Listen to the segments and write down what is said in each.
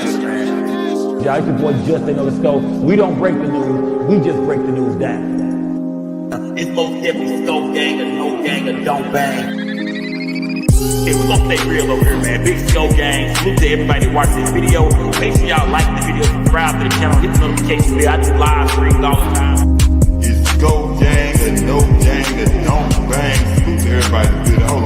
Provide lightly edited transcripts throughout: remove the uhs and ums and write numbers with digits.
Yeah, it's your boy Justin on the scope. We don't break the news, we just break the news down. It's most definitely Scope Gang or No Gang or Don't Bang. Hey, we're gonna stay real over here, man. Big Scope Gang. Salute to everybody that watched this video. Make sure y'all like the video, subscribe to the channel, hit the notification bell. I do live streams all the time. It's Scope Gang or No Gang or Don't Bang. Salute to everybody. Good. Hold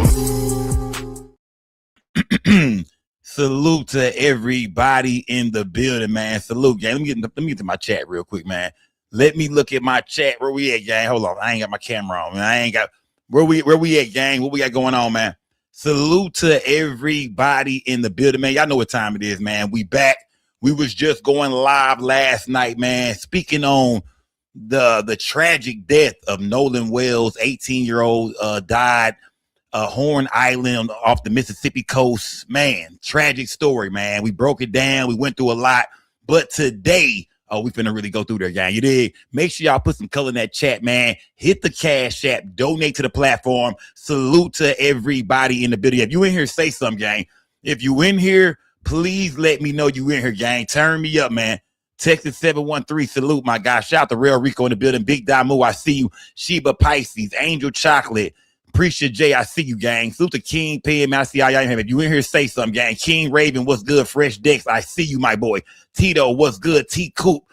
on. Salute to everybody in the building, man. Salute, gang. Let me get to my chat real quick, man. Let me look at my chat. Where we at, gang? Hold on. I ain't got my camera on, man. I ain't got where we at, gang. What we got going on, man? Salute to everybody in the building, man. Y'all know what time it is, man. We back. We was just going live last night, man. Speaking on the tragic death of Nolan Wells, 18-year-old, died. Horn Island off the Mississippi coast, man, tragic story, man. We broke it down. We went through a lot, but today, we finna really go through there, gang. You did. Make sure y'all put some color in that chat, man. Hit the Cash App, donate to the platform. Salute to everybody in the video. If you in here, say something, gang. If you in here, please let me know you in here, gang. Turn me up, man. Texas 713, salute, my guy. Shout out to Real Rico in the building. Big Damu, I see you. Sheba Pisces, Angel Chocolate. Appreciate Jay, I see you, gang. Salute to King P, man. I see y'all in here. If you in here, say something, gang. King Raven, what's good? Fresh Dex, I see you, my boy. Tito, what's good? T Coop,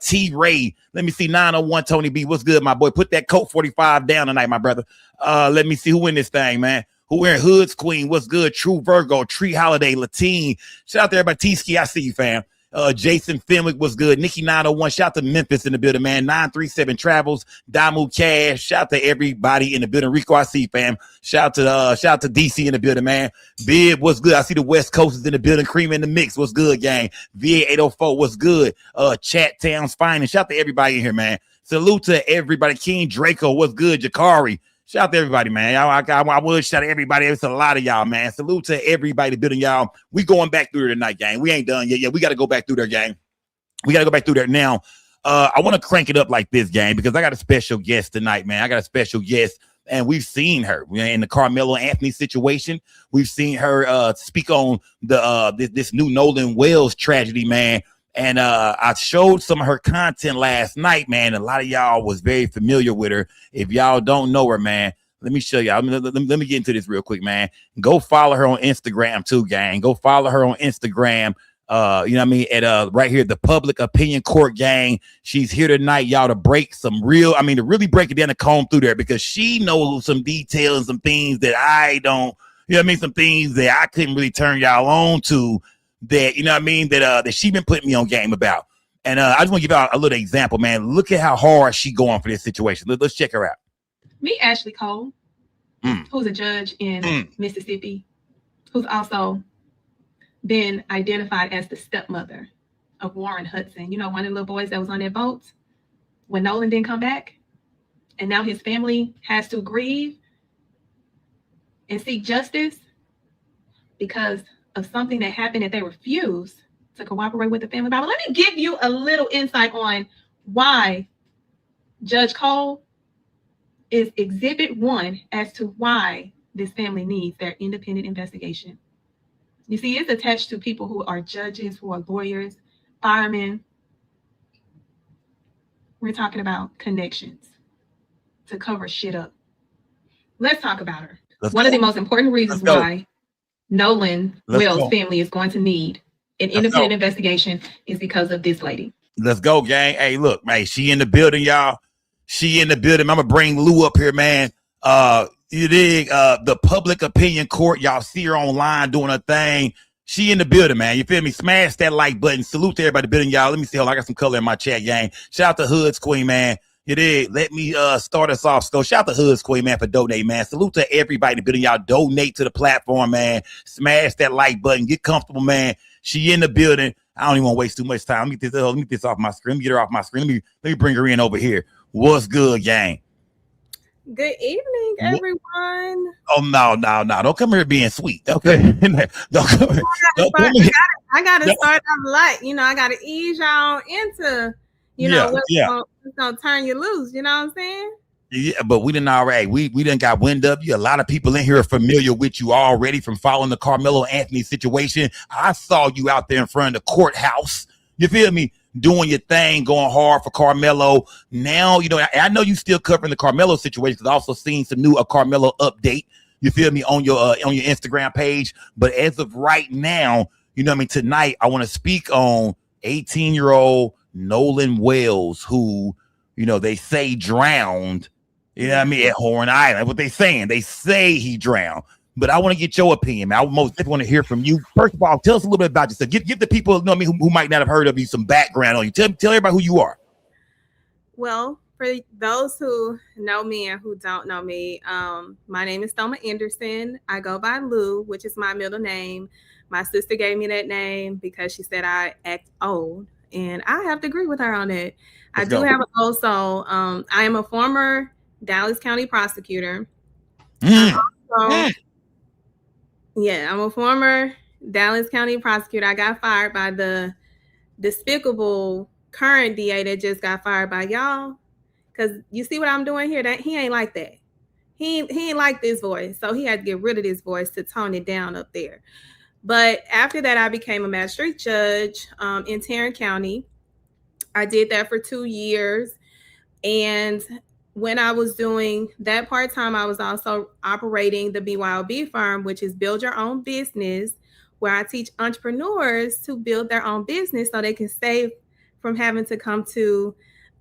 T Ray. Let me see 901 Tony B. What's good, my boy? Put that Colt 45 down tonight, my brother. Let me see who in this thing, man. Who in Hoods Queen? What's good? True Virgo, Tree Holiday, Latine. Shout out to everybody. T-Ski, I see you, fam. Jason Fenwick was good. Nikki 901, shout out to Memphis in the building, man. 937 Travels, Damu Cash, shout out to everybody in the building. Rico, I see, fam. Shout out to DC in the building, man. Bib, what's good? I see the West Coast is in the building. Cream in the mix, what's good, gang? VA 804, what's good? Chat Town's fine, and shout out to everybody in here, man. Salute to everybody. King Draco, what's good? Jakari. Shout out to everybody, man. I would shout out to everybody. It's a lot of y'all, man. Salute to everybody building y'all. We going back through there tonight, gang. We ain't done yet. Yeah, we got to go back through there, gang. We got to go back through there. Now, I want to crank it up like this, gang, because I got a special guest tonight, man. I got a special guest, and we've seen her in the Carmelo Anthony situation. We've seen her speak on this new Nolan Wells tragedy, man. And I showed some of her content last night, man. A lot of y'all was very familiar with her. If y'all don't know her, man, let me show y'all. Let me get into this real quick, man. Go follow her on Instagram too, gang. Go follow her on Instagram. You know what I mean? At right here, the Public Opinion Court, gang. She's here tonight, y'all, to break some real, to really break it down and comb through there, because she knows some details and some things that I don't, you know what I mean? Some things that I couldn't really turn y'all on to. That, you know what I mean, that she been putting me on game about. And I just want to give out a little example, man. Look at how hard she going for this situation. Let's check her out. Me, Ashley Cole, who's a judge in Mississippi, who's also been identified as the stepmother of Warren Hudson. You know, one of the little boys that was on that boat when Nolan didn't come back. And now his family has to grieve and seek justice because of something that happened that they refused to cooperate with the family. But let me give you a little insight on why Judge Cole is exhibit 1 as to why this family needs their independent investigation. You see, it's attached to people who are judges, who are lawyers, firemen. We're talking about connections to cover shit up. Let's talk about her. One of the most important reasons why Nolan Wells' family is going to need an independent investigation is because of this lady. Let's go, gang. Hey, look, man, she in the building, y'all. She in the building. I'm gonna bring Lou up here, man. You dig? The Public Opinion Court. Y'all see her online doing her thing. She in the building, man. You feel me? Smash that like button. Salute to everybody in the building, y'all. Let me see. Hold on, I got some color in my chat, gang. Shout out to Hoods Queen, man. You did. Let me start us off. So shout out to Hoods Queen, man, for donating, man. Salute to everybody in the building. Y'all donate to the platform, man. Smash that like button. Get comfortable, man. She in the building. I don't even want to waste too much time. Let me get this off my screen. Let me get her off my screen. Let me bring her in over here. What's good, gang? Good evening, everyone. Oh, no. Don't come here being sweet. Okay. Don't come here. I gotta start off light. You know, I gotta ease y'all into, what's gonna turn you loose. You know what I'm saying? Yeah, but we didn't already. We didn't got wind of you. A lot of people in here are familiar with you already from following the Carmelo Anthony situation. I saw you out there in front of the courthouse. You feel me? Doing your thing, going hard for Carmelo. Now, I know you still covering the Carmelo situation because I also seen some new Carmelo update. You feel me on your Instagram page. But as of right now, tonight I want to speak on 18-year-old Nolan Wells, who, they say drowned. At Horn Island. What they saying? They say he drowned. But I want to get your opinion, man. I most definitely want to hear from you. First of all, tell us a little bit about yourself. Give the people who might not have heard of you some background on you. Tell everybody who you are. Well, for those who know me and who don't know me, my name is Thoma Anderson. I go by Lou, which is my middle name. My sister gave me that name because she said I act old, and I have to agree with her on it. I do have also. I am a former Dallas County prosecutor. I'm a former Dallas County prosecutor. I got fired by the despicable current DA that just got fired by y'all. Because you see what I'm doing here? That he ain't like that. He ain't like this voice. So he had to get rid of this voice to tone it down up there. But after that, I became a magistrate judge in Tarrant County. I did that for 2 years. And when I was doing that part-time, I was also operating the BYOB firm, which is Build Your Own Business, where I teach entrepreneurs to build their own business so they can save from having to come to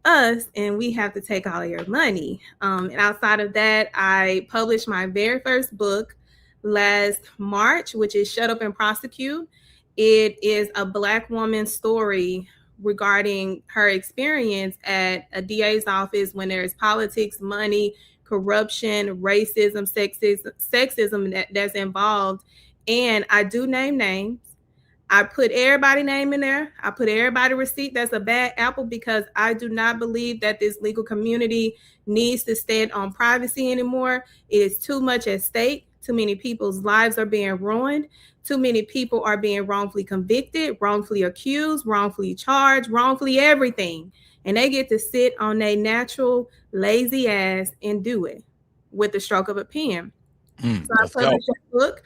us and we have to take all of your money. And outside of that, I published my very first book last March, which is Shut Up and Prosecute. It is a Black woman's story regarding her experience at a DA's office when there's politics, money, corruption, racism, sexism that's involved. And I do name names. I put everybody's name in there. I put everybody's receipt that's a bad apple because I do not believe that this legal community needs to stand on privacy anymore. It is too much at stake. Too many people's lives are being ruined. Too many people are being wrongfully convicted, wrongfully accused, wrongfully charged, wrongfully everything. And they get to sit on their natural lazy ass and do it with the stroke of a pen. So I published a book.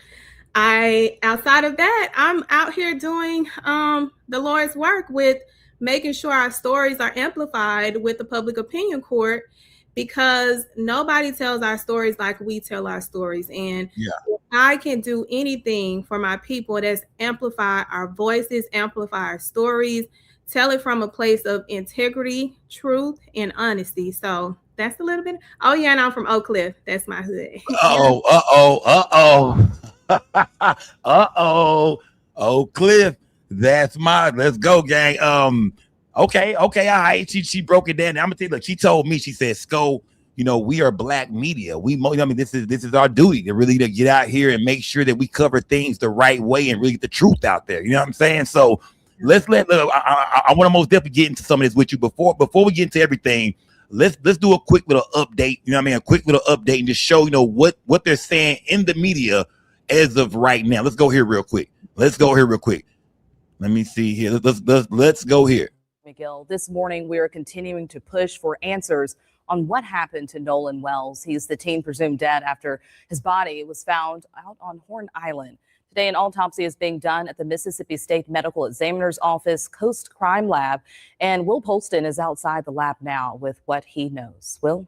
Outside of that, I'm out here doing the Lord's work with making sure our stories are amplified with the public opinion court, because nobody tells our stories like we tell our stories. And if I can do anything for my people, that's amplify our voices, amplify our stories, tell it from a place of integrity, truth, and honesty. So that's a little bit. Oh yeah, and I'm from Oak Cliff. That's my hood. Oak Cliff. That's my. Let's go, gang. Okay, all right. She broke it down. I'm gonna tell you. Look, she told me. She said, "Sko, we are Black media. This is our duty to really to get out here and make sure that we cover things the right way and really get the truth out there." You know what I'm saying? So I want to most definitely get into some of this with you before we get into everything. Let's do a quick little update. A quick little update and just show what they're saying in the media as of right now. Let's go here real quick. Let me see here. Let's go here. McGill, this morning we are continuing to push for answers on what happened to Nolan Wells. He's the teen presumed dead after his body was found out on Horn Island. Today, an autopsy is being done at the Mississippi State Medical Examiner's Office Coast Crime Lab, and Will Polston is outside the lab now with what he knows. Will?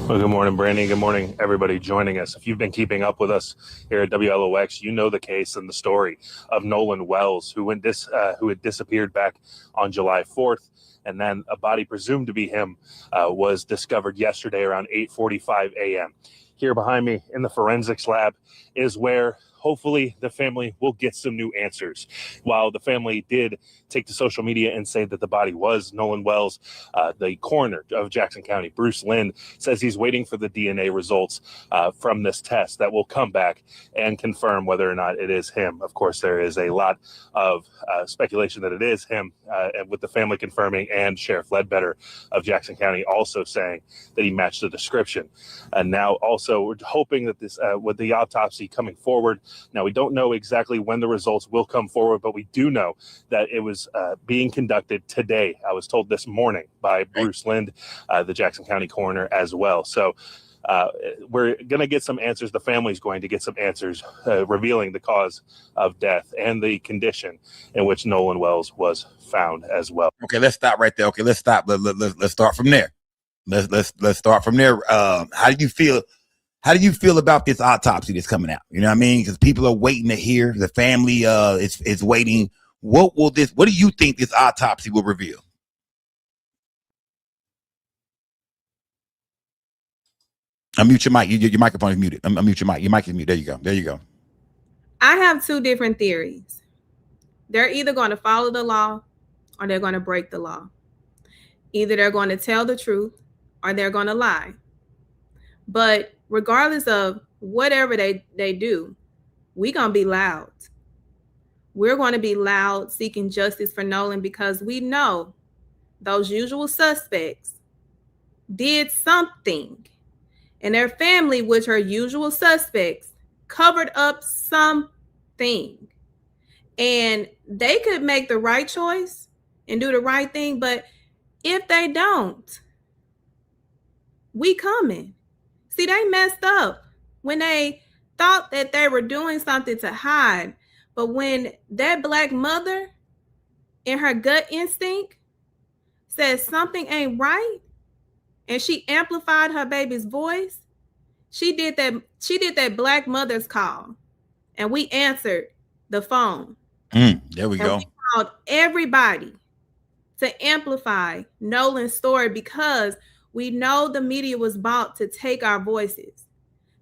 Well, good morning, Brandy. Good morning, everybody joining us. If you've been keeping up with us here at WLOX, you know the case and the story of Nolan Wells, who had disappeared back on July 4th. And then a body presumed to be him was discovered yesterday around 8:45 a.m. Here behind me in the forensics lab is where hopefully the family will get some new answers. While the family did take to social media and say that the body was Nolan Wells, the coroner of Jackson County, Bruce Lind, says he's waiting for the DNA results from this test that will come back and confirm whether or not it is him. Of course, there is a lot of speculation that it is him, and with the family confirming and Sheriff Ledbetter of Jackson County also saying that he matched the description. And now also we're hoping that this, with the autopsy coming forward, Now, we don't know exactly when the results will come forward, but we do know that it was being conducted today. I was told this morning by Bruce Lind, the Jackson County coroner, as well. So we're going to get some answers. The family's going to get some answers revealing the cause of death and the condition in which Nolan Wells was found as well. Okay, let's stop right there. Okay, let's stop. Let's start from there. Let's start from there. How do you feel? How do you feel about this autopsy that's coming out? You know what I mean? Because people are waiting to hear. The family is waiting. What do you think this autopsy will reveal? Unmute your mic. Your microphone is muted. Unmute your mic. Your mic is muted. There you go. There you go. I have two different theories. They're either going to follow the law or they're going to break the law. Either they're going to tell the truth or they're going to lie. But regardless of whatever they do, we're going to be loud. We're going to be loud seeking justice for Nolan because we know those usual suspects did something. And their family, which are usual suspects, covered up something. And they could make the right choice and do the right thing. But if they don't, we coming. See, they messed up when they thought that they were doing something to hide. But when that black mother in her gut instinct says something ain't right, and she amplified her baby's voice, she did that black mother's call, and we answered the phone. There we go. We called everybody to amplify Nolan's story because we know the media was bought to take our voices.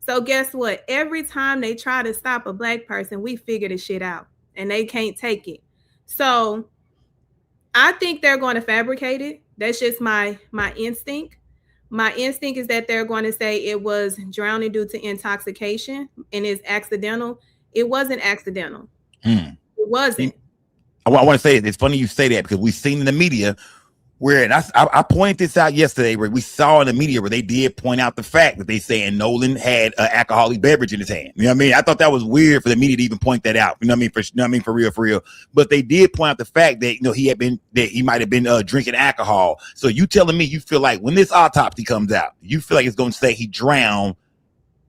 So guess what? Every time they try to stop a black person, we figure the shit out, and they can't take it. So I think they're going to fabricate it. That's just my instinct. My instinct is that they're going to say it was drowning due to intoxication and it's accidental. It wasn't accidental. It wasn't. I want to say it's funny you say that because we've seen in the media where, and I pointed this out yesterday, where we saw in the media where they did point out the fact that they saying Nolan had an alcoholic beverage in his hand. You know what I mean? I thought that was weird for the media to even point that out. You know what I mean? For real. But they did point out the fact that, he might have been drinking alcohol. So you telling me you feel like when this autopsy comes out, you feel like it's going to say he drowned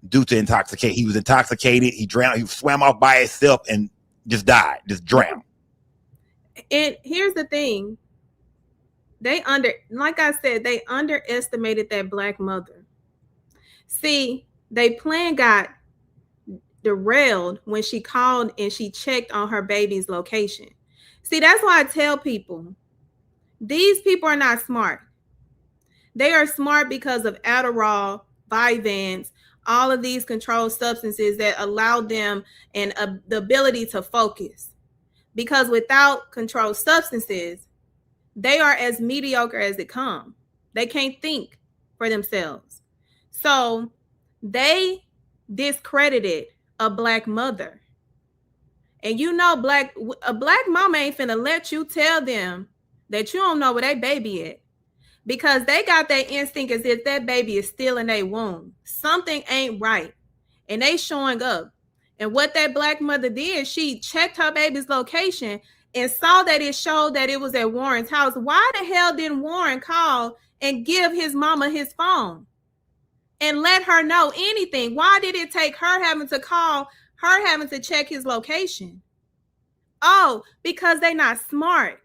due to intoxication. He was intoxicated. He drowned. He swam off by himself and just died, just drowned. And here's the thing. Like I said, they underestimated that black mother. See, they plan got derailed when she called and she checked on her baby's location. See, that's why I tell people, these people are not smart. They are smart because of Adderall, Vyvanse, all of these controlled substances that allow them and the ability to focus. Because without controlled substances, they are as mediocre as it comes. They can't think for themselves. So they discredited a black mother. And a black mama ain't finna let you tell them that you don't know where that baby at. Because they got that instinct as if that baby is still in their womb. Something ain't right. And they showing up. And what that black mother did, she checked her baby's location and saw that it showed that it was at Warren's house. Why the hell didn't Warren call and give his mama his phone and let her know anything? Why did it take her having to call, her having to check his location? Oh, because they're not smart.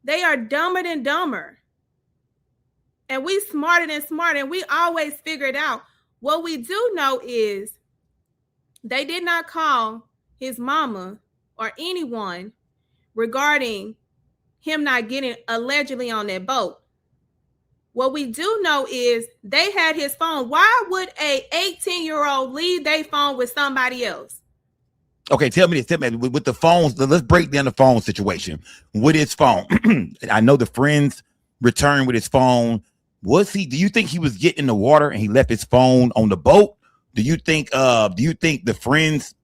They are dumber than dumber. And we smarter than smart, and we always figure it out. What we do know is they did not call his mama or anyone regarding him not getting allegedly on that boat. What we do know is they had his phone. Why would a 18-year-old leave their phone with somebody else? Okay, tell me with the phones. Let's break down the phone situation with his phone. I know the friends returned with his phone. Do you think he was getting in the water and he left his phone on the boat? Do you think the friends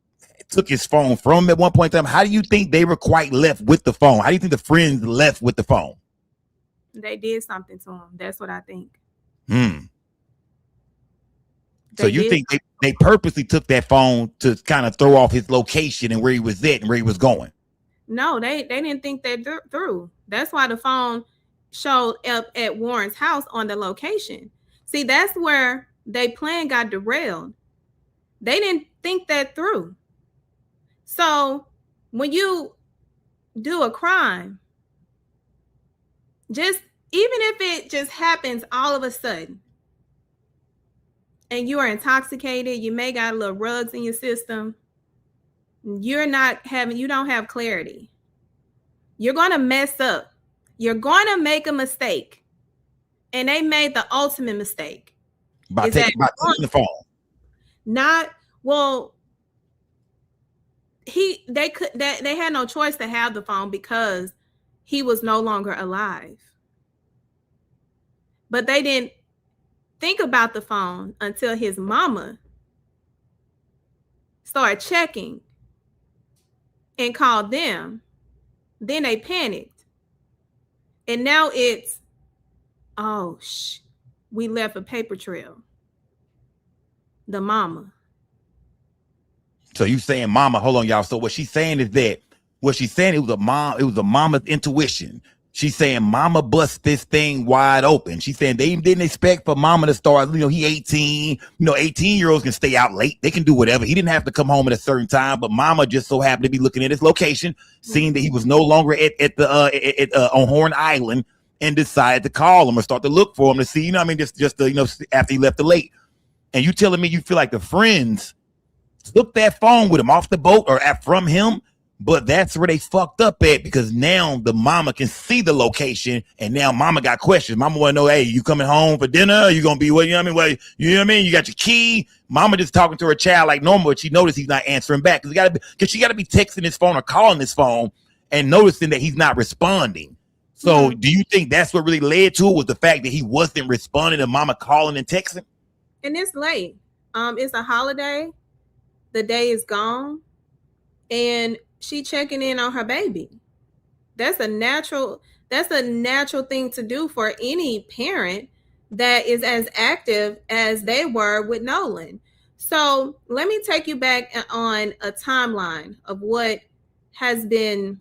took his phone from him at one point in time? How do you think they were quite left with the phone? How do you think the friends left with the phone? They did something to him. That's what I think. So you think they purposely took that phone to kind of throw off his location and where he was at and where he was going? No, they didn't think that through. That's why the phone showed up at Warren's house on the location. See, that's where they plan got derailed. They didn't think that through. So when you do a crime, even if it just happens all of a sudden, and you are intoxicated, you may got a little rugs in your system, you don't have clarity. You're going to mess up. You're going to make a mistake. And they made the ultimate mistake. By taking the phone. They had no choice to have the phone because he was no longer alive. But they didn't think about the phone until his mama started checking and called them. Then they panicked. And now it's, we left a paper trail. The mama. So you saying mama, hold on, y'all. So what she's saying is that it was a mama's intuition. She's saying mama bust this thing wide open. She's saying they didn't expect for mama to start, he 18, 18-year-olds can stay out late. They can do whatever. He didn't have to come home at a certain time, but mama just so happened to be looking at his location, seeing that he was no longer on Horn Island, and decided to call him or start to look for him to see, just after he left the lake. And you telling me you feel like the friends took that phone with him off the boat or from him? But that's where they fucked up at, because now the mama can see the location, and now mama got questions. Mama want to know, hey, you coming home for dinner? Are you going to be, you know what I mean? You got your key. Mama just talking to her child like normal, but she noticed he's not answering back because she got to be texting his phone or calling his phone and noticing that he's not responding. So do you think that's what really led to it, was the fact that he wasn't responding to mama calling and texting? And it's late. It's a holiday. The day is gone. And she checking in on her baby. That's a natural thing to do for any parent that is as active as they were with Nolan. So let me take you back on a timeline of what has been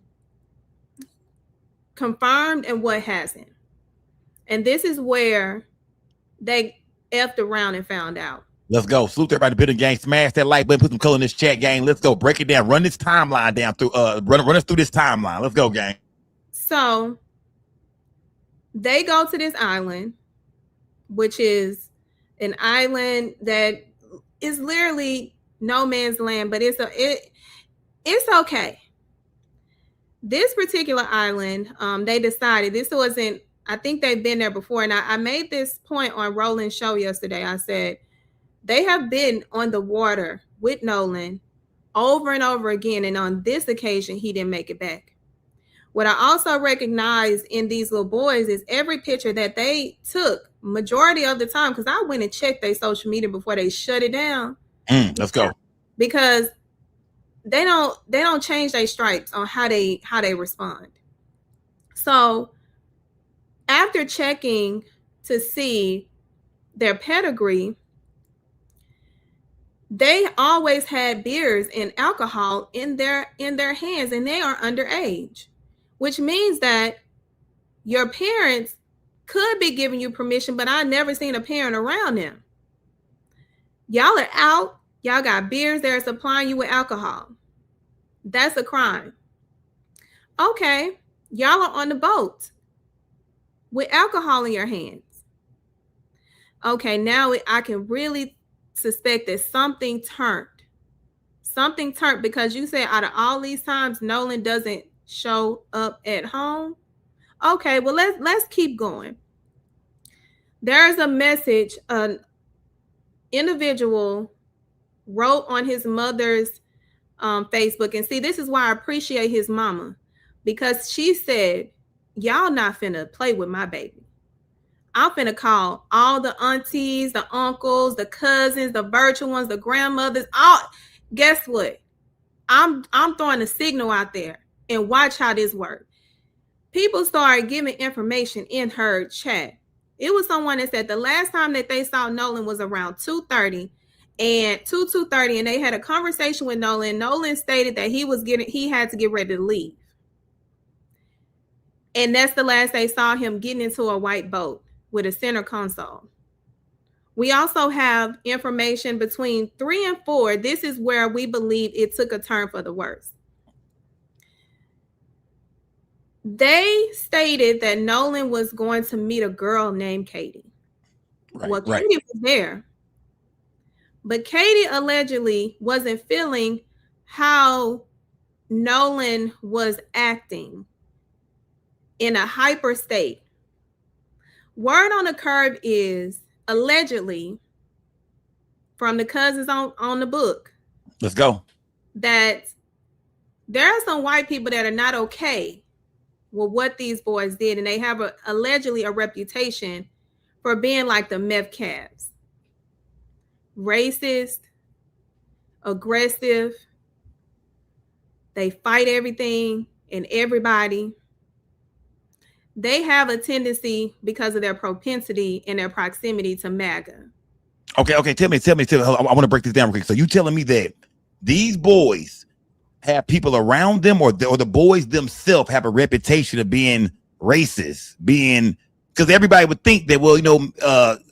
confirmed and what hasn't. And this is where they effed around and found out. Let's go. Salute everybody. Building gang. Smash that like button. Put some color in this chat, gang. Let's go. Break it down. Run this timeline down through. Run us through this timeline. Let's go, gang. So they go to this island, which is an island that is literally no man's land, but it's okay. This particular island, they decided this wasn't. I think they've been there before, and I made this point on Roland's show yesterday. I said, they have been on the water with Nolan over and over again. And on this occasion, he didn't make it back. What I also recognize in these little boys is every picture that they took, majority of the time, because I went and checked their social media before they shut it down. Let's go. Because they don't change their stripes on how they respond. So after checking to see their pedigree, they always had beers and alcohol in their hands, and they are underage, which means that your parents could be giving you permission, but I never seen a parent around them. Y'all are out. Y'all got beers. They're supplying you with alcohol. That's a crime. Okay. Y'all are on the boat with alcohol in your hands. Okay. Now I can really suspect that something turned because you said out of all these times Nolan doesn't show up at home. Okay, well let's keep going. There's a message an individual wrote on his mother's Facebook, and see, this is why I appreciate his mama, because she said, y'all not finna play with my baby. I'm finna call all the aunties, the uncles, the cousins, the virtual ones, the grandmothers. All, guess what? I'm throwing a signal out there, and watch how this works. People started giving information in her chat. It was someone that said the last time that they saw Nolan was around 2:30, and 2:30, and they had a conversation with Nolan. Nolan stated that he had to get ready to leave. And that's the last they saw him getting into a white boat with a center console. We also have information between 3 and 4. This is where we believe it took a turn for the worse. They stated that Nolan was going to meet a girl named Katie. Well, Katie was there. But Katie allegedly wasn't feeling how Nolan was acting in a hyper state. Word on the curb is allegedly from the cousins on the book. Let's go. That there are some white people that are not okay with what these boys did, and they have allegedly a reputation for being like the meth cabs. Racist, aggressive. They fight everything and everybody. They have a tendency, because of their propensity and their proximity to MAGA. Okay. Tell me. I want to break this down real quick. So you telling me that these boys have people around them, or the boys themselves have a reputation of being racist, because everybody would think that, well,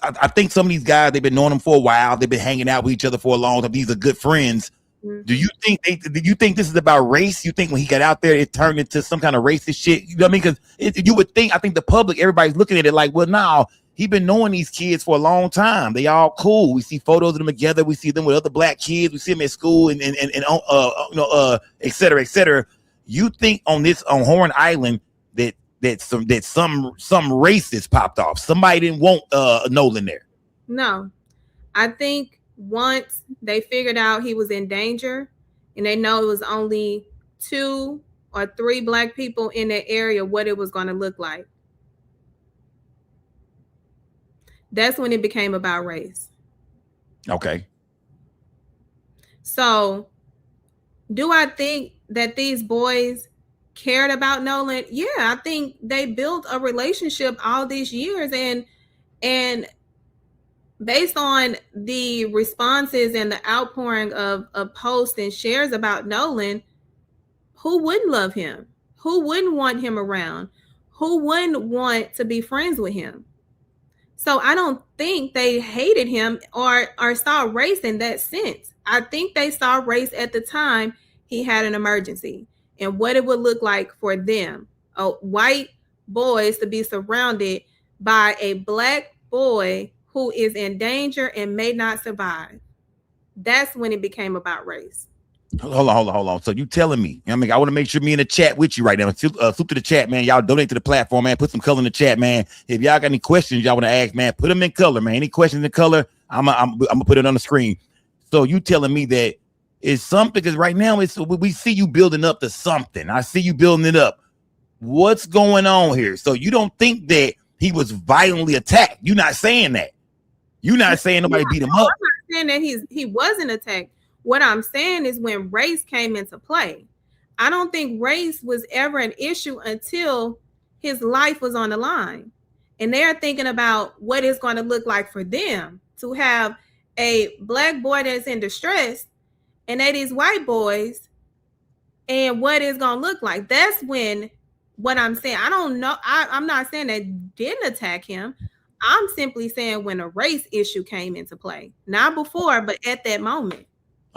I think some of these guys, they've been knowing them for a while. They've been hanging out with each other for a long time. These are good friends. Mm-hmm. Do you think this is about race? You think when he got out there, it turned into some kind of racist shit? You know what I mean? Because you would think, I think the public, everybody's looking at it like, well, now he been knowing these kids for a long time. They all cool. We see photos of them together. We see them with other black kids. We see them at school and et cetera, et cetera. You think on Horn Island that some racist popped off? Somebody didn't want Nolan there. No, I think once they figured out he was in danger, and they know it was only 2 or 3 black people in that area, what it was going to look like. That's when it became about race. Okay. So, do I think that these boys cared about Nolan? Yeah, I think they built a relationship all these years, and based on the responses and the outpouring of posts and shares about Nolan, who wouldn't love him? Who wouldn't want him around? Who wouldn't want to be friends with him? So I don't think they hated him or saw race in that sense. I think they saw race at the time he had an emergency and what it would look like for them, white boys, to be surrounded by a black boy who is in danger and may not survive. That's when it became about race. Hold on. So you telling me? I mean, I want to make sure me in the chat with you right now. Soup to the chat, man. Y'all donate to the platform, man. Put some color in the chat, man. If y'all got any questions y'all want to ask, man, put them in color, man. Any questions in color, I'm gonna put it on the screen. So you telling me that it's something, because right now we see you building up to something. I see you building it up. What's going on here? So you don't think that he was violently attacked? You're not saying that. You're not saying nobody beat him up. I'm not saying that he wasn't attacked. What I'm saying is when race came into play, I don't think race was ever an issue until his life was on the line. And they're thinking about what it's going to look like for them to have a black boy that's in distress and that is white boys, and what it's going to look like. That's when, what I'm saying, I don't know. I'm not saying they didn't attack him. I'm simply saying when a race issue came into play, not before, but at that moment.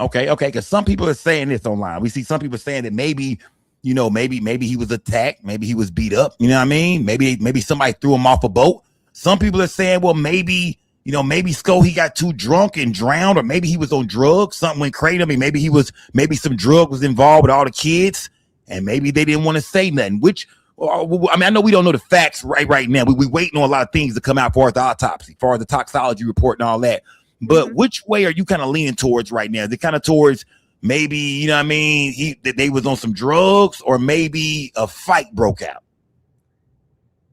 Okay. Because some people are saying this online. We see some people saying that maybe he was attacked, maybe he was beat up. You know what I mean? Maybe somebody threw him off a boat. Some people are saying, well, maybe he got too drunk and drowned, or maybe he was on drugs. Something went crazy. I mean, maybe some drug was involved with all the kids, and maybe they didn't want to say nothing. I know we don't know the facts right now. We waiting on a lot of things to come out for the autopsy, for the toxicology report and all that. But which way are you kind of leaning towards right now? Is it kind of towards maybe, you know what I mean, they was on some drugs, or maybe a fight broke out?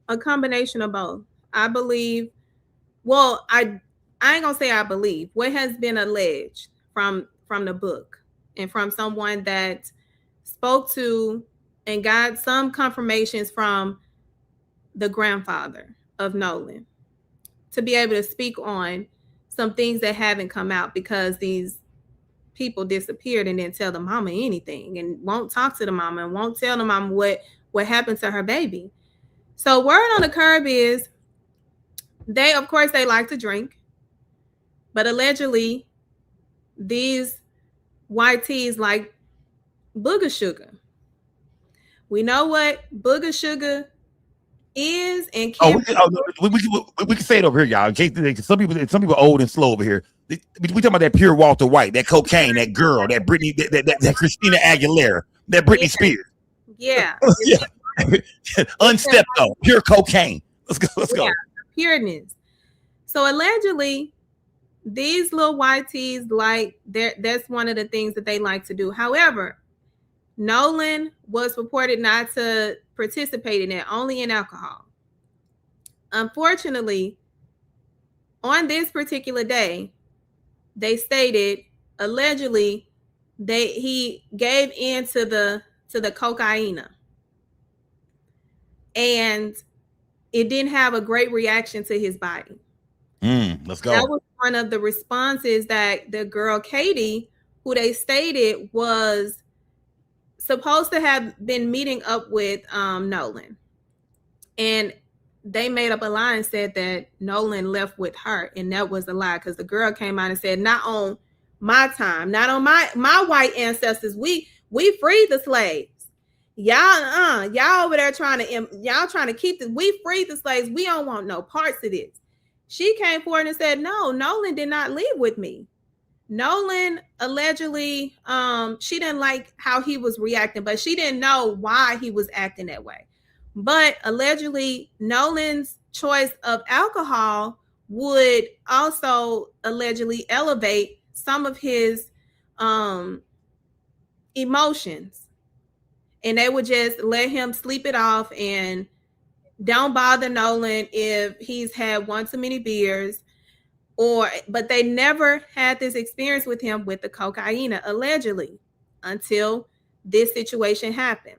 A combination of both. I believe, well, I ain't gonna say I believe. What has been alleged from the book and from someone that spoke to and got some confirmations from the grandfather of Nolan to be able to speak on some things that haven't come out because these people disappeared and didn't tell the mama anything and won't talk to the mama and won't tell the mama what happened to her baby. So word on the curb is they, of course, they like to drink, but allegedly these YTs like booger sugar. We know what booger sugar is and Oh, can. we can say it over here, y'all. In case some people old and slow over here. We talking about that pure Walter White, that cocaine, that girl, that Britney, that Christina Aguilera, that Britney Spears. Yeah. Yeah. Unstepped pure cocaine. Let's go. Pureness. So allegedly, these little YTs that's one of the things that they like to do. However, Nolan was reported not to participate in it, only in alcohol. Unfortunately, on this particular day, they stated allegedly he gave in to the cocaine, and it didn't have a great reaction to his body. Let's go. That was one of the responses that the girl Katie, who they stated was supposed to have been meeting up with Nolan, and they made up a lie and said that Nolan left with her, and that was a lie because the girl came out and said, "Not on my time, not on my white ancestors. We freed the slaves. Y'all over there trying to keep this. We freed the slaves. We don't want no parts of this." She came forward and said, "No, Nolan did not leave with me." Nolan allegedly, she didn't like how he was reacting, but she didn't know why he was acting that way. But allegedly, Nolan's choice of alcohol would also allegedly elevate some of his emotions. And they would just let him sleep it off and don't bother Nolan if he's had one too many beers. But they never had this experience with him with the cocaine, allegedly, until this situation happened.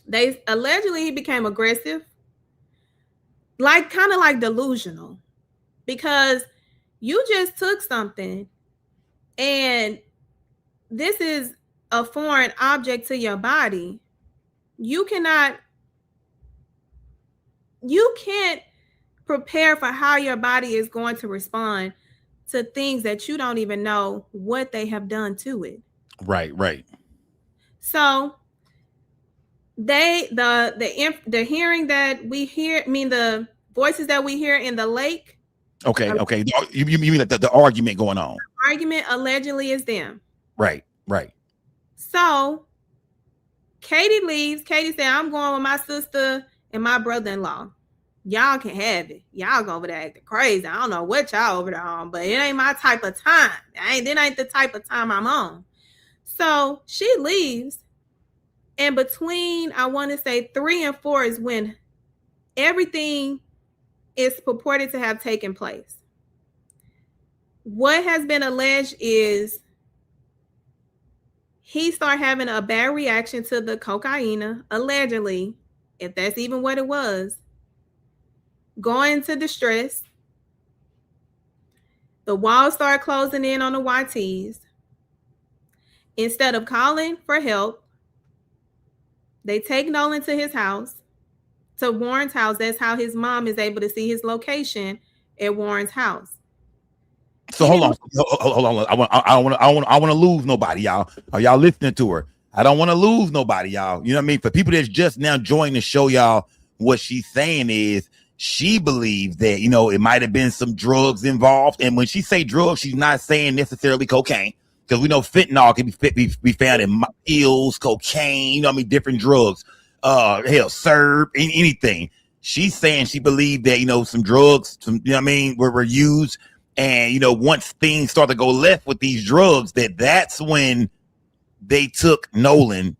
They allegedly he became aggressive, kind of like delusional, because you just took something and this is a foreign object to your body. You can't prepare for how your body is going to respond to things that you don't even know what they have done to it. Right. So the hearing that we hear, the voices that we hear in the lake. Okay. You mean the argument going on? The argument allegedly is them. Right. So Katie leaves. Katie said, "I'm going with my sister and my brother-in-law. Y'all can have it. Y'all go over there acting crazy. I don't know what y'all over there on, but it ain't my type of time. It ain't the type of time I'm on." So she leaves. And between, I want to say 3 and 4 is when everything is purported to have taken place. What has been alleged is he started having a bad reaction to the cocaine, allegedly, if that's even what it was, going into distress. The walls started closing in on the YTs. Instead of calling for help, they take Nolan to his house, to Warren's house. That's how his mom is able to see his location at Warren's house. So hold on. I want to lose nobody, y'all. Are y'all listening to her? I don't want to lose nobody, y'all. You know what I mean? For people that's just now joining the show, y'all, what she's saying is she believes that, it might have been some drugs involved. And when she say drugs, she's not saying necessarily cocaine, because we know fentanyl can be found in pills, cocaine, different drugs, syrup, anything. She's saying she believed that, some drugs, were used. And, once things start to go left with these drugs, that's when they took Nolan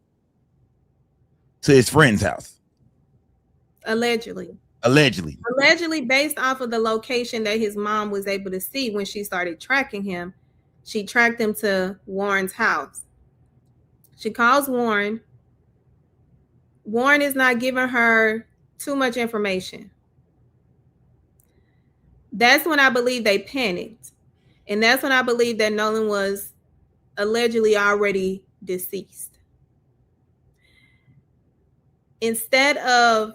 to his friend's house. Allegedly, based off of the location that his mom was able to see when she started tracking him, she tracked him to Warren's house. She calls Warren. Warren is not giving her too much information. That's when I believe they panicked. And that's when I believe that Nolan was allegedly already deceased. Instead of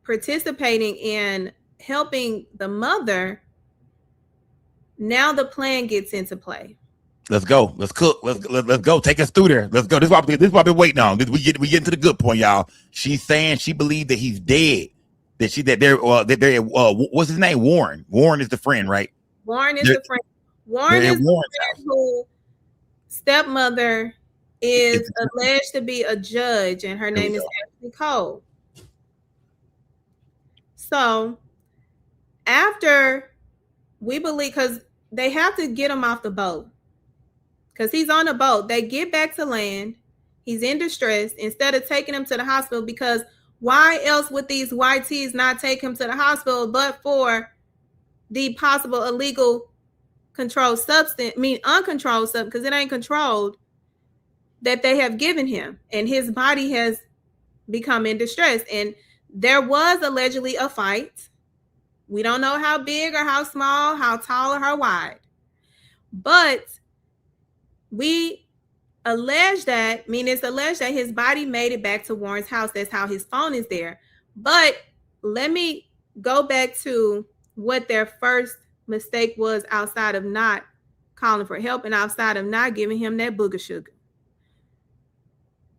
participating in helping the mother, now the plan gets into play. Let's go. Let's cook. Let's go. Take us through there. Let's go. This is what I've been waiting on. We get into the good point, y'all. She's saying she believed that he's dead. That they're what's his name? Warren. Warren is the friend, right? Warren is the friend. Warren is the friend who stepmother is alleged to be a judge, and her name is Ashley Cole. So after we believe, because they have to get him off the boat, because he's on a boat. They get back to land. He's in distress. Instead of taking him to the hospital, because why else would these YTs not take him to the hospital but for the possible illegal controlled substance, uncontrolled substance, because it ain't controlled, that they have given him, and his body has become in distress. And there was allegedly a fight. We don't know how big or how small, how tall or how wide, but we allege that, it's alleged that his body made it back to Warren's house. That's how his phone is there. But let me go back to what their first mistake was, outside of not calling for help and outside of not giving him that booger sugar.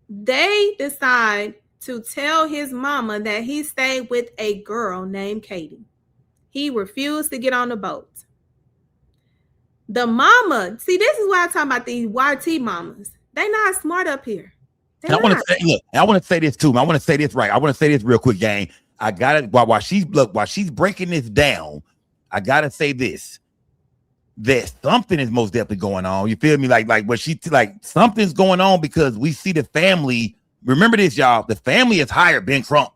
They decide to tell his mama that he stayed with a girl named Katie. He refused to get on the boat. The mama, see, this is why I talk about these YT mamas. They not smart up here. I want to say this too. I want to say this right. I want to say this real quick, gang. I got it. While she's breaking this down, I gotta say this. That something is most definitely going on. You feel me? Like something's going on, because we see the family. Remember this, y'all. The family has hired Ben Crump.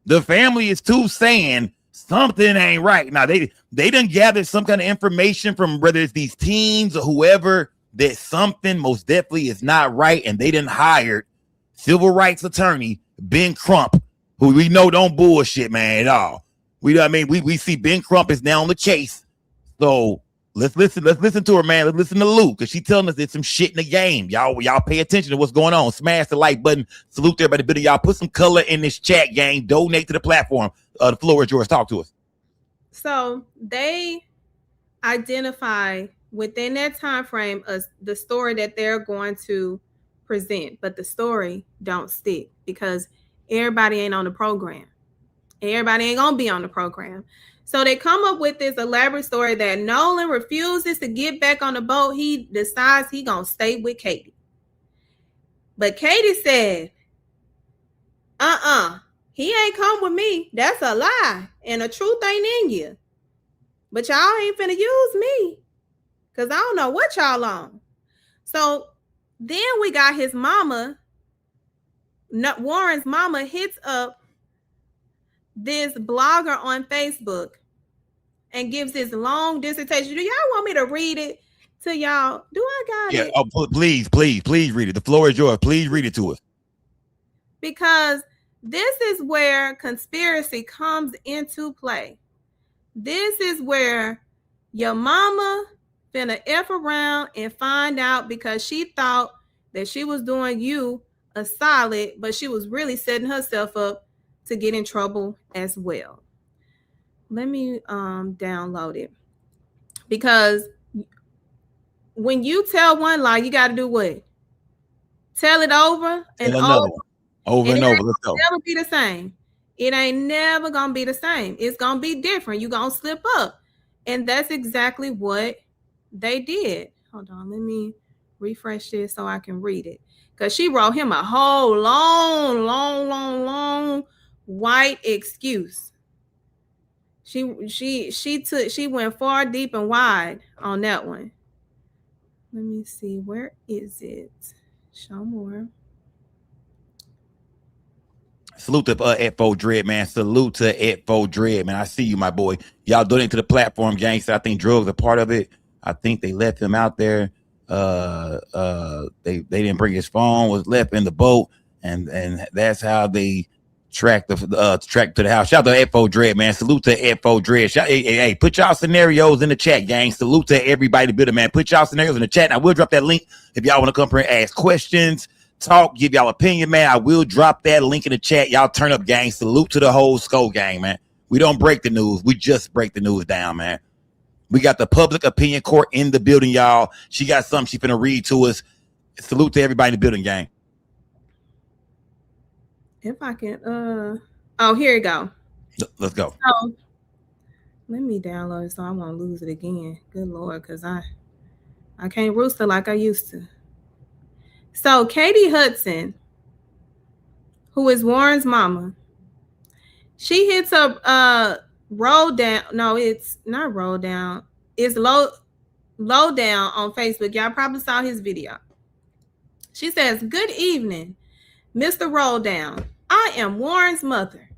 The family is too saying something ain't right. Now they done gathered some kind of information from whether it's these teens or whoever, that something most definitely is not right, and they done hired civil rights attorney Ben Crump, who we know don't bullshit, man, at all. We see Ben Crump is now on the case. So let's listen to her, man. Let's listen to Luke, because she's telling us there's some shit in the game. Y'all pay attention to what's going on. Smash the like button. Salute to everybody. Y'all put some color in this chat, gang. Donate to the platform. The floor is yours. Talk to us. So they identify within that time frame as the story that they're going to present, but the story don't stick, because everybody ain't on the program. Everybody ain't gonna be on the program. So they come up with this elaborate story that Nolan refuses to get back on the boat. He decides he gonna stay with Katie. But Katie said, he ain't come with me. That's a lie. And the truth ain't in you. But y'all ain't finna use me, because I don't know what y'all on. So then we got his mama, Warren's mama, hits up this blogger on Facebook and gives this long dissertation. Do y'all want me to read it to y'all? Do I got it? Yeah, please read it. The floor is yours. Please read it to us. Because this is where conspiracy comes into play. This is where your mama finna F around and find out, because she thought that she was doing you a solid, but she was really setting herself up to get in trouble as well. Let me download it, because when you tell one lie, you got to do what? Tell it over and over. Over and over. Let's go. Never be the same. It ain't never gonna be the same. It's gonna be different. You're gonna slip up, and that's exactly what they did. Hold on, let me refresh this so I can read it, because she wrote him a whole long white excuse. She went far, deep, and wide on that one. Let me see, where is it? Show more. Salute to Ed4 Dread, man. Salute to Ed4 Dread, man. I see you, my boy. Y'all donate to the platform, gang. So I think drugs are part of it. I think they left him out there. They didn't bring his phone, was left in the boat, and that's how they track to the house. Shout out to F.O. Dread, man. Salute to F.O. Dread. Hey, put y'all scenarios in the chat, gang. Salute to everybody building, man. Put y'all scenarios in the chat. I will drop that link if y'all want to come here and ask questions, talk, give y'all opinion, man. I will drop that link in the chat. Y'all turn up, gang. Salute to the whole Skull gang, man. We don't break the news. We just break the news down, man. We got the public opinion court in the building, y'all. She got something she's finna read to us. Salute to everybody in the building, gang. If I can, here you go. Let's go. So, let me download it so I won't lose it again. Good Lord, because I can't rooster like I used to. So, Katie Hudson, who is Warren's mama, she hits a roll down. No, it's not roll down. It's low down on Facebook. Y'all probably saw his video. She says, "Good evening, Mr. Roll Down. I am Warren's mother,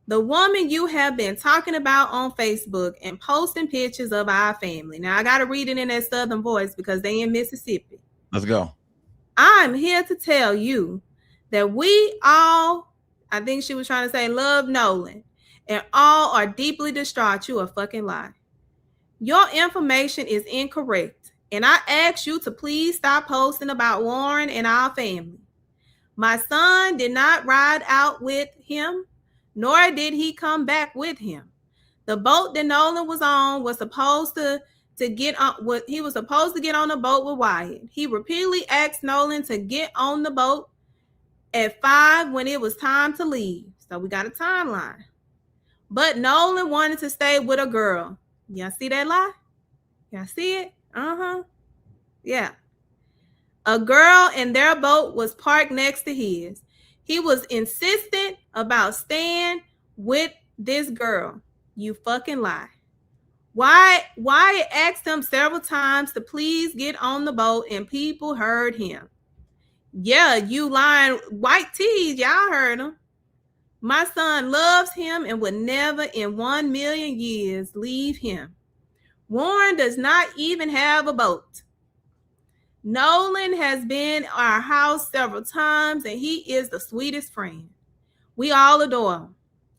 the woman you have been talking about on Facebook and posting pictures of our family." Now, I got to read it in that Southern voice because they in Mississippi. Let's go. "I'm here to tell you that we all," I think she was trying to say, "love Nolan, and all are deeply distraught. You a fucking lie. Your information is incorrect, and I ask you to please stop posting about Warren and our family. My son did not ride out with him, nor did he come back with him. The boat that Nolan was on was supposed to get on. He was supposed to get on a boat with Wyatt. He repeatedly asked Nolan to get on the boat at 5 when it was time to leave. So we got a timeline. But Nolan wanted to stay with a girl." Y'all see that lie? Y'all see it? Yeah. "A girl, and their boat was parked next to his. He was insistent about staying with this girl. You fucking lie. Wyatt asked him several times to please get on the boat, and people heard him. Yeah, you lying white tees. Y'all heard him. My son loves him and would never in 1,000,000 years leave him. Warren does not even have a boat. Nolan has been at our house several times, and he is the sweetest friend. We all adore him.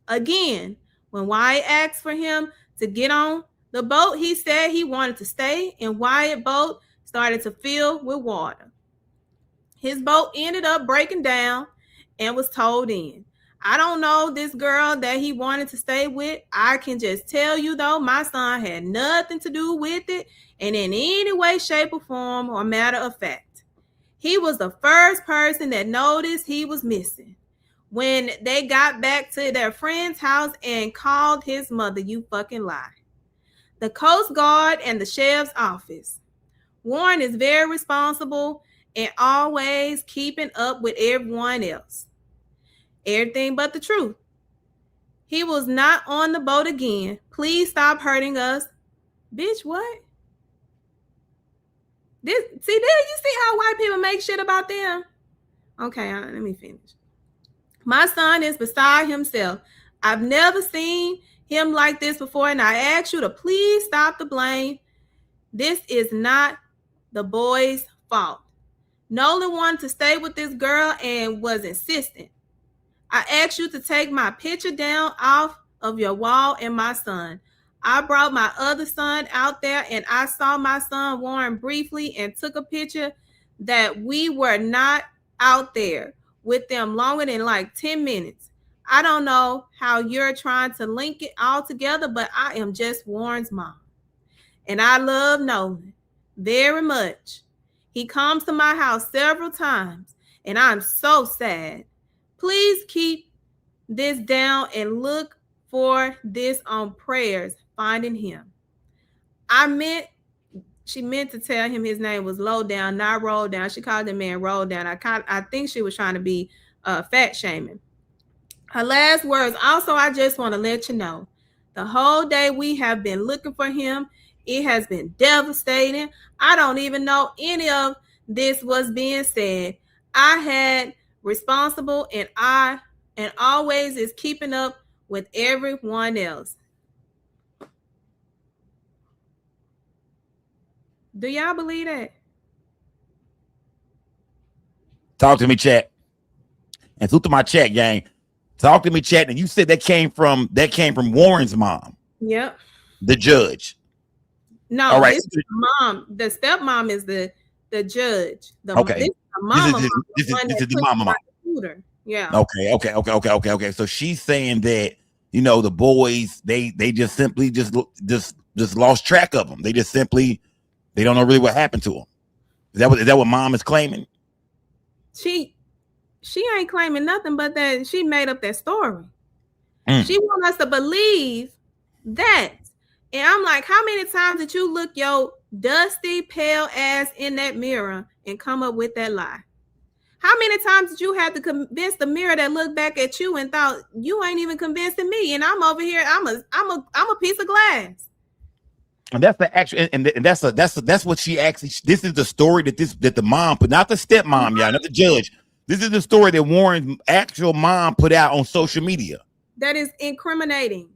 Again, when Wyatt asked for him to get on the boat, he said he wanted to stay, and Wyatt's boat started to fill with water. His boat ended up breaking down and was towed in. I don't know this girl that he wanted to stay with. I can just tell you, though, my son had nothing to do with it, and in any way, shape, or form, or matter of fact. He was the first person that noticed he was missing when they got back to their friend's house and called his mother. You fucking lie. The Coast Guard and the sheriff's office. Warren is very responsible and always keeping up with everyone else. Everything but the truth. He was not on the boat again. Please stop hurting us." Bitch, what? You see how white people make shit about them? Okay, let me finish. "My son is beside himself. I've never seen him like this before, and I ask you to please stop the blame. This is not the boy's fault. Nolan wanted to stay with this girl and was insistent. I asked you to take my picture down off of your wall and my son. I brought my other son out there, and I saw my son Warren briefly and took a picture that we were not out there with them longer than like 10 minutes. I don't know how you're trying to link it all together, but I am just Warren's mom. And I love Nolan very much. He comes to my house several times, and I'm so sad. Please keep this down and look for this on prayers finding him." She meant to tell him his name was Low Down, not Roll Down. She called the man Roll Down. I think she was trying to be fat shaming. Her last words, "Also, I just want to let you know, the whole day we have been looking for him. It has been devastating. I don't even know any of this was being said. I had responsible, and always is keeping up with everyone else." Do y'all believe that? Talk to me, chat. And salute to my chat, gang. Talk to me, chat. And you said that came from Warren's mom, Yep. the judge. No, All right. this is the mom. The stepmom is the judge. Okay. This is the mama. This is the mama. Yeah. Okay. So she's saying that, you know, the boys, they just simply just lost track of them. They just simply, they don't know really what happened to them. Is that what mom is claiming? She ain't claiming nothing but that she made up that story. She wants us to believe that. And I'm like, how many times did you look your dusty, pale ass in that mirror and come up with that lie? How many times did you have to convince the mirror that looked back at you and thought you ain't even convincing me? And I'm over here, I'm a piece of glass. And that's the actual, and that's what she actually. This is the story that the mom put, not the stepmom, y'all, not the judge. This is the story that Warren's actual mom put out on social media. That is incriminating.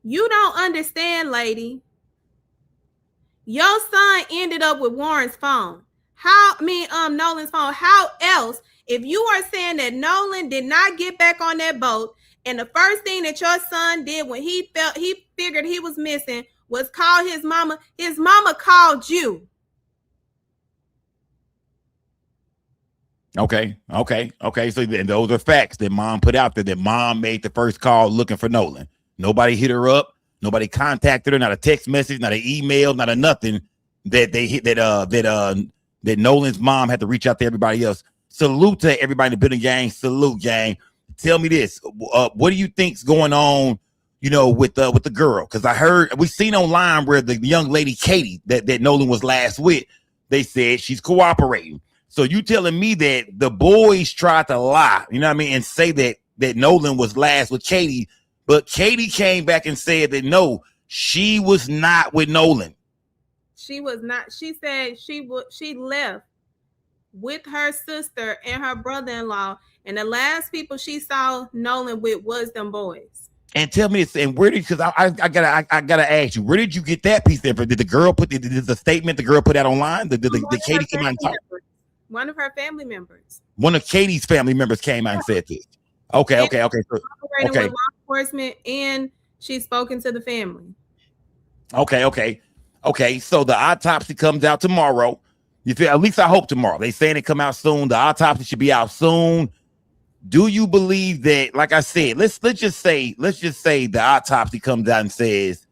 You don't understand, lady. Your son ended up with Warren's phone. Nolan's phone. How else, if you are saying that Nolan did not get back on that boat, and the first thing that your son did when he figured he was missing was call his mama called you. Okay. So then those are facts that mom put out there, that mom made the first call looking for Nolan. Nobody hit her up. Nobody contacted her. Not a text message. Not an email. Not a nothing that they hit. That Nolan's mom had to reach out to everybody else. Salute to everybody in the building, gang. Salute, gang. Tell me this. What do you think's going on? You know, with the girl? Because I heard we seen online where the young lady Katie that Nolan was last with, they said she's cooperating. So you telling me that the boys tried to lie, you know what I mean, and say that Nolan was last with Katie, but Katie came back and said that no, she was not with Nolan. She was not. She said she left with her sister and her brother-in-law, and the last people she saw Nolan with was them boys. And tell me this, and where did, because I gotta ask you, where did you get that piece there? Did the girl put the statement the girl put out online? Did Katie come out and talk? One of her family members. One of Katie's family members came out and said this. Okay. With law enforcement, and she's spoken to the family. Okay. So the autopsy comes out tomorrow. You feel? At least I hope tomorrow. They saying it come out soon. The autopsy should be out soon. Do you believe that? Like I said, let's just say the autopsy comes out and says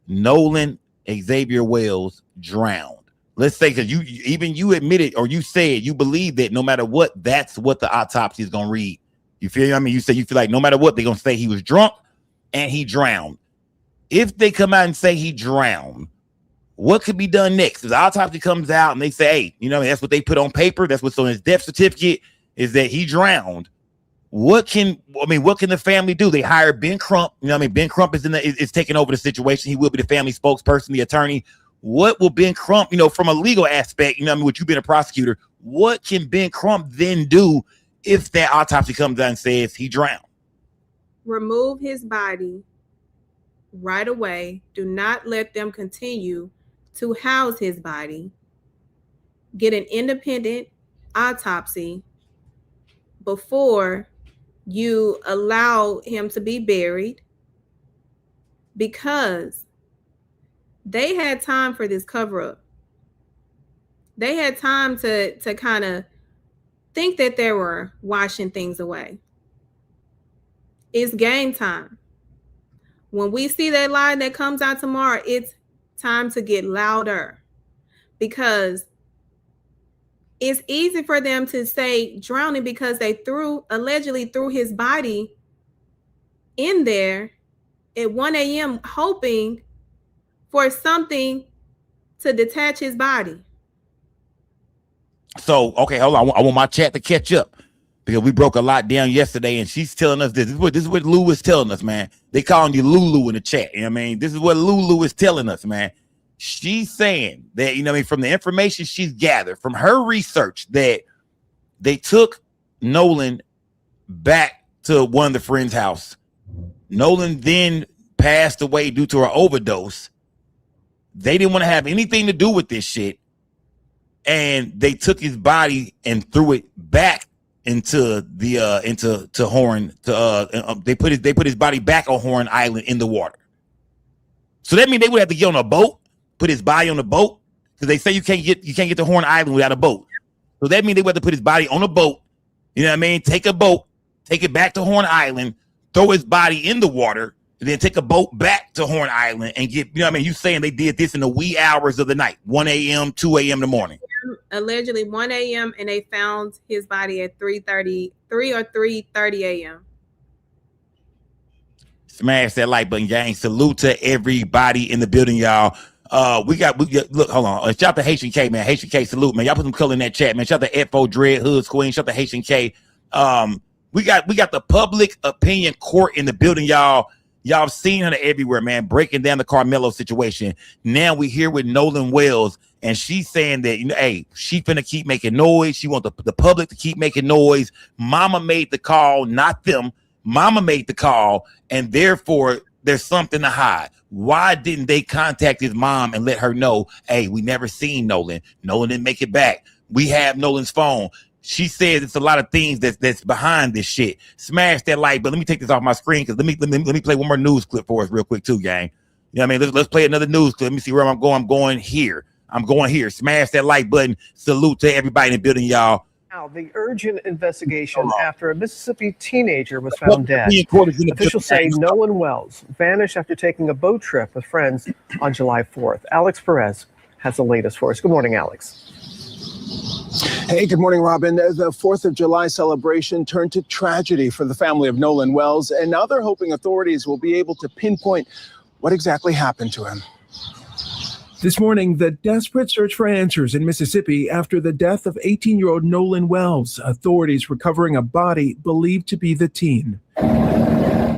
Nolan Xavier Wells drowned. Let's say, because you admitted, or you said you believe that no matter what, that's what the autopsy is gonna read. You feel? I mean, you feel like no matter what, they're gonna say he was drunk and he drowned. If they come out and say he drowned, what could be done next? If the autopsy comes out and they say, hey, you know, that's what they put on paper, that's what's on his death certificate, is that he drowned. What can the family do? They hire Ben Crump. You know what I mean? Ben Crump is taking over the situation. He will be the family spokesperson, the attorney. What will Ben Crump, you know, from a legal aspect, you know what I mean, with you being a prosecutor, what can Ben Crump then do if that autopsy comes out and says he drowned? Remove his body right away. Do not let them continue to house his body. Get an independent autopsy before you allow him to be buried, because they had time for this cover up. They had time to kind of think that they were washing things away. It's game time. When we see that lie that comes out tomorrow, it's time to get louder, because it's easy for them to say drowning because they allegedly threw his body in there at 1 a.m. hoping for something to detach his body. So, okay, hold on. I want my chat to catch up, because we broke a lot down yesterday, and she's telling us this is what Lou is telling us, man. They calling you Lulu in the chat. You know what I mean? This is what Lulu is telling us, man. She's saying that, you know what I mean, from the information she's gathered from her research, that they took Nolan back to one of the friends' house. Nolan then passed away due to an overdose. They didn't want to have anything to do with this shit. And they took his body and threw it back into the into Horn they put his body back on Horn Island in the water. So that means they would have to get on a boat, put his body on a boat, because they say you can't get to Horn Island without a boat. So that means they would have to put his body on a boat. You know what I mean? Take a boat, take it back to Horn Island, throw his body in the water, and then take a boat back to Horn Island and get, you know what I mean? You saying they did this in the wee hours of the night, 1 a.m., 2 a.m. in the morning. Allegedly 1 a.m. and they found his body at 3:30 a.m. Smash that like button, gang. Salute to everybody in the building, y'all. We got look, hold on. Shout out to Haitian K, man. Haitian K, salute, man. Y'all put some color in that chat, man. Shout out to F.O. Dread, Hoods Queen. Shout out to Haitian K. We got the public opinion court in the building, y'all. Y'all seen her everywhere, man, breaking down the Carmelo situation. Now we here with Nolan Wells, and she's saying that, you know, hey, she finna keep making noise. She want the public to keep making noise. Mama made the call, not them. Mama made the call, and therefore there's something to hide. Why didn't they contact his mom and let her know, hey, we never seen Nolan. Nolan didn't make it back. We have Nolan's phone. She said it's a lot of things that's behind this shit. Smash that like, but let me take this off my screen because let me play one more news clip for us real quick too, gang. You know what I mean? Let's play another news clip. Let me see where I'm going. I'm going here. Smash that like button. Salute to everybody in the building, y'all. Now, the urgent investigation after a Mississippi teenager was found dead. Officials say Nolan Wells vanished after taking a boat trip with friends on July 4th. Alex Perez has the latest for us. Good morning, Alex. Hey, good morning, Robin. The 4th of July celebration turned to tragedy for the family of Nolan Wells, and now they're hoping authorities will be able to pinpoint what exactly happened to him. This morning, the desperate search for answers in Mississippi after the death of 18-year-old Nolan Wells, authorities recovering a body believed to be the teen.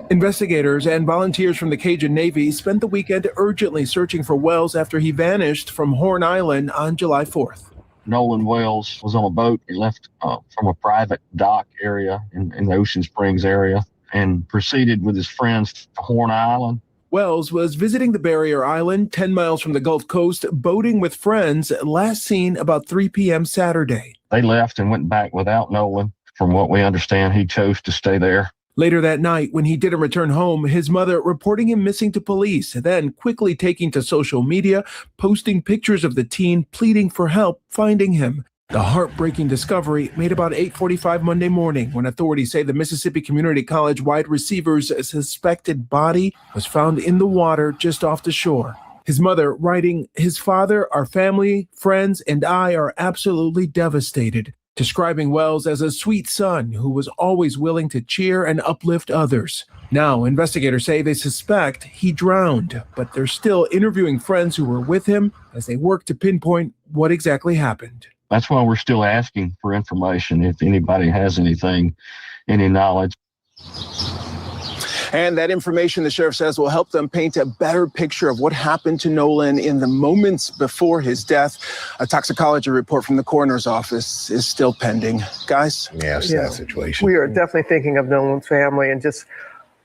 Investigators and volunteers from the Cajun Navy spent the weekend urgently searching for Wells after he vanished from Horn Island on July 4th. Nolan Wells was on a boat. He left from a private dock area in the Ocean Springs area and proceeded with his friends to Horn Island. Wells was visiting the barrier island 10 miles from the Gulf Coast, boating with friends, last seen about 3 p.m. Saturday. They left and went back without Nolan. From what we understand, he chose to stay there. Later that night, when he didn't return home, his mother reporting him missing to police, then quickly taking to social media, posting pictures of the teen, pleading for help finding him. The heartbreaking discovery made about 8:45 Monday morning when authorities say the Mississippi Community College wide receiver's suspected body was found in the water just off the shore. His mother writing, "His father, our family, friends, and I are absolutely devastated," describing Wells as a sweet son who was always willing to cheer and uplift others. Now, investigators say they suspect he drowned, but they're still interviewing friends who were with him as they work to pinpoint what exactly happened. That's why we're still asking for information if anybody has any knowledge. And that information, the sheriff says, will help them paint a better picture of what happened to Nolan in the moments before his death. A toxicology report from the coroner's office is still pending. Guys? Yeah, sad situation. We are definitely thinking of Nolan's family and just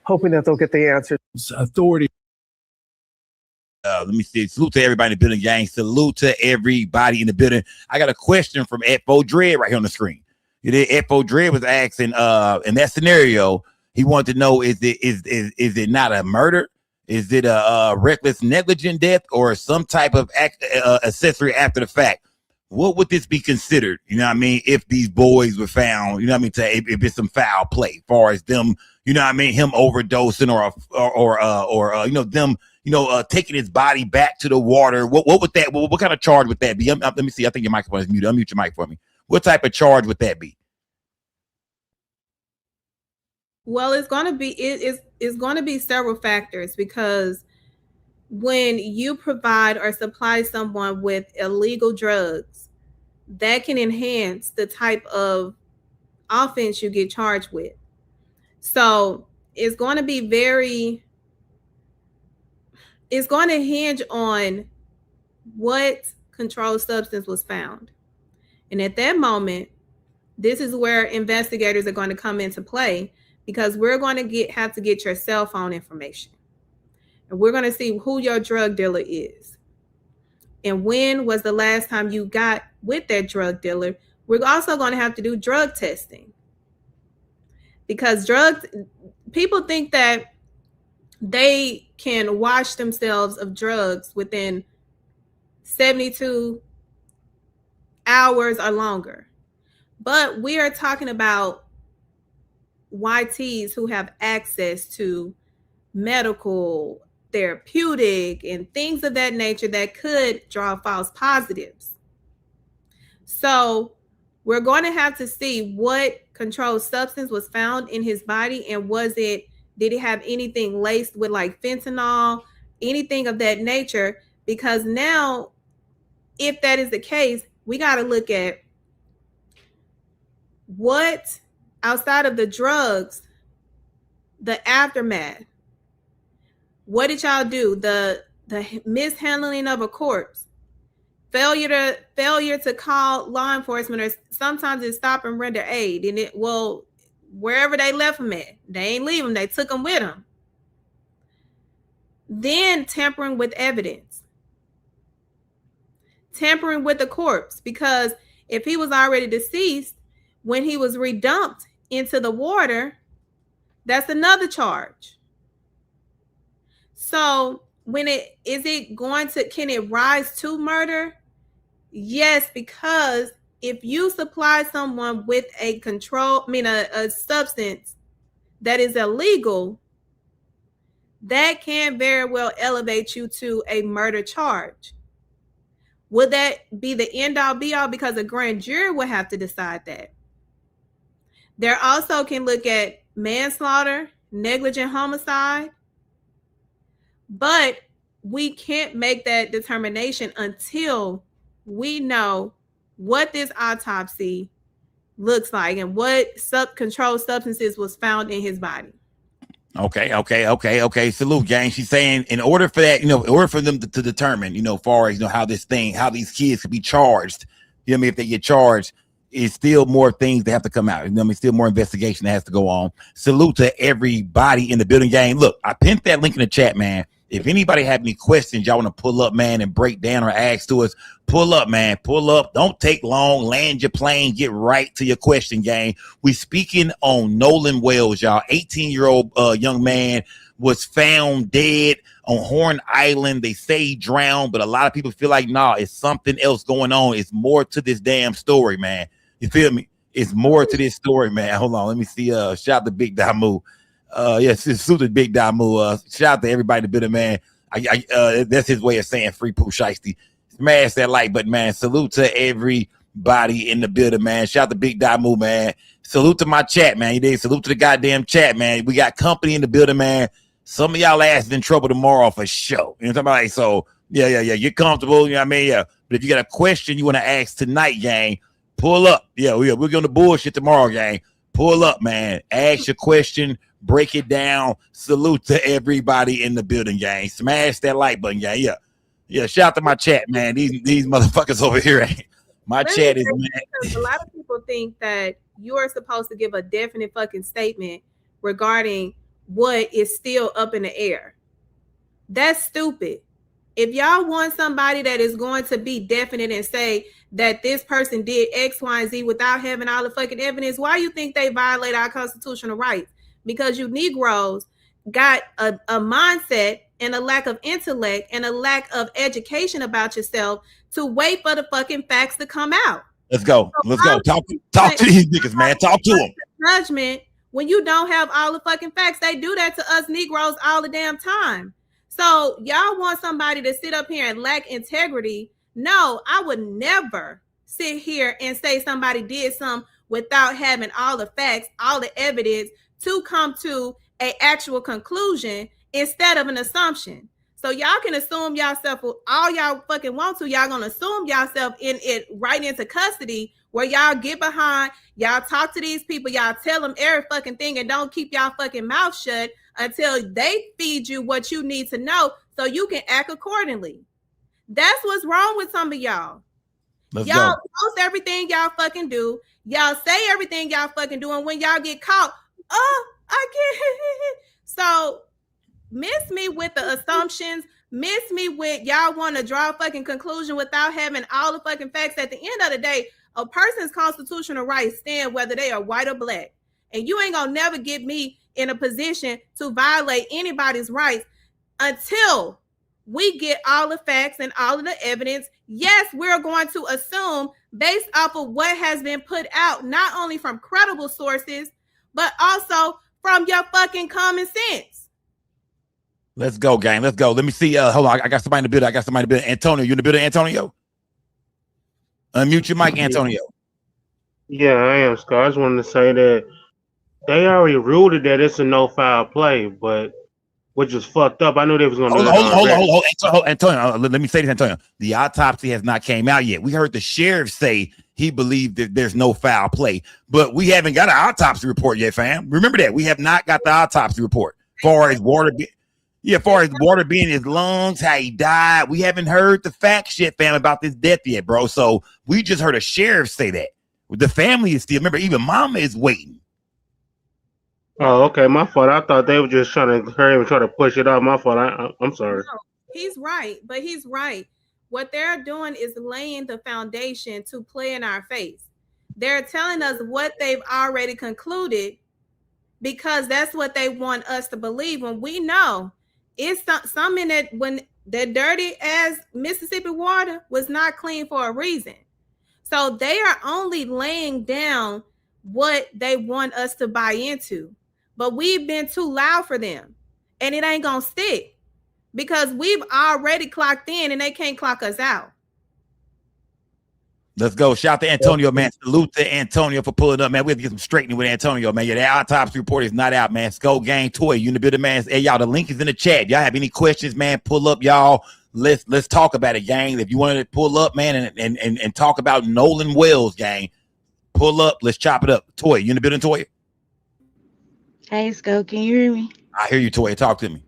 hoping that they'll get the answers. Authorities. Let me see. Salute to everybody in the building, gang. Salute to everybody in the building. I got a question from F.O. Dread right here on the screen. F.O. Dread was asking, in that scenario, he wanted to know, is it not a murder? Is it a reckless negligent death or some type of accessory after the fact? What would this be considered? You know what I mean? If these boys were found, you know what I mean? If it's some foul play, as far as them, you know what I mean? Him overdosing or you know, them, you know, taking his body back to the water. What would that? What kind of charge would that be? Let me see. I think your microphone is muted. Unmute your mic for me. What type of charge would that be? Well, it's going to be several factors, because when you provide or supply someone with illegal drugs, that can enhance the type of offense you get charged with. So it's going to be it's going to hinge on what controlled substance was found. And at that moment, this is where investigators are going to come into play, because we're going to have to get your cell phone information. And we're going to see who your drug dealer is. And when was the last time you got with that drug dealer? We're also going to have to do drug testing. because drugs, people think that they can wash themselves of drugs within 72 hours or longer. But we are talking about YTs who have access to medical, therapeutic, and things of that nature that could draw false positives. So we're going to have to see what controlled substance was found in his body, and did it have anything laced with like fentanyl, anything of that nature? Because now, if that is the case, we got to look at what, outside of the drugs, the aftermath. What did y'all do? The mishandling of a corpse, failure to call law enforcement, or sometimes it's stop and render aid. And wherever they left them at, they ain't leave them. They took them with them. Then tampering with evidence, tampering with the corpse, because if he was already deceased when he was redumped into the water, that's another charge. So can it rise to murder? Yes, because if you supply someone with a substance that is illegal, that can very well elevate you to a murder charge. Would that be the end all be all? Because a grand jury will have to decide that. There also can look at manslaughter, negligent homicide, but we can't make that determination until we know what this autopsy looks like and what controlled substances was found in his body. Okay. Salute, gang. She's saying in order for that, in order for them to determine, far as, how these kids could be charged, if they get charged, it's still more things that have to come out. Still more investigation that has to go on. Salute to everybody in the building, gang. Look, I pinned that link in the chat, man. If anybody have any questions y'all want to pull up, man, and break down or ask to us, pull up, man. Pull up. Don't take long. Land your plane. Get right to your question, gang. We speaking on Nolan Wells, y'all. 18-year-old young man was found dead on Horn Island. They say he drowned, but a lot of people feel like, nah, it's something else going on. It's more to this damn story, man. You feel me? It's more to this story, man. Hold on. Let me see. Shout out to Big Damu. Yes, it's super Big Damu. Shout out to everybody in the building, man. That's his way of saying free Pooh Shiesty. Smash that like button, man. Salute to everybody in the building, man. Shout out to Big Damu, man. Salute to my chat, man. You did. Salute to the goddamn chat, man. We got company in the building, man. Some of y'all asses in trouble tomorrow for sure. You know what I'm talking about? So yeah. Get comfortable. You know what I mean? Yeah. But if you got a question you want to ask tonight, gang, pull up. Yeah, we're going to bullshit tomorrow, gang. Pull up, man. Ask your question. Break it down. Salute to everybody in the building, gang. Smash that like button, gang. Yeah. Shout out to my chat, man. These motherfuckers over here. My chat is mad. A lot of people think that you are supposed to give a definite fucking statement regarding what is still up in the air. That's stupid. If y'all want somebody that is going to be definite and say that this person did X, Y, and Z without having all the fucking evidence, why you think they violate our constitutional rights? Because you Negroes got a mindset and a lack of intellect and a lack of education about yourself to wait for the fucking facts to come out. Let's go. Talk to these niggas, man. Talk to them. Judgment when you don't have all the fucking facts. They do that to us Negroes all the damn time. So y'all want somebody to sit up here and lack integrity? No, I would never sit here and say somebody did something without having all the facts, all the evidence to come to an actual conclusion instead of an assumption. So y'all can assume yourself all y'all fucking want to. Y'all gonna assume yourself in it right into custody where y'all get behind, y'all talk to these people, y'all tell them every fucking thing and don't keep y'all fucking mouth shut until they feed you what you need to know so you can act accordingly. That's what's wrong with some of y'all. Y'all post everything y'all fucking do. Y'all say everything y'all fucking do. And when y'all get caught, I can't. So miss me with the assumptions. Miss me with y'all want to draw a fucking conclusion without having all the fucking facts. At the end of the day, a person's constitutional rights stand whether they are white or black. And you ain't gonna never get me in a position to violate anybody's rights until we get all the facts and all of the evidence. Yes, we're going to assume based off of what has been put out, not only from credible sources, but also from your fucking common sense. Let's go, gang. Let's go. Let me see. Hold on. I got somebody in the building. Antonio, you in the building, Antonio? Unmute your mic, Antonio. Yeah, I am, Scott. I just wanted to say that they already ruled it that it's a no foul play, but which was fucked up. I knew they was going to do that. Hold on, Antonio. Let me say this, Antonio. The autopsy has not came out yet. We heard the sheriff say he believed that there's no foul play, but we haven't got an autopsy report yet, fam. Remember that. We have not got the autopsy report. Far as water being in his lungs, how he died. We haven't heard the facts yet, fam, about this death yet, bro. So we just heard a sheriff say that. The family is still, remember, even mama is waiting. Oh, okay. My fault. I thought they were just trying to hurry and try to push it off. My fault. I'm sorry. No, he's right, but he's right. What they're doing is laying the foundation to play in our face. They're telling us what they've already concluded because that's what they want us to believe. When we know it's some in it, when the dirty ass Mississippi water was not clean for a reason. So they are only laying down what they want us to buy into. But we've been too loud for them. And it ain't going to stick. Because we've already clocked in and they can't clock us out. Let's go. Shout out to Antonio, man. Salute to Antonio for pulling up, man. We have to get some straightening with Antonio, man. Yeah, that autopsy report is not out, man. Skull Gang Toy, you in the building, man. Hey, y'all, the link is in the chat. Y'all have any questions, man? Pull up, y'all. Let's talk about it, gang. If you wanted to pull up, man, and talk about Nolan Wells, gang, pull up. Let's chop it up. Toy, you in the building, Toy? Hey, Sco, can you hear me? I hear you, Toy. Talk to me.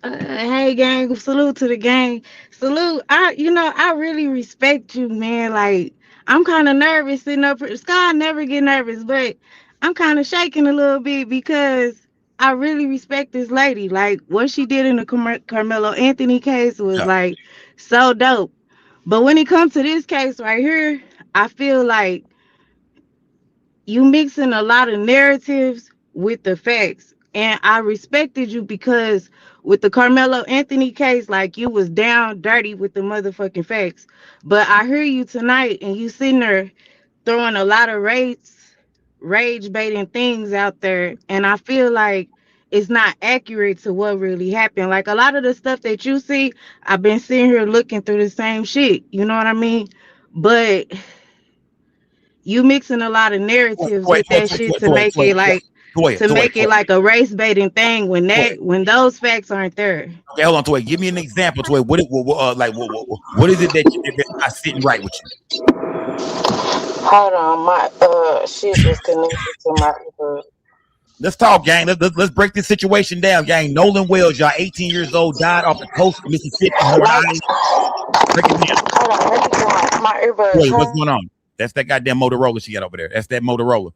Hey, gang. Salute to the gang. Salute. I really respect you, man. Like, I'm kind of nervous sitting up here. Scott never get nervous, but I'm kind of shaking a little bit because I really respect this lady. Like, what she did in the Carmelo Anthony case was like so dope. But when it comes to this case right here, I feel like you mixing a lot of narratives with the facts. And I respected you because with the Carmelo Anthony case, like, you was down dirty with the motherfucking facts. But I hear you tonight and you sitting there throwing a lot of rage baiting things out there. And I feel like it's not accurate to what really happened. Like, a lot of the stuff that you see, I've been sitting here looking through the same shit. You know what I mean? But you mixing a lot of narratives with that shit to make it like a race baiting thing when those facts aren't there. Okay, hold on, Toy. Give me an example, Toy. What is it that's not sitting right with you? Hold on, my shit was connected to my. Let's talk, gang. Let's break this situation down, gang. Nolan Wells, y'all, 18 years old, died off the coast of Mississippi. Break it down. Hold on, my earbuds. Wait, what's going on? That's that goddamn Motorola she got over there. That's that Motorola.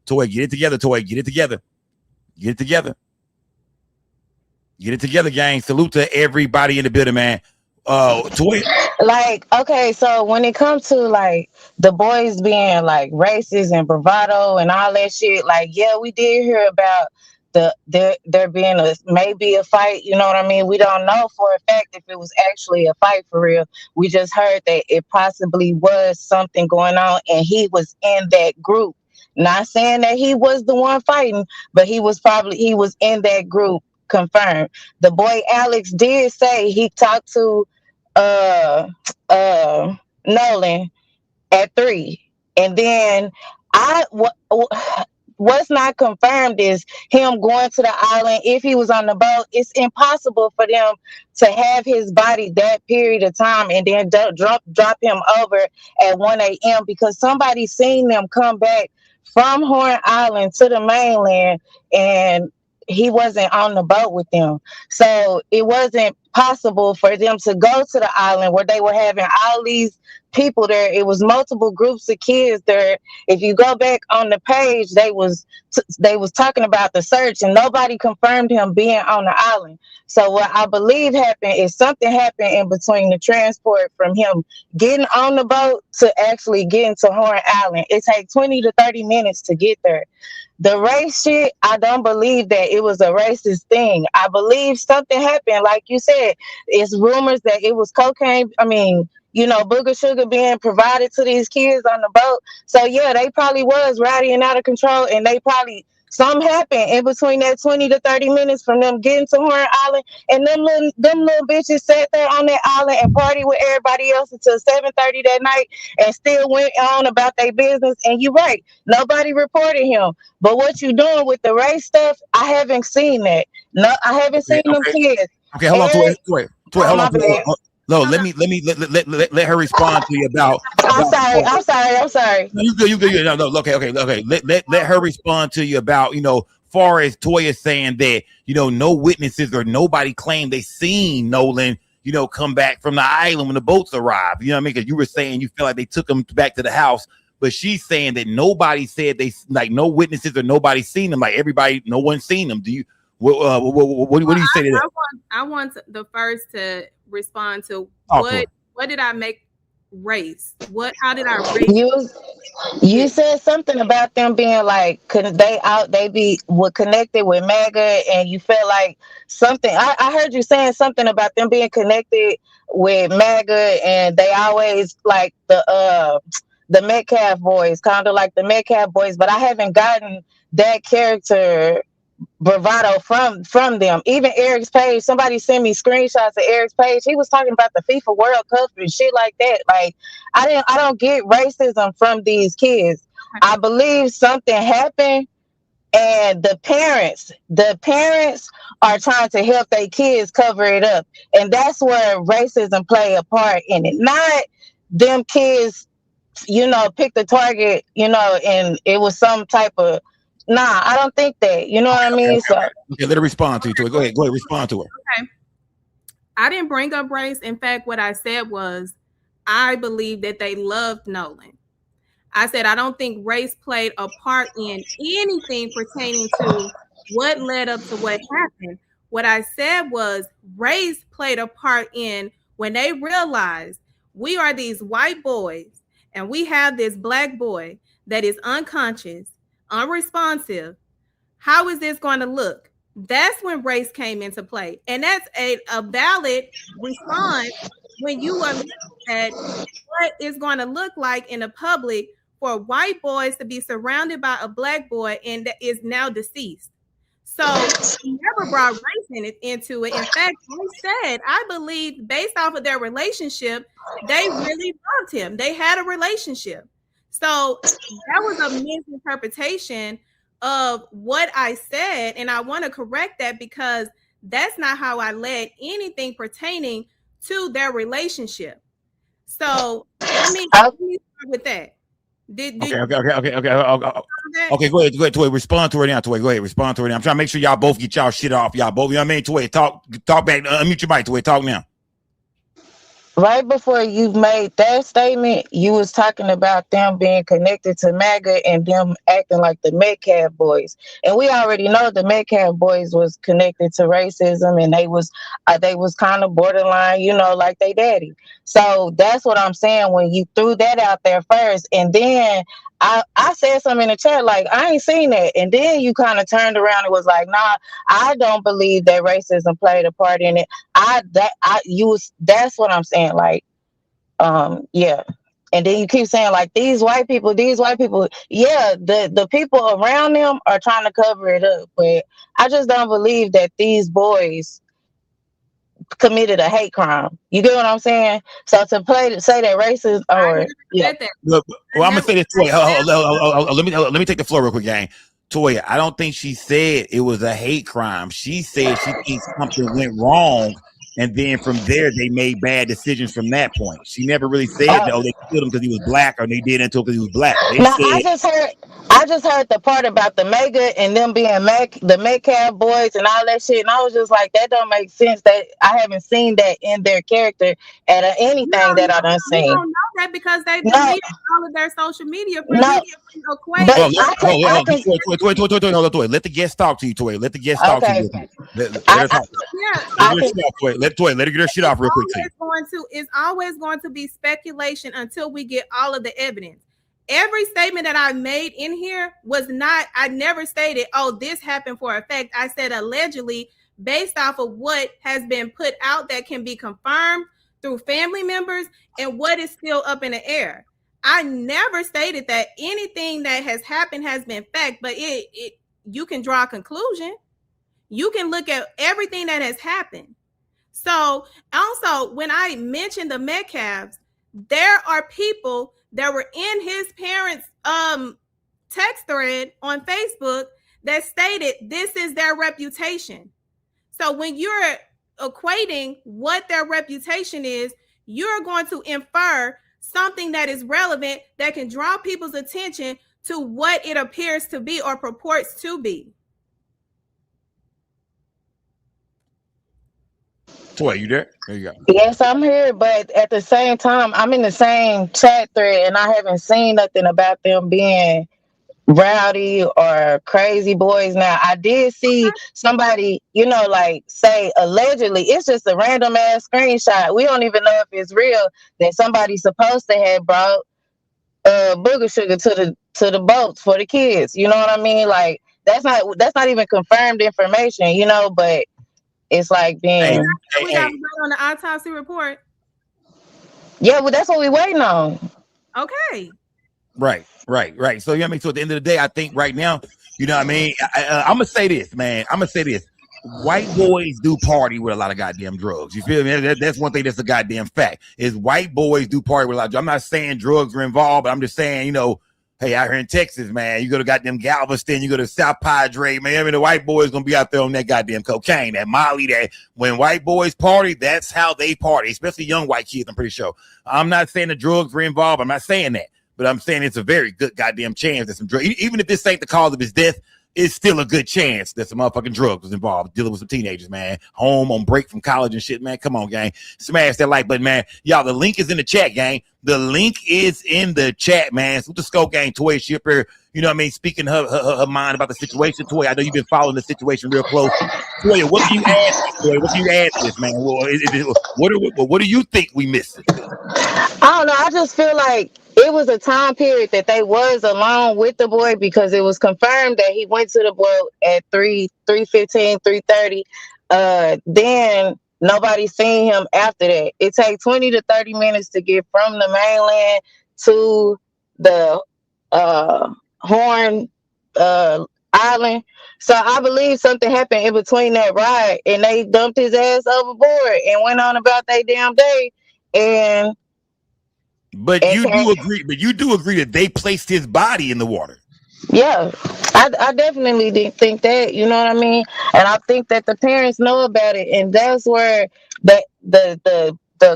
Toy, get it together, Toy. Get it together. Get it together. Get it together, gang. Salute to everybody in the building, man. Toy. Like, okay, so when it comes to like the boys being like racist and bravado and all that shit, like, yeah, we did hear about there being maybe a fight, you know what I mean? We don't know for a fact if it was actually a fight for real. We just heard that it possibly was something going on and he was in that group. Not saying that he was the one fighting, but he was in that group, confirmed. The boy Alex did say he talked to Nolan at 3. And then what's not confirmed is him going to the island. If he was on the boat, it's impossible for them to have his body that period of time and then drop him over at 1 a.m. because somebody seen them come back from Horn Island to the mainland and he wasn't on the boat with them. So it wasn't possible for them to go to the island where they were having all these people there. It was multiple groups of kids there. If you go back on the page, they was talking about the search and nobody confirmed him being on the island. So what I believe happened is something happened in between the transport from him getting on the boat to actually getting to Horn Island. It takes 20 to 30 minutes to get there. the race shit, I don't believe that it was a racist thing. I believe something happened. Like you said, it's rumors that it was cocaine. I mean, booger sugar being provided to these kids on the boat. So yeah, they probably was rowdy and out of control, and they probably something happened in between that 20 to 30 minutes from them getting to Horn Island, and them little bitches sat there on that island and party with everybody else until 7:30 that night, and still went on about their business. And you're right, nobody reported him. But what you doing with the race stuff, I haven't seen that. No, I haven't seen them kids. Okay, hold on, Toy, hold on, Toy. No, let her respond to you about. I'm sorry. No, you good. No, okay. Let her respond to you about, far as Toya saying that, no witnesses or nobody claimed they seen Nolan, come back from the island when the boats arrived. You know what I mean? Because you were saying you feel like they took him back to the house, but she's saying that nobody said they, like, no witnesses or nobody seen them. Like everybody, no one seen them. Do you? What do you say to that? I want the first to respond to what did I make race? How did I race? You said something about them being like, couldn't they were connected with MAGA, and you felt like something. I heard you saying something about them being connected with MAGA, and they always like the Metcalf boys, kind of like the Metcalf boys, but I haven't gotten that character bravado from them. Even Eric's page, somebody sent me screenshots of Eric's page. He was talking about the FIFA World Cup and shit like that. Like, I don't get racism from these kids. I believe something happened, and the parents are trying to help their kids cover it up, and that's where racism play a part in it. Not them kids, pick the target, and it was some type of. Nah, I don't think that. You know what I mean? Okay, let her respond to you. Go ahead, respond to her. Okay. I didn't bring up race. In fact, what I said was, I believe that they loved Nolan. I said I don't think race played a part in anything pertaining to what led up to what happened. What I said was race played a part in when they realized we are these white boys and we have this black boy that is unconscious, unresponsive. How is this going to look? That's when race came into play, and that's a valid response when you are looking at what is going to look like in the public for white boys to be surrounded by a black boy and that is now deceased. So he never brought race into it. In fact, he said, I believe based off of their relationship, they really loved him. They had a relationship. So that was a misinterpretation of what I said. And I want to correct that because that's not how I led anything pertaining to their relationship. So let me start with that. Okay, go ahead, Toy. Respond to her now, Toy. Go ahead, respond to her now. I'm trying to make sure y'all both get y'all shit off. Y'all both, you know what I mean? Toy, talk back. Unmute your mic, Toy. Talk now. Right before you made that statement, you was talking about them being connected to MAGA and them acting like the Metcalf boys. And we already know the Metcalf boys was connected to racism, and they was kind of borderline, like they daddy. So that's what I'm saying when you threw that out there first. And then I said something in the chat like, I ain't seen that. And then you kind of turned around and was like, nah, I don't believe that racism played a part in it. That's what I'm saying. Like, yeah. And then you keep saying like these white people, yeah, the people around them are trying to cover it up. But I just don't believe that these boys committed a hate crime. You get what I'm saying? So to say that racist or yeah. Look, well, I'm gonna say this, Toy. Let me take the floor real quick, gang. Toya, I don't think she said it was a hate crime. She said she thinks something went wrong, and then from there they made bad decisions from that point. She never really said no, they killed him because he was black, or they did it until because he was black. I just heard the part about the MAGA and them being the Metcalf boys and all that shit, and I was just like, that don't make sense. That I haven't seen that in their character at anything that I done seen. You don't know that because they deleted all of their social media. Let the guest talk to you, Toy. Let the guest talk to you. Let her talk. Let her get her shit off real quick. It's always going to be speculation until we get all of the evidence. every statement that I made in here was not, I never stated, oh, this happened for a fact. I said allegedly based off of what has been put out that can be confirmed through family members and what is still up in the air. I never stated that anything that has happened has been fact, but you can draw a conclusion. You can look at everything that has happened. So also, when I mentioned the Metcalfs, there are people that were in his parents' text thread on Facebook that stated this is their reputation. So when you're equating what their reputation is, you're going to infer something that is relevant that can draw people's attention to what it appears to be or purports to be. Toy, you there? There you go. Yes, I'm here, but at the same time, I'm in the same chat thread, and I haven't seen nothing about them being rowdy or crazy boys. Now, I did see somebody, like say allegedly. It's just a random ass screenshot. We don't even know if it's real that somebody's supposed to have brought booger sugar to the boats for the kids. You know what I mean? Like that's not even confirmed information. But it's like being. We got to wait on the autopsy report. Yeah, well, that's what we're waiting on. Okay. Right. So, you know what I mean? So at the end of the day, I think right now, you know what I mean? I'm going to say this, man. White boys do party with a lot of goddamn drugs. You feel me? That's one thing that's a goddamn fact is white boys do party with a lot of drugs. I'm not saying drugs are involved, but I'm just saying, hey, out here in Texas, man, you go to goddamn Galveston, you go to South Padre, man. I mean, the white boys gonna be out there on that goddamn cocaine, that Molly, that when white boys party, that's how they party, especially young white kids, I'm pretty sure. I'm not saying the drugs were involved. I'm not saying that, but I'm saying it's a very good goddamn chance that some drugs, even if this ain't the cause of his death, it's still a good chance that some motherfucking drugs was involved dealing with some teenagers, man. Home on break from college and shit, man. Come on, gang. Smash that like button, man. Y'all, the link is in the chat, gang. The link is in the chat, man. So the Scope Gang, Toy Shipper, you know what I mean? Speaking her mind about the situation. Toy, I know you've been following the situation real close. Toy, what can you add to this, Toy? What can you add to this, man? What do you think we missing? I don't know. I just feel like it was a time period that they was alone with the boy because it was confirmed that he went to the boat at 3:15, 3:30. Then nobody seen him after that. It takes 20 to 30 minutes to get from the mainland to the Horn Island. So I believe something happened in between that ride, and they dumped his ass overboard and went on about their damn day. But you do agree that they placed his body in the water. Yeah, I definitely didn't think that, you know what I mean? And I think that the parents know about it, and that's where the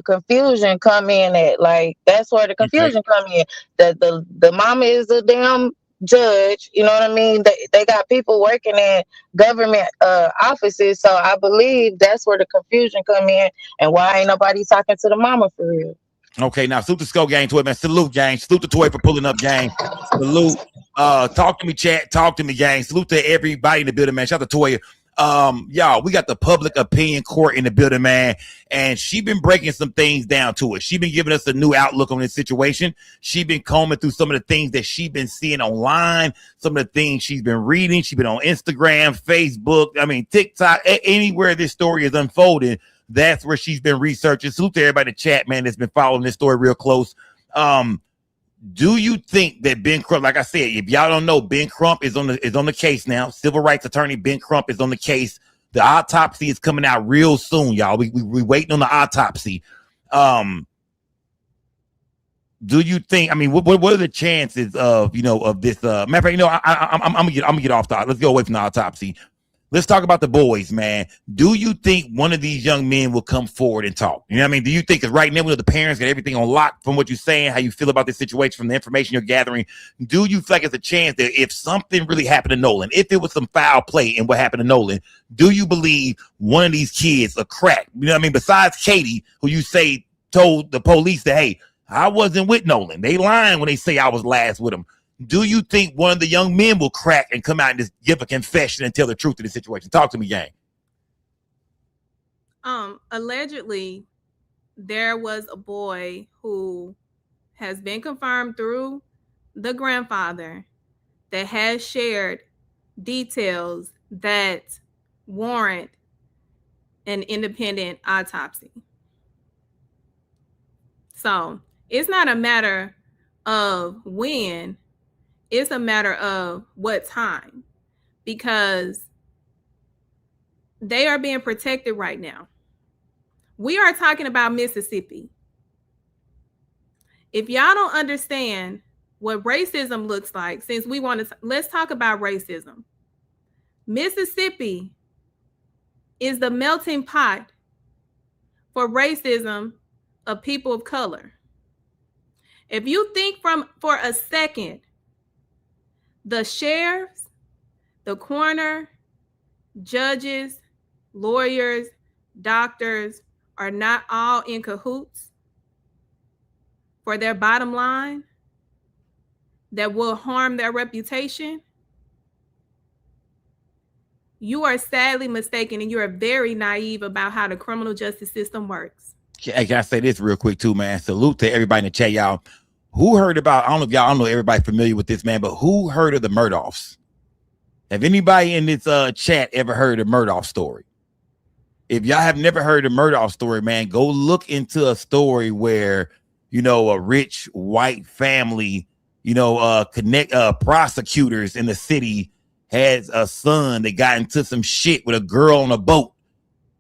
confusion come in at. Like that's where the confusion come in. The mama is a damn judge, you know what I mean? They got people working in government offices, so I believe that's where the confusion come in, and why ain't nobody talking to the mama for real. Okay, now salute the Skull Gang, Toy, man. Salute, gang. Salute the Toy for pulling up, gang. Salute. Talk to me, chat. Talk to me, gang. Salute to everybody in the building, man. Shout out to Toya. Y'all, we got the public opinion court in the building, man. And she been breaking some things down to us. She been giving us a new outlook on this situation. She been combing through some of the things that she been seeing online, some of the things she's been reading. She's been on Instagram, Facebook, TikTok, anywhere this story is unfolding. That's where she's been researching. Salute to everybody in the chat, man, that's been following this story real close. Do you think that Ben Crump, like I said, if y'all don't know, Ben Crump is on the case now. Civil rights attorney Ben Crump is on the case. The autopsy is coming out real soon, y'all. We waiting on the autopsy. Do you think? What are the chances of this? Matter of fact, I'm gonna get off the. Let's go away from the autopsy. Let's talk about the boys, man. Do you think one of these young men will come forward and talk? You know what I mean? Do you think, because right now, the parents got everything on lock from what you're saying, how you feel about this situation, from the information you're gathering, do you feel like it's a chance that if something really happened to Nolan, if there was some foul play in what happened to Nolan, do you believe one of these kids a crack? You know what I mean? Besides Katie, who you say told the police that, hey, I wasn't with Nolan. They lying when they say I was last with him. Do you think one of the young men will crack and come out and just give a confession and tell the truth of the situation? Talk to me, gang. Allegedly, there was a boy who has been confirmed through the grandfather that has shared details that warrant an independent autopsy. So it's not a matter of when, it's a matter of what time, because they are being protected right now. We are talking about Mississippi. If y'all don't understand what racism looks like, since we want to, let's talk about racism. Mississippi is the melting pot for racism of people of color. If you think for a second, the sheriffs, the coroner, judges, lawyers, doctors are not all in cahoots for their bottom line that will harm their reputation, you are sadly mistaken, and you are very naive about how the criminal justice system works. Hey, can I say this real quick too, man? Salute to everybody in the chat, y'all. Who heard about, I don't know if y'all, I don't know everybody familiar with this, man, but who heard of the Murdochs? Have anybody in this chat ever heard of Murdoch story? If y'all have never heard of Murdoch story, man, go look into a story where, you know, a rich white family, you know, prosecutors in the city has a son that got into some shit with a girl on a boat.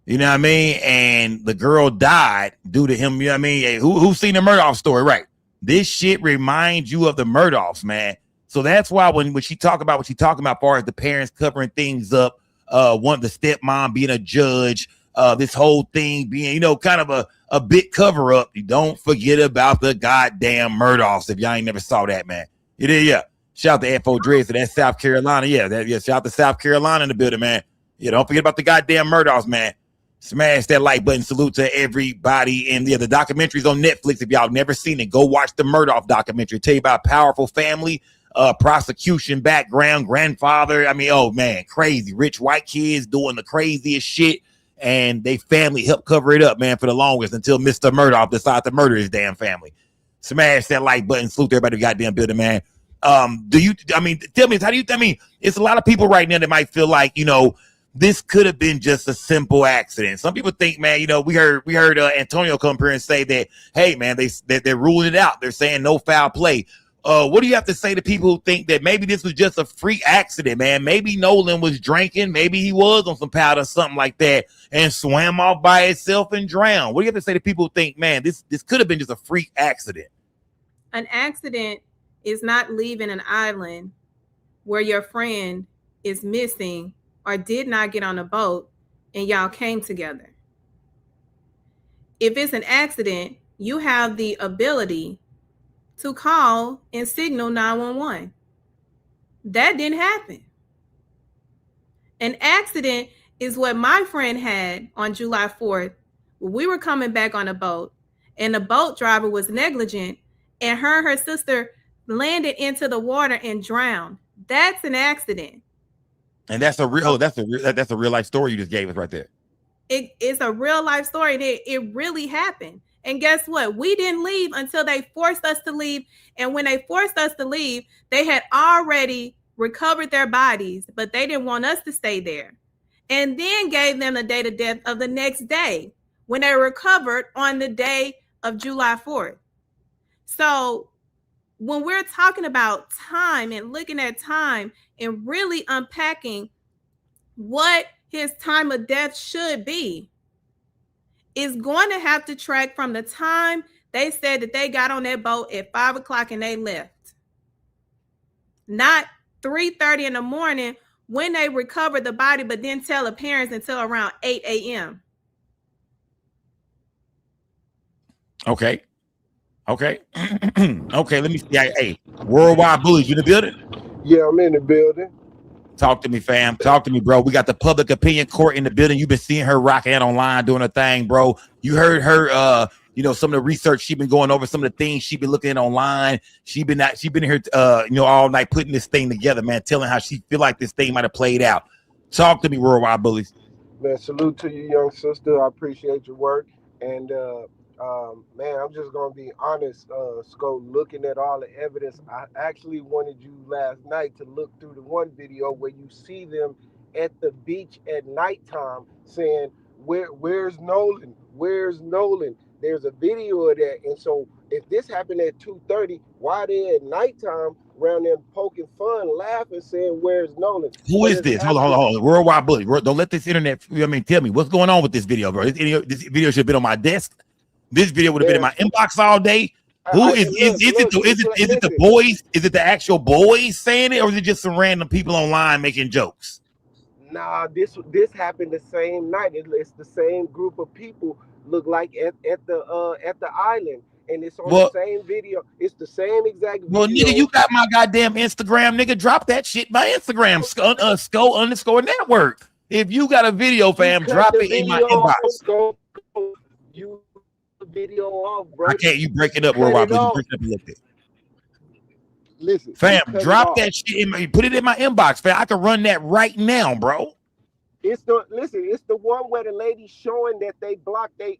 You know what I mean? And the girl died due to him. You know what I mean? Hey, who's seen the Murdoch story, right? This shit reminds you of the Murdochs, man. So that's why when she talk about what she talking about, as far as the parents covering things up, one the stepmom being a judge, this whole thing being, you know, kind of a bit cover up. You don't forget about the goddamn Murdochs. If y'all ain't never saw that, man. It is, yeah. Shout out to F.O. Dreads to that South Carolina. Yeah, shout out to South Carolina in the building, man. Yeah, don't forget about the goddamn Murdochs, man. Smash that like button. Salute to everybody. And yeah, the documentary's on Netflix. If y'all never seen it, go watch the Murdoch documentary. Tell you about a powerful family, prosecution background, grandfather. I mean, oh man, crazy. Rich white kids doing the craziest shit. And they family helped cover it up, man, for the longest until Mr. Murdoch decided to murder his damn family. Smash that like button. Salute to everybody in the goddamn building, man. Tell me, how do you, it's a lot of people right now that might feel like, you know, this could have been just a simple accident. Some people think, man, you know, we heard Antonio come here and say that, hey, man, they're ruling it out. They're saying no foul play. What do you have to say to people who think that maybe this was just a freak accident, man? Maybe Nolan was drinking. Maybe he was on some powder or something like that and swam off by itself and drowned. What do you have to say to people who think, man, this could have been just a freak accident? An accident is not leaving an island where your friend is missing or did not get on a boat and y'all came together. If it's an accident, you have the ability to call and signal 911. That didn't happen. An accident is what my friend had on July 4th. We were coming back on a boat and the boat driver was negligent and her sister landed into the water and drowned. That's an accident. And that's a real life story you just gave us right there. It's a real life story. It really happened. And guess what? We didn't leave until they forced us to leave. And when they forced us to leave, they had already recovered their bodies, but they didn't want us to stay there. And then gave them the date of death of the next day when they recovered on the day of July 4th. So when we're talking about time and looking at time and really unpacking what his time of death should be, is going to have to track from the time they said that they got on that boat at 5 o'clock and they left. Not 3:30 in the morning when they recovered the body, but didn't tell the parents until around 8 a.m. Okay. Okay, let me see. Hey, Worldwide Bullies, you in the building? Yeah, I'm in the building. Talk to me, fam. Talk to me, bro. We got the public opinion court in the building. You've been seeing her rocking out online, doing her thing, bro. You heard her, you know, some of the research she's been going over, some of the things she's been looking at online. She been here, you know, all night putting this thing together, man, telling how she feel like this thing might have played out. Talk to me, Worldwide Bullies. Man, salute to you, young sister. I appreciate your work. And Man, I'm just gonna be honest, Scope. Looking at all the evidence, I actually wanted you last night to look through the one video where you see them at the beach at nighttime saying, "Where's Nolan? Where's Nolan?" There's a video of that, and so if this happened at 2:30, why they at nighttime around there poking fun, laughing, saying, "Where's Nolan?" Who is this? Hold on. Worldwide Bully. Don't let this internet. I mean, tell me what's going on with this video, bro. This video should have been on my desk. This video would have been in my inbox all day. Who is it the boys? Is it the actual boys saying it, or is it just some random people online making jokes? Nah, this happened the same night. It's the same group of people. Look like at the island, and it's on the same video. It's the same exact video. Well, nigga, you got my goddamn Instagram, nigga. Drop that shit my Instagram, Skull_network. If you got a video, fam, drop it in my inbox. You video off, bro. I can't. You break it up, Worldwide Bully. Break it up a little bit. Listen, fam, drop that shit in my. Put it in my inbox, fam. I can run that right now, bro. It's the one where the lady showing that they blocked they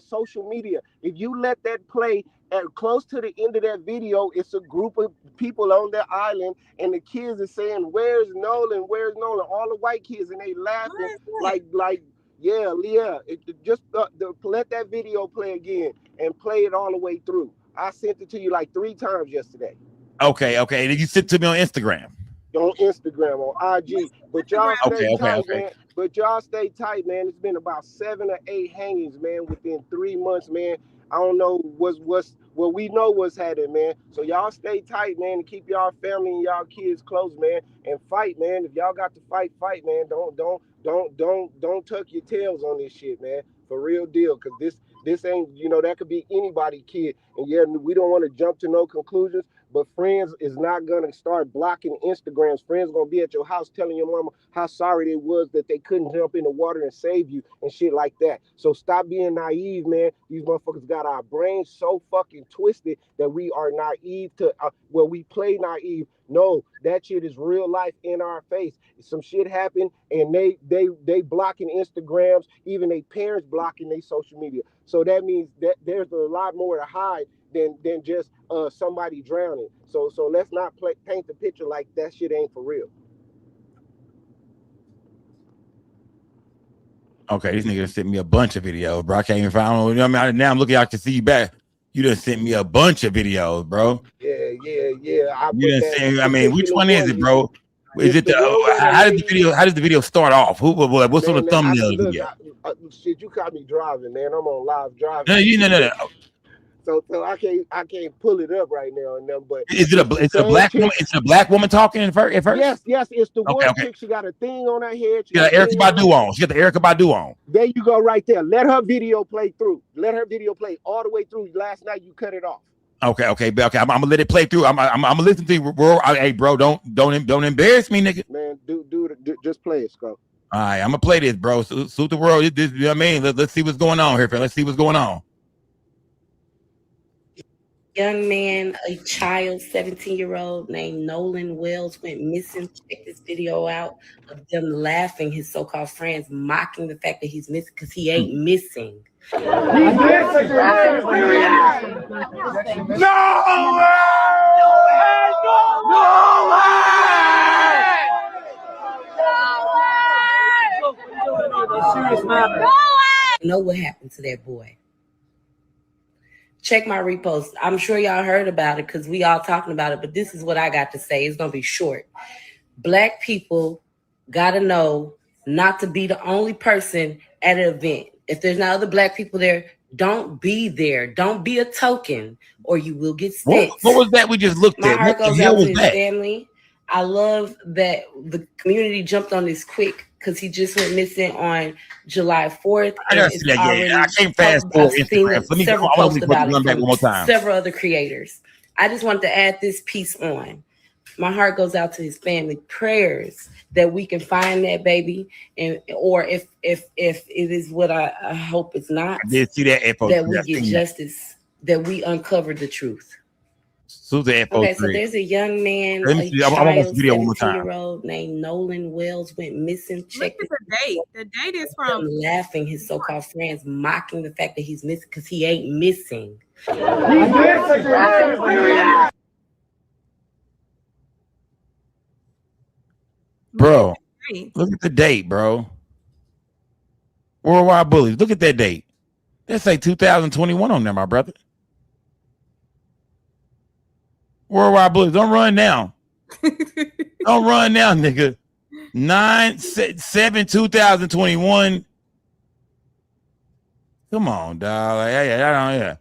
social media. If you let that play at close to the end of that video, it's a group of people on that island, and the kids are saying, "Where's Nolan? Where's Nolan?" All the white kids, and they laughing like yeah. Just let that video play again and play it all the way through. I sent it to you like 3 times yesterday. Okay. And then you sent it to me on Instagram. On Instagram, on IG, but y'all stay tight, man. But y'all stay tight, man. It's been about 7 or 8 hangings, man, within 3 months, man. I don't know we know what's happening, man. So y'all stay tight, man, and keep y'all family and y'all kids close, man, and fight, man. If y'all got to fight, man. Don't tuck your tails on this shit, man. For real deal, because this ain't, that could be anybody kid. And yeah, we don't want to jump to no conclusions. But friends is not gonna start blocking Instagrams. Friends gonna be at your house telling your mama how sorry they was that they couldn't jump in the water and save you and shit like that. So stop being naive, man. These motherfuckers got our brains so fucking twisted that we are naive to we play naive. No, that shit is real life in our face. Some shit happened and they blocking Instagrams, even they parents blocking their social media. So that means that there's a lot more to hide than just somebody drowning. So let's not paint the picture like that shit ain't for real. Okay, this nigga sent me a bunch of videos, bro. I can't even find. I mean, now I'm looking. I can see you back. You done sent me a bunch of videos, bro. Yeah. I mean, which one is it, bro? Is it how does the video start off? What's on the thumbnail of the video? Shit, you caught me driving, man. I'm on live driving. No. So I can't pull it up right now. But it's a black woman. It's a black woman talking at first. Yes. It's the one chick. She got a thing on her head. She got Erykah Badu on. She got the Erykah Badu on. There you go, right there. Let her video play through. Let her video play all the way through. Last night you cut it off. Okay. I'm gonna let it play through. I'm gonna listen to you, bro. Hey, bro, don't embarrass me, nigga. Man, just play it, Scott. All right, I'm gonna play this, bro. Suit the world. You know what I mean? Let's see what's going on here, fam. Let's see what's going on. Young man, a child, 17-year-old named Nolan Wells went missing. Check this video out of them laughing, his so-called friends mocking the fact that he's missing because he ain't missing. Know what happened to that boy. Check my repost. I'm sure y'all heard about it because we all talking about it, but this is what I got to say. It's going to be short. Black people got to know not to be the only person at an event. If there's not other black people there, don't be there. Don't be a token or you will get sent. What was that we just looked at? My heart goes out to his family. I love that the community jumped on this quick because he just went missing on July 4th. I can't fast forward Instagram. Let me several posts about it back one more time. Several other creators. I just wanted to add this piece on. My heart goes out to his family. Prayers that we can find that baby, or if it is what I hope it's not. I did see that info. That we get justice. That we uncover the truth. Salute to Info Okay, so 3. there's a young man, Let me a see. I want to watch the video one more 17 time. year old named Nolan Wells went missing. Look at the date. The date is from laughing his so-called friends, mocking the fact that he's missing because he ain't missing. Bro, look at the date, bro. Worldwide Bullies. Look at that date. That's like 2021 on there, my brother. Worldwide Bullies. Don't run now. Don't run now, nigga. 9/7/2021. Come on, dog. Like, yeah.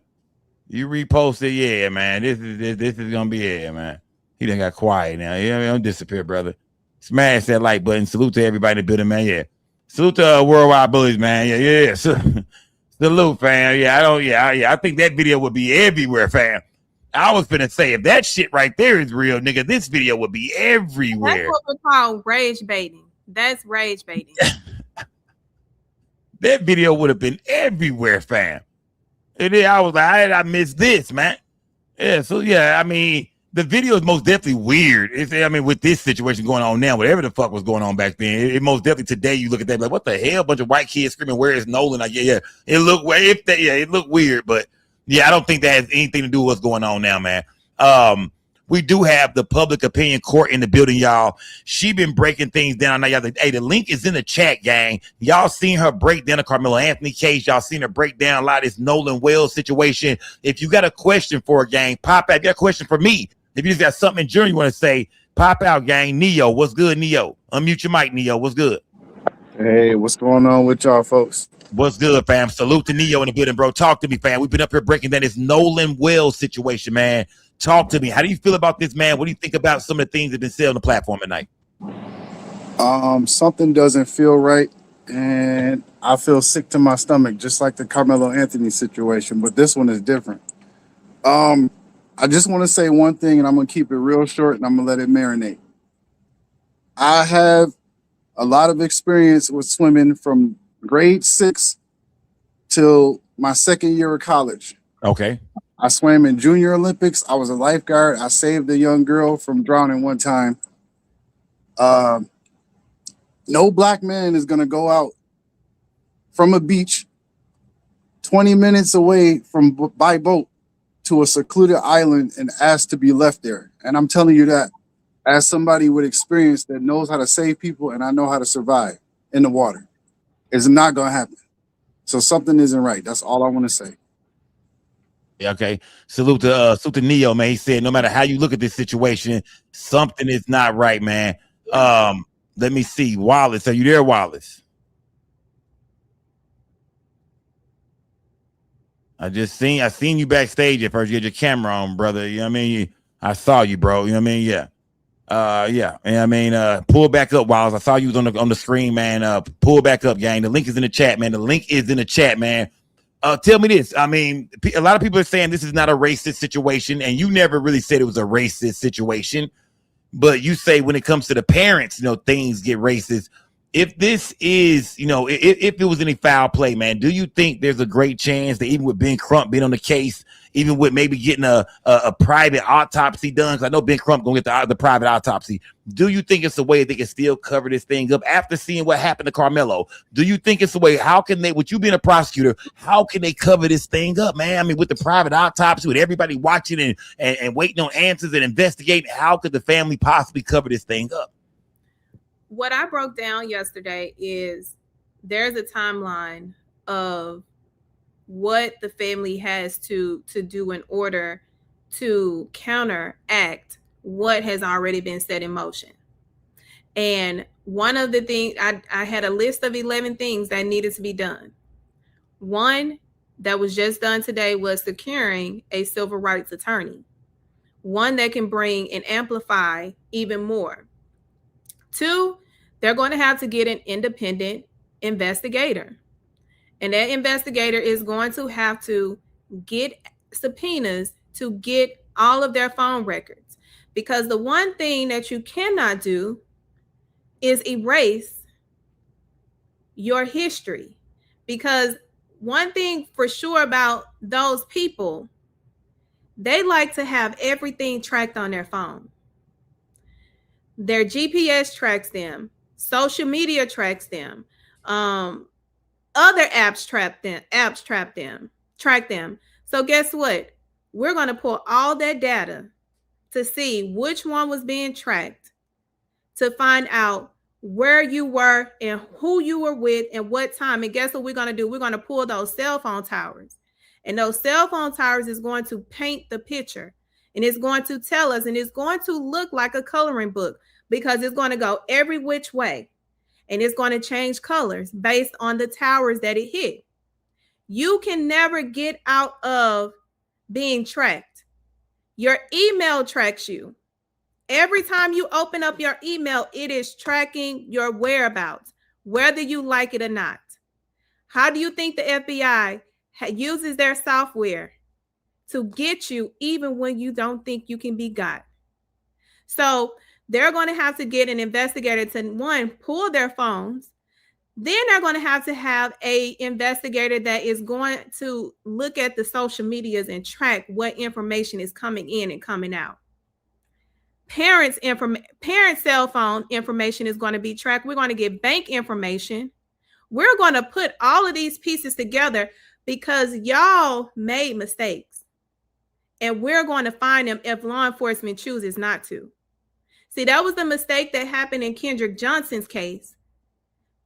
You reposted, yeah, man. This is gonna be it, man. He done got quiet now. Yeah, don't disappear, brother. Smash that like button. Salute to everybody in the building, man. Yeah. Salute to Worldwide Bullies, man. Yeah. Salute, fam. Yeah, I think that video would be everywhere, fam. I was finna say, if that shit right there is real, nigga, this video would be everywhere. That's what we call rage baiting. That's rage baiting. That video would have been everywhere, fam. And then I was like, I missed this, man. Yeah, so yeah, I mean, the video is most definitely weird. With this situation going on now, whatever the fuck was going on back then, it most definitely today you look at that like, what the hell? A bunch of white kids screaming, "Where is Nolan?" Like, it looked weird, but yeah, I don't think that has anything to do with what's going on now, man. We do have the public opinion court in the building, y'all. She been breaking things down. Now, y'all, hey, the link is in the chat, gang. Y'all seen her break down the Carmelo Anthony case. Y'all seen her break down a lot of this Nolan Wells situation. If you got a question for her, gang, pop out. If you got a question for me, if you just got something in general you want to say, pop out, gang. Neo, what's good, Neo? Unmute your mic, Neo. What's good? Hey, what's going on with y'all, folks? What's good, fam? Salute to Neo in the building, bro. Talk to me, fam. We've been up here breaking down this Nolan Wells situation, man. Talk to me. How do you feel about this, man? What do you think about some of the things that have been said on the platform tonight? Something doesn't feel right, and I feel sick to my stomach, just like the Carmelo Anthony situation, but this one is different. I just want to say one thing, and I'm going to keep it real short, and I'm going to let it marinate. I have a lot of experience with swimming from grade 6 till my second year of college. Okay. I swam in Junior Olympics. I was a lifeguard. I saved a young girl from drowning one time. No black man is going to go out from a beach 20 minutes away from by boat to a secluded island and ask to be left there. And I'm telling you that as somebody with experience that knows how to save people, and I know how to survive in the water. It's not going to happen. So something isn't right. That's all I want to say. Okay. Salute to Neo, man. He said, no matter how you look at this situation, something is not right, man. Let me see. Wallace, are you there, Wallace? I seen you backstage at first. You had your camera on, brother. You know what I mean? I saw you, bro. You know what I mean? Yeah. Yeah. And I mean, pull back up, Wallace. I saw you on the screen, man. Pull back up, gang. The link is in the chat, man. The link is in the chat, man. Tell me this. I mean, a lot of people are saying this is not a racist situation, and you never really said it was a racist situation. But you say when it comes to the parents, things get racist. If this is, if it was any foul play, man, do you think there's a great chance that even with Ben Crump being on the case, even with maybe getting a private autopsy done, because I know Ben Crump gonna get the private autopsy, do you think it's a way they can still cover this thing up after seeing what happened to Carmelo? Do you think it's a way, how can they, with you being a prosecutor, how can they cover this thing up, man? I mean, with the private autopsy, with everybody watching and waiting on answers and investigating, how could the family possibly cover this thing up? What I broke down yesterday is there's a timeline of what the family has to do in order to counteract what has already been set in motion. And one of the things, I had a list of 11 things that needed to be done. One that was just done today was securing a civil rights attorney, one that can bring and amplify even more. 2, they're going to have to get an independent investigator. And that investigator is going to have to get subpoenas to get all of their phone records. Because the one thing that you cannot do is erase your history. Because one thing for sure about those people, They like to have everything tracked on their phone. Their GPS tracks them. Social media tracks them. Other apps track them. So guess what? We're going to pull all that data to see which one was being tracked, to find out where you were and who you were with and what time. And guess what we're going to do? We're going to pull those cell phone towers. And those cell phone towers is going to paint the picture. And it's going to tell us, and it's going to look like a coloring book, because it's going to go every which way. And it's going to change colors based on the towers that it hit. You can never get out of being tracked. Your email tracks you. Every time you open up your email, it is tracking your whereabouts, whether you like it or not. How do you think the FBI uses their software to get you even when you don't think you can be got? So they're going to have to get an investigator to, one, pull their phones. Then they're going to have a investigator that is going to look at the social medias and track what information is coming in and coming out. Parents' cell phone information is going to be tracked. We're going to get bank information. We're going to put all of these pieces together because y'all made mistakes. And we're going to find them if law enforcement chooses not to. See, that was the mistake that happened in Kendrick Johnson's case.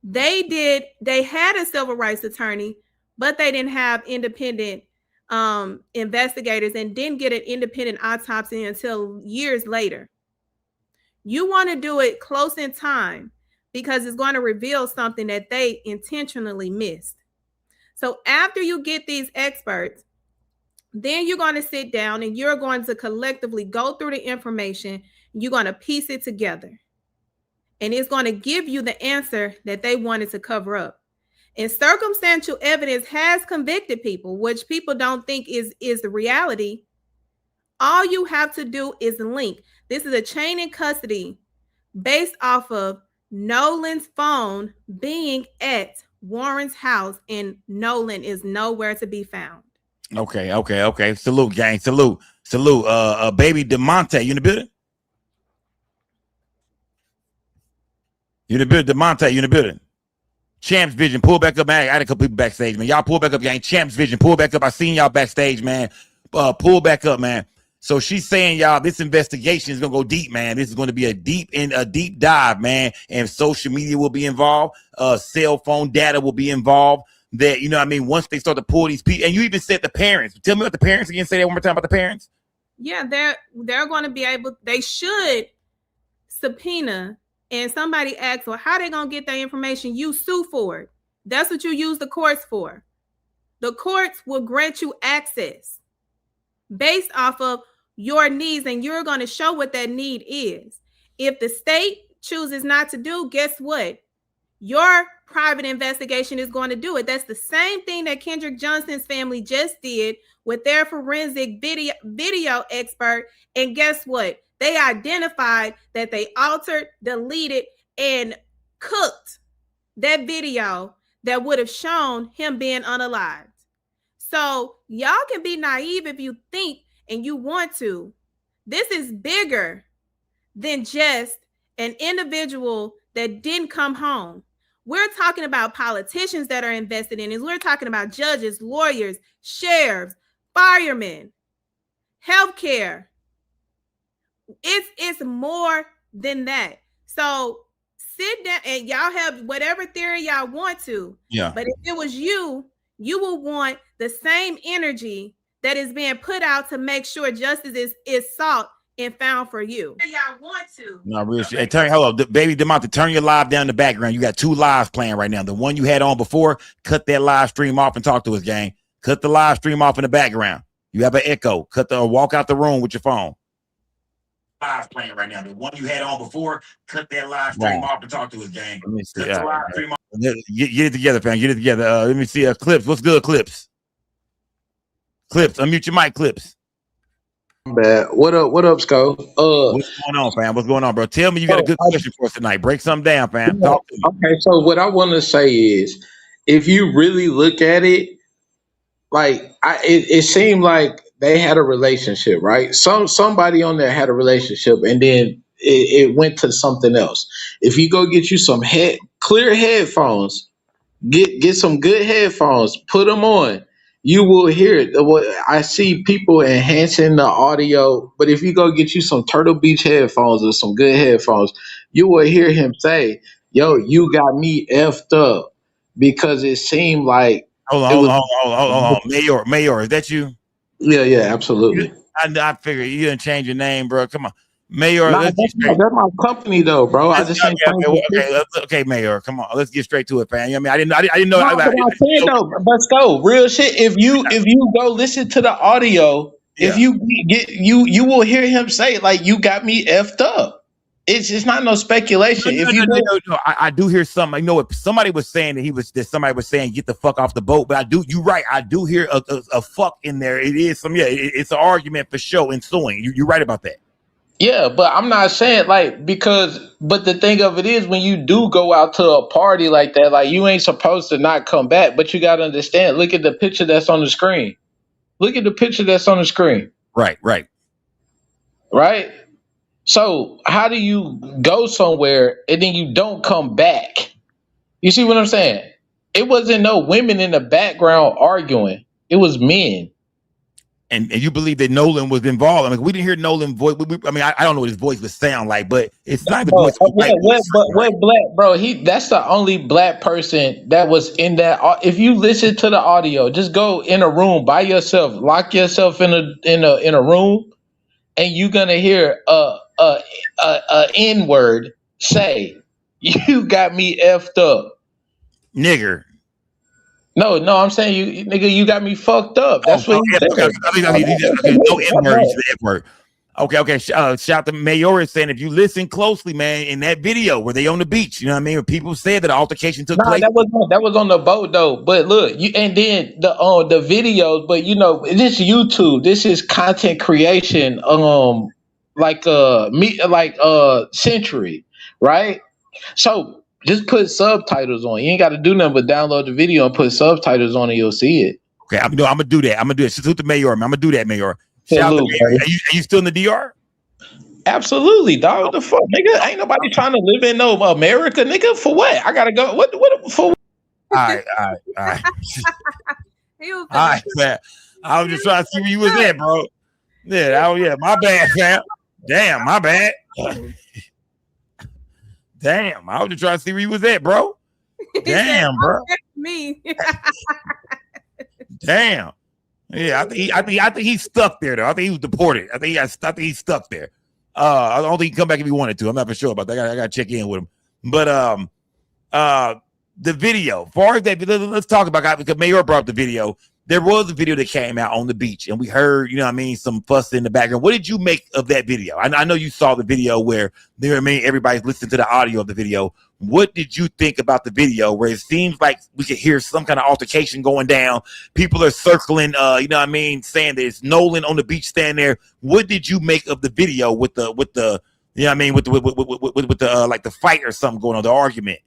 They had a civil rights attorney, but they didn't have independent investigators and didn't get an independent autopsy until years later. You want to do it close in time because it's going to reveal something that they intentionally missed. So after you get these experts, then you're going to sit down and you're going to collectively go through the information. You're going to piece it together. And it's going to give you the answer that they wanted to cover up. And circumstantial evidence has convicted people, which people don't think is the reality. All you have to do is link. This is a chain in custody based off of Nolan's phone being at Warren's house, and Nolan is nowhere to be found. Okay. Salute, gang. Salute. Baby DeMonte, you in the building? DeMonte, you in the building? Champs Vision, pull back up, man. I had a couple people backstage, man. Y'all pull back up, gang. Champs Vision, pull back up. I seen y'all backstage, man. Pull back up, man. So she's saying, y'all, this investigation is gonna go deep, man. This is going to be a deep dive, man. And social media will be involved. Cell phone data will be involved. That, you know what I mean, once they start to pull these people, and you even said the parents. Tell me what the parents again. Say that one more time about the parents. Yeah, they're going to be able. They should subpoena. And somebody asks, well, how they going to get that information? You sue for it. That's what you use the courts for. The courts will grant you access based off of your needs, and you're going to show what that need is. If the state chooses not to do, guess what? Your private investigation is going to do it. That's the same thing that Kendrick Johnson's family just did with their forensic video expert. And guess what? They identified that they altered, deleted, and cooked that video that would have shown him being unalived. So y'all can be naive if you think and you want to. This is bigger than just an individual that didn't come home. We're talking about politicians that are invested in it. We're talking about judges, lawyers, sheriffs, firemen, healthcare. It's more than that. So sit down and y'all have whatever theory y'all want to. Yeah. But if it was you will want the same energy that is being put out to make sure justice is sought and found for you. Y'all want to. No, real shit. Hey, hold up, baby DeMonte, turn your live down in the background. You got two lives playing right now. The one you had on before, cut that live stream off and talk to us, gang. Cut the live stream off in the background. You have an echo. Walk out the room with your phone. Live playing right now. The one you had on before, cut that live stream off and talk to us, gang. Let me see. Cut the live stream off. Get it together, fam. Get it together. Let me see. Clips. What's good, Clips? Clips. Unmute your mic, Clips. Bad. What up, Sco? What's going on, fam? What's going on, bro? Tell me you got a good question for us tonight. Break something down, fam. Talk to me. Okay, so what I want to say is, if you really look at it, like it seemed like they had a relationship, right? Somebody on there had a relationship, and then it went to something else. If you go get you some clear headphones, get some good headphones, put them on. You will hear it. I see people enhancing the audio, but if you go get you some Turtle Beach headphones or some good headphones, you will hear him say, "Yo, you got me effed up," because it seemed like Hold it was. on. Mayor, is that you? Yeah, absolutely. I figured you didn't change your name, bro. Come on, Mayor. Nah, Let's get straight. that's my company though, bro. I just ain't trying to. Okay, Mayor. Come on, let's get straight to it, fam. You know what I mean, I didn't know. No, but I'm saying though, let's go real shit. If you go listen to the audio, if you get you will hear him say like, "You got me effed up." It's not no speculation. No, I do hear something. I know if somebody was saying that somebody was saying get the fuck off the boat, but you're right. I do hear a fuck in there. It is it's an argument for sure ensuing. You're right about that. Yeah, but I'm not saying like but the thing of it is when you do go out to a party like that, like you ain't supposed to not come back, but you gotta understand, look at the picture that's on the screen. Look at the picture that's on the screen. Right. Right? So how do you go somewhere and then you don't come back? You see what I'm saying? It wasn't no women in the background arguing. It was men. And you believe that Nolan was involved? I mean, we didn't hear Nolan voice. I don't know what his voice would sound like, but it's not the voice. What black bro? That's the only black person that was in that. If you listen to the audio, just go in a room by yourself, lock yourself in a room, and you're gonna hear a N word say, "You got me effed up, nigger." No, I'm saying you, nigga, you got me fucked up. That's what he said. No N word. He said F word. Okay. Shout to Mayor is saying if you listen closely, man, in that video where they on the beach, you know what I mean? Where people said that the altercation took place. That was on the boat though. But look, and then the videos. But this YouTube. This is content creation. Century, right? So just put subtitles on. You ain't got to do nothing but download the video and put subtitles on, and you'll see it. Okay, I'm gonna do that. Salute the Mayor, man. I'm gonna do that, Mayor. Shout out to Mayor. Are you still in the DR? Absolutely, dog. What the fuck, nigga? Ain't nobody trying to live in no America, nigga. For what? I gotta go. What for? All right. All right, man. I was just trying to see where you was at, bro. Yeah, my bad, fam. Damn, my bad. Damn, I was just trying to see where you was at, bro. Damn, bro. Me. Damn. Yeah, I think he's stuck there though. I think he was deported. I think he's stuck there. I don't think he can come back if he wanted to. I'm not for sure about that. I gotta check in with him. But the video, far as that, let's talk about, because Mayor brought up the video. There was a video that came out on the beach, and we heard, some fuss in the background. What did you make of that video? I know you saw the video where everybody's listening to the audio of the video. What did you think about the video where it seems like we could hear some kind of altercation going down? People are circling, saying that it's Nolan on the beach standing there. What did you make of the video with the the fight or something going on, the argument?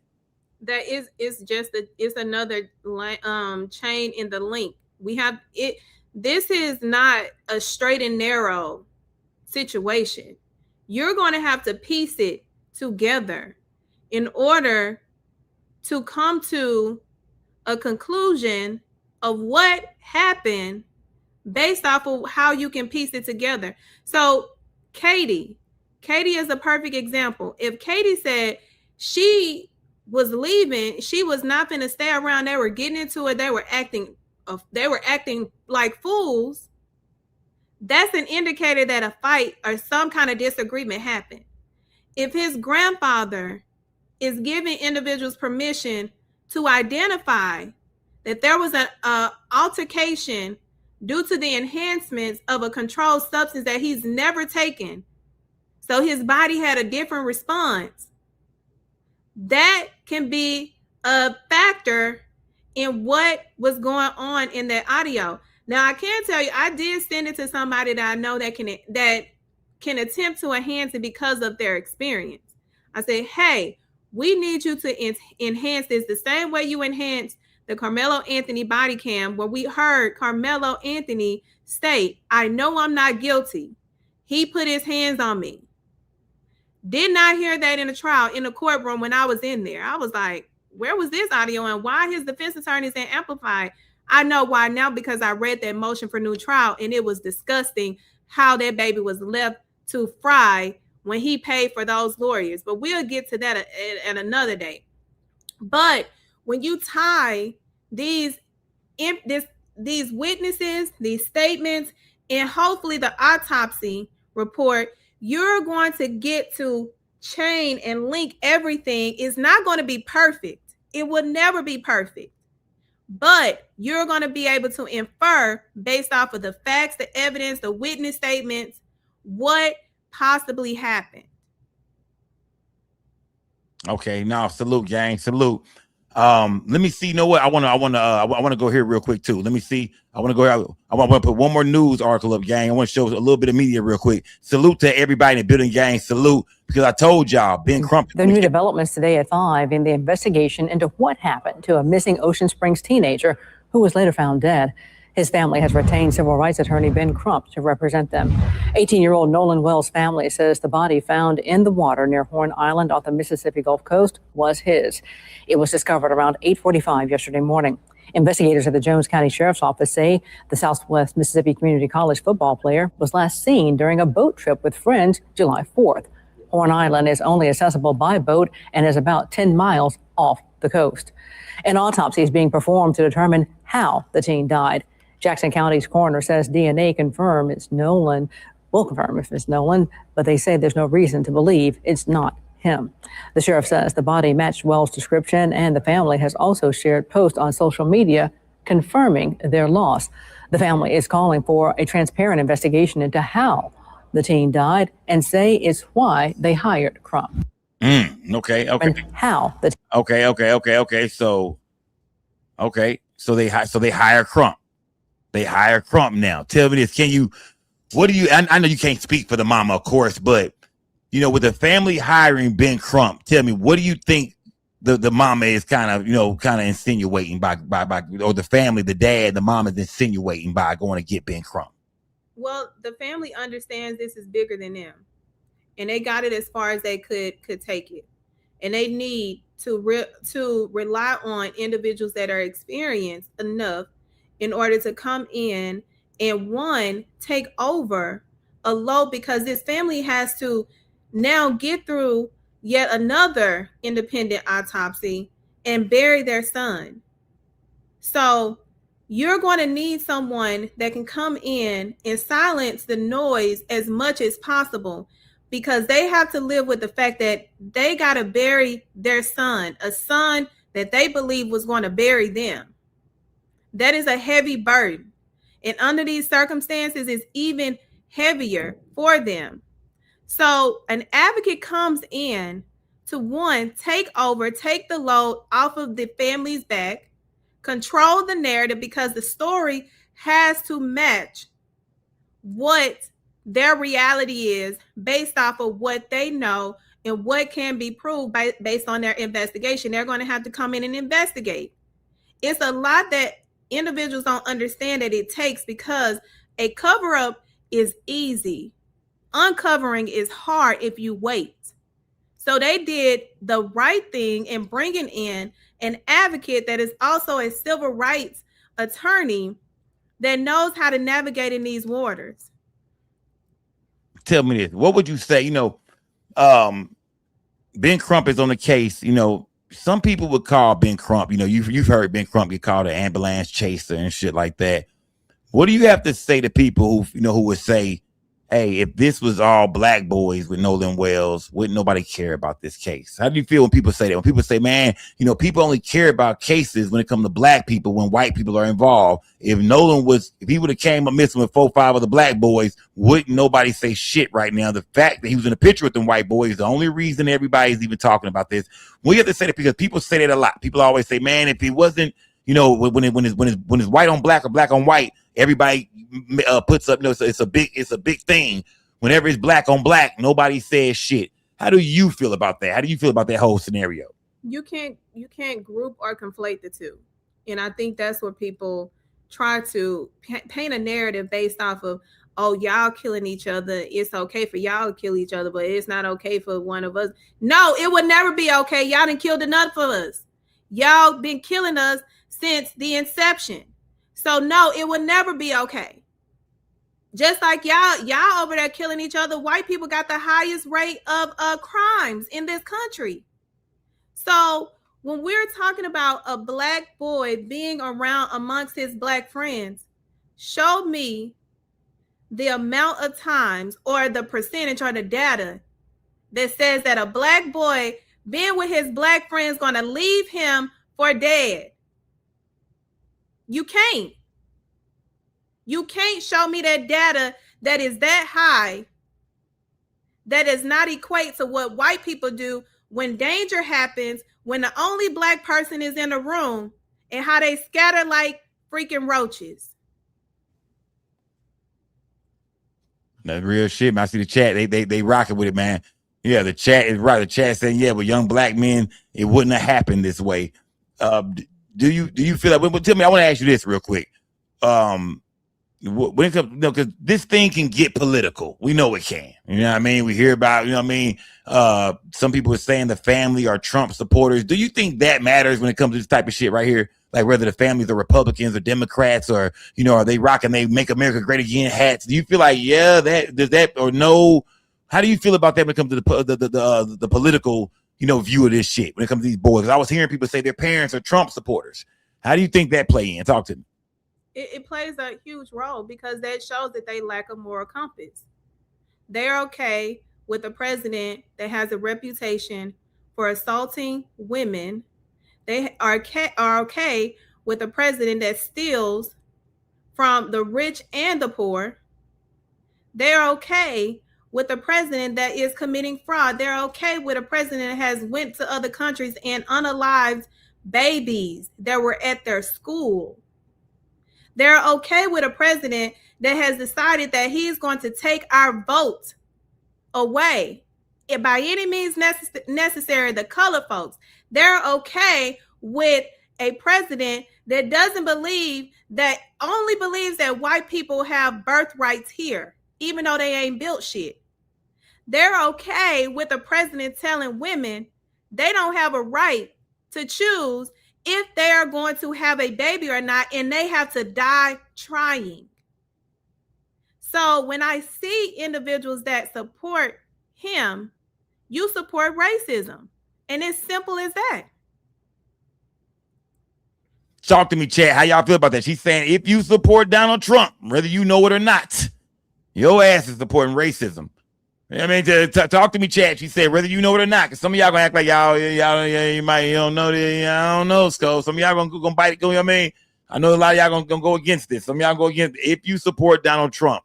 That it's another chain in the link. We have it. This is not a straight and narrow situation. You're going to have to piece it together in order to come to a conclusion of what happened based off of how you can piece it together. So Katie is a perfect example. If Katie said she was leaving, she was not going to stay around, they were getting into it, they were acting like fools, that's an indicator that a fight or some kind of disagreement happened. If his grandfather is giving individuals permission to identify that there was an altercation due to the enhancements of a controlled substance that he's never taken, so his body had a different response, that can be a factor in what was going on in that audio. Now, I can tell you, I did send it to somebody that I know that can attempt to enhance it because of their experience. I said, hey, we need you to enhance this the same way you enhance the Carmelo Anthony body cam, where we heard Carmelo Anthony state, I know I'm not guilty. He put his hands on me. Did not hear that in the trial, in the courtroom when I was in there. I was like, where was this audio and why his defense attorney saying amplified? I know why now, because I read that motion for new trial and it was disgusting how that baby was left to fry when he paid for those lawyers. But we'll get to that at another day. But when you tie these witnesses, these statements, and hopefully the autopsy report, you're going to get to chain and link everything. It's not going to be perfect. It will never be perfect. But you're going to be able to infer based off of the facts, the evidence, the witness statements, what possibly happened. Okay, now salute, gang, salute. Let me see. You know what? I want to go here real quick too. Let me see. I want to go. I want to put one more news article up, gang. I want to show a little bit of media real quick. Salute to everybody in the building, gang. Salute, because I told y'all, Ben Crump. The new developments today at 5 in the investigation into what happened to a missing Ocean Springs teenager who was later found dead. His family has retained civil rights attorney Ben Crump to represent them. 18-year-old Nolan Wells' family says the body found in the water near Horn Island off the Mississippi Gulf Coast was his. It was discovered around 8:45 yesterday morning. Investigators at the Jones County Sheriff's Office say the Southwest Mississippi Community College football player was last seen during a boat trip with friends July 4th. Horn Island is only accessible by boat and is about 10 miles off the coast. An autopsy is being performed to determine how the teen died. Jackson County's coroner says DNA will confirm if it's Nolan, but they say there's no reason to believe it's not him. The sheriff says the body matched Wells' description, and the family has also shared posts on social media confirming their loss. The family is calling for a transparent investigation into how the teen died and say it's why they hired Crump. Okay. And how the Okay. So they hire Crump. They hire Crump now. Tell me this. I know you can't speak for the mama, of course, but with the family hiring Ben Crump, tell me, what do you think the mama is kind of insinuating by or the family, the dad, the mom is insinuating by going to get Ben Crump? Well, the family understands this is bigger than them, and they got it as far as they could take it, and they need to rely on individuals that are experienced enough in order to come in and take over a load, because this family has to now get through yet another independent autopsy and bury their son. So you're going to need someone that can come in and silence the noise as much as possible, because they have to live with the fact that they got to bury their son, a son that they believe was going to bury them. That is a heavy burden. And under these circumstances, it's even heavier for them. So an advocate comes in to take the load off of the family's back, control the narrative, because the story has to match what their reality is based off of what they know and what can be proved based on their investigation. They're going to have to come in and investigate. It's a lot that individuals don't understand that it takes, because a cover-up is easy. Uncovering is hard if you wait. So they did the right thing in bringing in an advocate that is also a civil rights attorney that knows how to navigate in these waters. Tell me this. What would you say? Ben Crump is on the case. Some people would call Ben Crump, you've heard Ben Crump get called an ambulance chaser and shit like that. What do you have to say to people who would say, hey, if this was all black boys with Nolan Wells, wouldn't nobody care about this case? How do you feel when people say that? When people say, man, people only care about cases when it comes to black people, when white people are involved. If he would have came up missing with 4 or 5 of the black boys, wouldn't nobody say shit right now? The fact that he was in a picture with them white boys is the only reason everybody's even talking about this. We have to say that because people say that a lot. People always say, man, if he wasn't, when it's white on black or black on white, everybody puts up, it's a big thing. Whenever it's black on black, nobody says shit. How do you feel about that? How do you feel about that whole scenario? You can't group or conflate the two. And I think that's what people try to paint a narrative based off of, oh, y'all killing each other. It's okay for y'all to kill each other, but it's not okay for one of us. No, it would never be okay. Y'all done killed enough of us. Y'all been killing us since the inception. So no, it would never be okay. Just like y'all over there killing each other, white people got the highest rate of crimes in this country. So when we're talking about a black boy being around amongst his black friends, show me the amount of times or the percentage or the data that says that a black boy being with his black friends going to leave him for dead. You can't. You can't show me that data that is that high, that does not equate to what white people do when danger happens, when the only black person is in the room, and how they scatter like freaking roaches. That's real shit, man. I see the chat. They rocking with it, man. Yeah, the chat is right. The chat saying, yeah, but young black men, it wouldn't have happened this way. Do you feel like? Well, tell me. I want to ask you this real quick. When it comes, because this thing can get political. We know it can. You know what I mean? We hear about, you know what I mean? Some people are saying the family are Trump supporters. Do you think that matters when it comes to this type of shit right here? Like whether the families are Republicans or Democrats, or, you know, are they rocking they Make America Great Again hats? Do you feel like, yeah, that does that, or no? How do you feel about that when it comes to the political, you know, view of this shit when it comes to these boys? I was hearing people say their parents are Trump supporters. How do you think that play in? Talk to me. It plays a huge role because that shows that they lack a moral compass. They're okay with a president that has a reputation for assaulting women. They are okay with a president that steals from the rich and the poor. They're okay with a president that is committing fraud. They're okay with a president that has went to other countries and unalived babies that were at their school. They're okay with a president that has decided that he's going to take our vote away, if by any means necessary, the color folks. They're okay with a president that doesn't believe, that only believes that white people have birthrights here, even though they ain't built shit. They're okay with a president telling women they don't have a right to choose if they are going to have a baby or not, and they have to die trying. So when I see individuals that support him, you support racism. And it's simple as that. Talk to me, chat. How y'all feel about that? She's saying if you support Donald Trump, whether you know it or not, your ass is supporting racism. I mean, talk to me, chat. She said, whether you know it or not, because some of y'all gonna act like y'all, you might, you don't know this. I don't know, Sco. Some of y'all gonna bite it. You know what I mean? I know a lot of y'all gonna go against this. Some of y'all go against. If you support Donald Trump,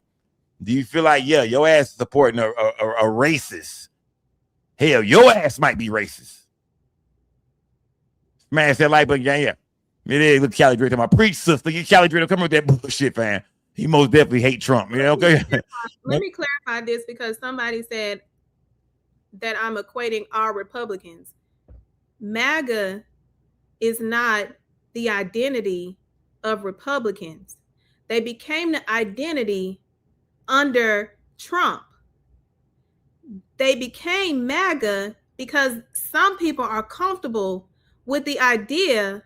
do you feel like, yeah, your ass is supporting a racist? Hell, your ass might be racist. Man, said like, but yeah, it is. Look, Cali Drake, my preach sister. Get Cali Drake, come with that bullshit, fam. He most definitely hate Trump. Yeah, okay. Let me clarify this, because somebody said that I'm equating all Republicans. MAGA is not the identity of Republicans. They became the identity under Trump. They became MAGA because some people are comfortable with the idea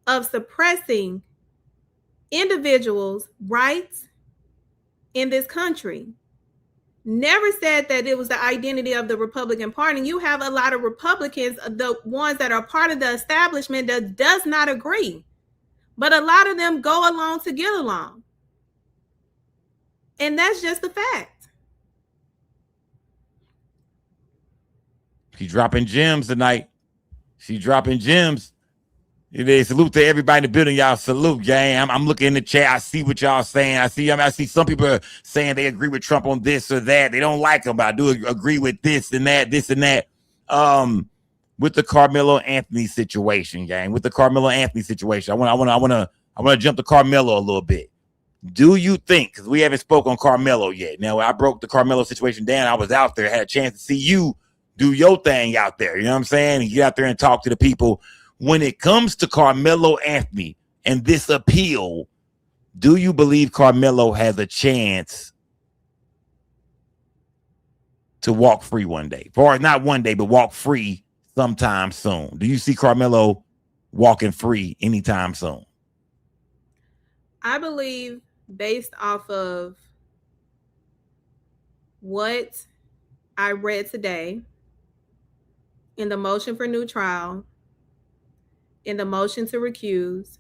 of suppressing individuals' rights in this country. Never said that it was the identity of the Republican Party. You have a lot of Republicans, the ones that are part of the establishment, that does not agree. But a lot of them go along to get along. And that's just a fact. She's dropping gems tonight. She's dropping gems. Salute to everybody in the building. Y'all salute, gang. I'm looking in the chat. I see what y'all saying. I see some people are saying they agree with Trump on this or that. They don't like him, but I do agree with this and that. With the Carmelo Anthony situation, gang. With the Carmelo Anthony situation, I want to jump to Carmelo a little bit. Do you think, because we haven't spoke on Carmelo yet. Now, I broke the Carmelo situation down. I was out there, had a chance to see you do your thing out there. You know what I'm saying? And get out there and talk to the people. When it comes to Carmelo Anthony and this appeal, Do you believe Carmelo has a chance to walk free one day? Or not one day, but walk free sometime soon. Do you see Carmelo walking free anytime soon? I believe, based off of what I read today in the motion for new trial, in the motion to recuse,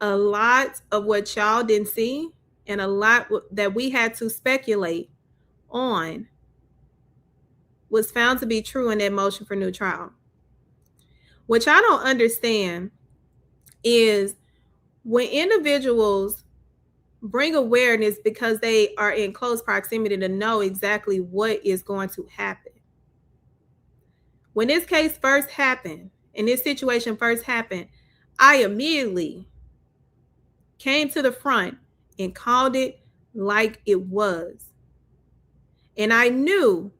a lot of what y'all didn't see and a lot that we had to speculate on was found to be true in that motion for new trial. What y'all don't understand is when individuals bring awareness because they are in close proximity to know exactly what is going to happen. When this case first happened, and this situation first happened, I immediately came to the front and called it like it was. And I knew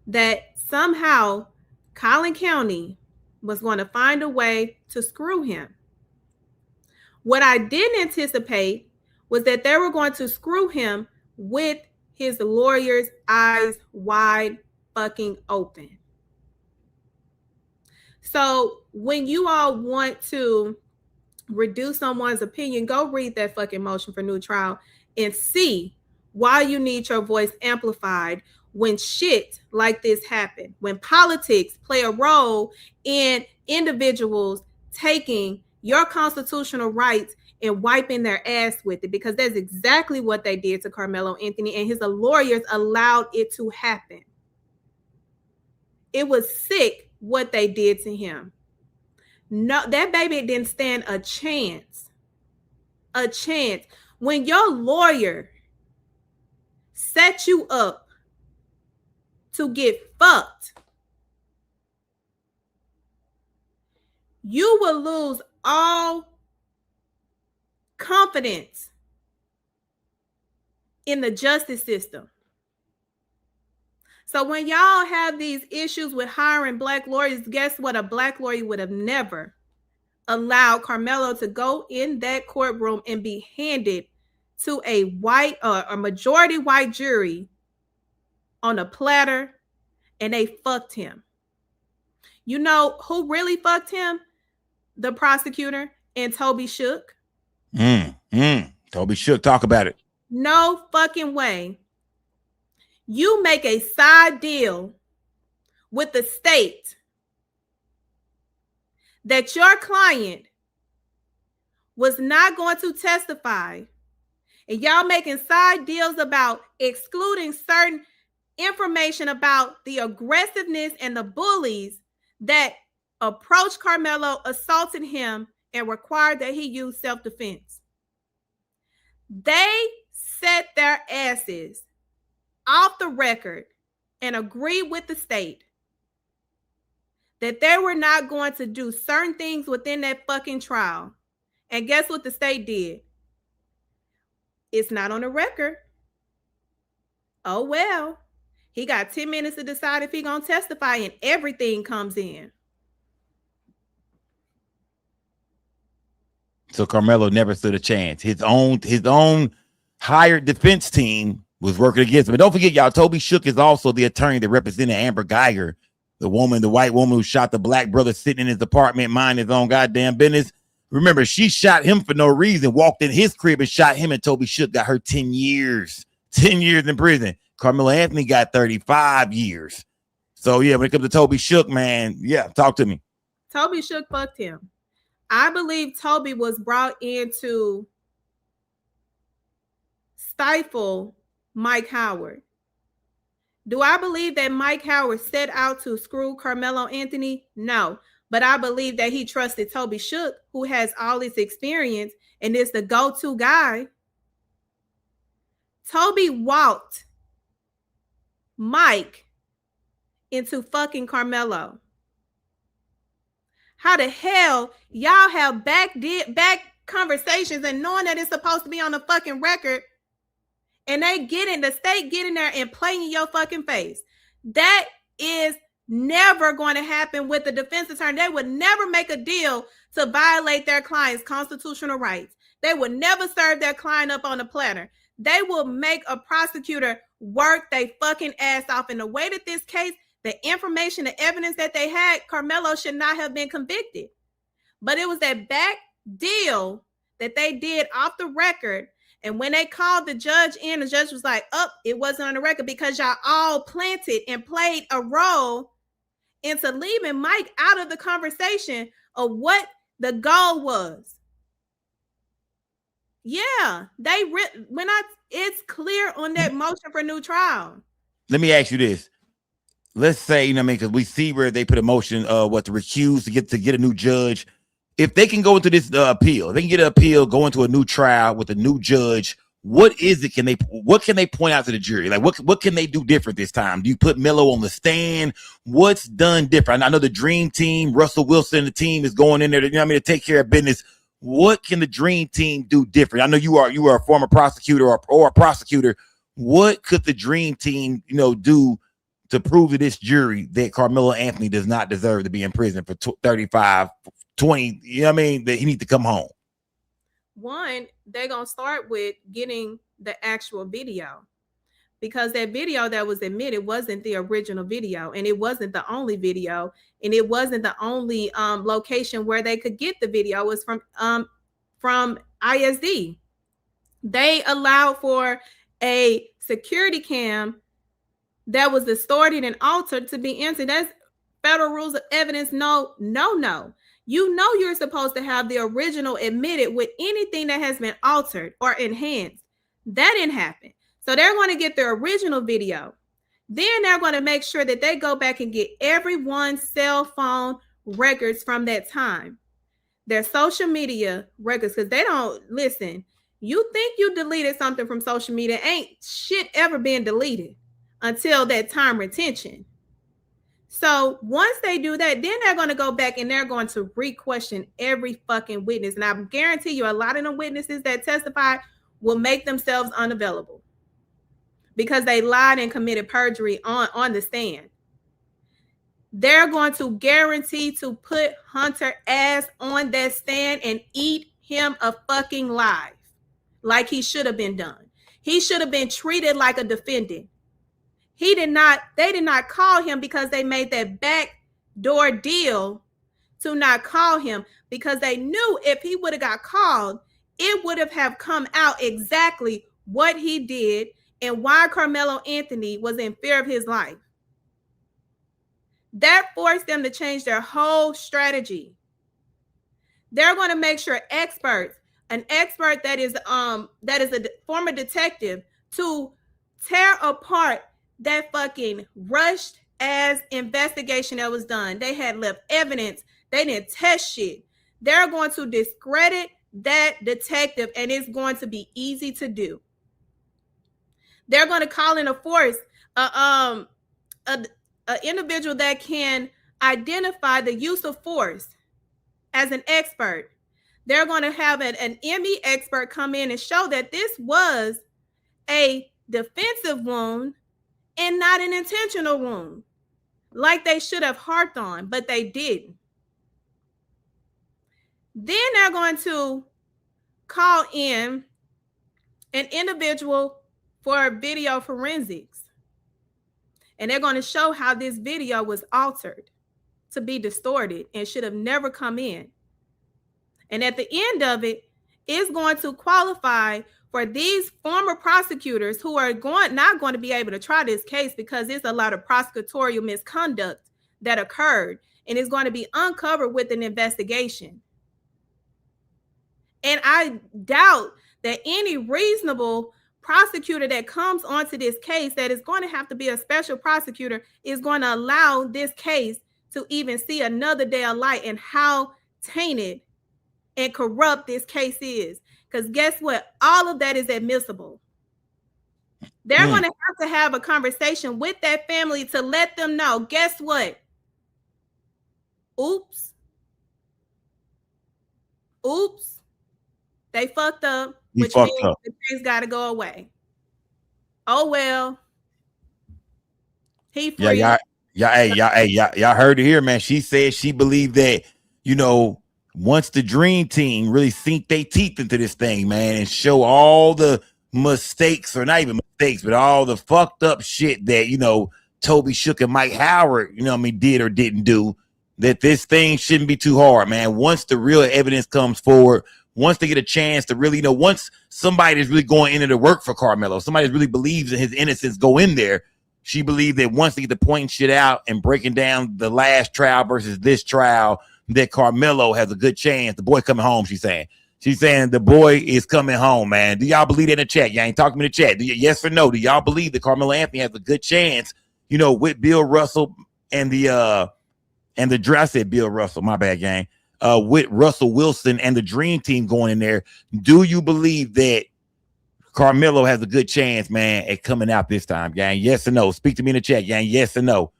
that somehow Collin County was going to find a way to screw him. What I didn't anticipate was that they were going to screw him with his lawyer's eyes wide fucking open. So when you all want to reduce someone's opinion, go read that fucking motion for new trial and see why you need your voice amplified when shit like this happen, when politics play a role in individuals taking your constitutional rights and wiping their ass with it, because that's exactly what they did to Carmelo Anthony, and his lawyers allowed it to happen. It was sick what they did to him. No, that baby didn't stand a chance. A chance. When your lawyer set you up to get fucked, you will lose all confidence in the justice system. So when y'all have these issues with hiring black lawyers, guess what? A black lawyer would have never allowed Carmelo to go in that courtroom and be handed to a white or a majority white jury on a platter, and they fucked him. You know who really fucked him? The prosecutor and Toby Shook. Toby Shook, talk about it. No fucking way. You make a side deal with the state that your client was not going to testify, and y'all making side deals about excluding certain information about the aggressiveness and the bullies that approached Carmelo, assaulted him, and required that he use self-defense. They set their asses off the record and agreed with the state that they were not going to do certain things within that fucking trial. And guess what the state did? It's not on the record. Oh, well, he got 10 minutes to decide if he's going to testify, and everything comes in. So Carmelo never stood a chance. His own hired defense team was working against him. And don't forget, y'all, Toby Shook is also the attorney that represented Amber Geiger, the white woman who shot the black brother sitting in his apartment, minding his own goddamn business. Remember, she shot him for no reason, walked in his crib and shot him, and Toby Shook got her 10 years. 10 years in prison. Carmelo Anthony got 35 years. So, yeah, when it comes to Toby Shook, man, yeah, talk to me. Toby Shook fucked him. I believe Toby was brought in to stifle Mike Howard. Do I believe that Mike Howard set out to screw Carmelo Anthony? No. But I believe that he trusted Toby Shook, who has all this experience and is the go-to guy. Toby walked Mike into fucking Carmelo. How the hell y'all have back conversations and knowing that it's supposed to be on the fucking record, and the state get in there and play in your fucking face? That is never going to happen with the defense attorney. They would never make a deal to violate their client's constitutional rights. They will never serve their client up on a platter. They will make a prosecutor work they fucking ass off. In the way that this case, the information, the evidence that they had, Carmelo should not have been convicted. But it was that back deal that they did off the record. And when they called the judge in, the judge was like, oh, it wasn't on the record because y'all all planted and played a role into leaving Mike out of the conversation of what the goal was. Yeah, it's clear on that motion for new trial. Let me ask you this. Let's say, because we see where they put a motion, to recuse to get a new judge. If they can go into this appeal, they can get an appeal, go into a new trial with a new judge. What is it? What can they point out to the jury? Like, what can they do different this time? Do you put Melo on the stand? What's done different? I know the dream team, Russell Wilson, the team is going in there to take care of business. What can the dream team do different? I know you are a former prosecutor or a prosecutor. What could the dream team, do to prove to this jury that Carmelo Anthony does not deserve to be in prison for 35, 20, that he needs to come home? One, they're going to start with getting the actual video, because that video that was admitted wasn't the original video, and it wasn't the only video, and it wasn't the only location where they could get the video. It was from ISD. They allowed for a security cam that was distorted and altered to be entered. That's federal rules of evidence. No. You're supposed to have the original admitted with anything that has been altered or enhanced. That didn't happen. So they're going to get their original video. Then they're going to make sure that they go back and get everyone's cell phone records from that time, their social media records, because they don't listen. You think you deleted something from social media, ain't shit ever been deleted until that time retention. So once they do that, then they're going to go back and they're going to re-question every fucking witness. And I guarantee you a lot of the witnesses that testify will make themselves unavailable because they lied and committed perjury on the stand. They're going to guarantee to put Hunter ass on that stand and eat him a fucking live, like he should have been done. He should have been treated like a defendant. They did not call him because they made that backdoor deal to not call him, because they knew if he would have got called, it would have come out exactly what he did and why Carmelo Anthony was in fear of his life. That forced them to change their whole strategy. They're going to make sure an expert that is a former detective, to tear apart that fucking rushed ass investigation that was done. They had left evidence. They didn't test shit. They're going to discredit that detective, and it's going to be easy to do. They're going to call in a force, an individual that can identify the use of force as an expert. They're going to have an ME expert come in and show that this was a defensive wound and not an intentional wound, like they should have harped on, but they didn't. Then they're going to call in an individual for video forensics, and they're going to show how this video was altered to be distorted and should have never come in. And at the end of it, is going to qualify for these former prosecutors who are not going to be able to try this case because there's a lot of prosecutorial misconduct that occurred, and it's going to be uncovered with an investigation. And I doubt that any reasonable prosecutor that comes onto this case, that is going to have to be a special prosecutor, is going to allow this case to even see another day of light, and how tainted and corrupt this case is. Because guess what? All of that is admissible. They're going to have a conversation with that family to let them know, guess what? Oops. They fucked up, which means the case got to go away. Oh, well. He free. Y'all heard it here, man. She said she believed that, once the dream team really sink their teeth into this thing, man, and show all the mistakes, or not even mistakes, but all the fucked up shit that, you know, Toby Shook and Mike Howard, you know what I mean, did or didn't do, that this thing shouldn't be too hard, man. Once the real evidence comes forward, once they get a chance to really, you know, once somebody is really going into the work for Carmelo, somebody really believes in his innocence, go in there. She believed that once they get to pointing shit out and breaking down the last trial versus this trial, that Carmelo has a good chance. The boy coming home, she's saying. She's saying the boy is coming home, man. Do y'all believe that in the chat? Y'all ain't talking to me in the chat. Yes or no? Do y'all believe that Carmelo Anthony has a good chance, you know, with Bill Russell and the I said Bill Russell, my bad, gang. With Russell Wilson and the dream team going in there? Do you believe that Carmelo has a good chance, man, at coming out this time, gang? Yes or no? Speak to me in the chat, gang. Yes or no?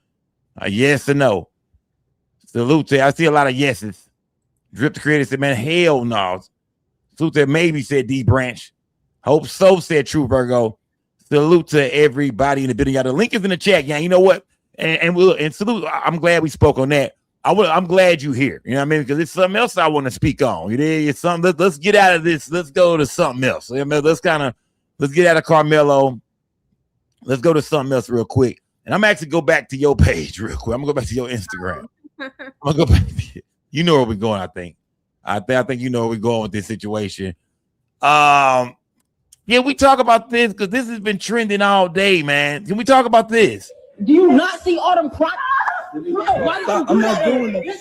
Yes or no? Salute to, I see a lot of yeses. Drip the creator said, man, hell no. Salute to maybe, said D Branch. Hope so, said True Virgo. Salute to everybody in the building. The link is in the chat, gang. You know what? And salute. I'm glad we spoke on that. I'm glad you're here. You know what I mean? Because it's something else I want to speak on. It's something. Let's get out of this. Let's go to something else. Let's get out of Carmelo. Let's go to something else real quick. And I'm actually go back to your page real quick. I'm gonna go back to your Instagram. I'm gonna go back. You know where we're going. I think you know where we're going with this situation. Yeah, we talk about this because this has been trending all day, man. Can we talk about this? Do you not see Autumn cry? I'm not doing it.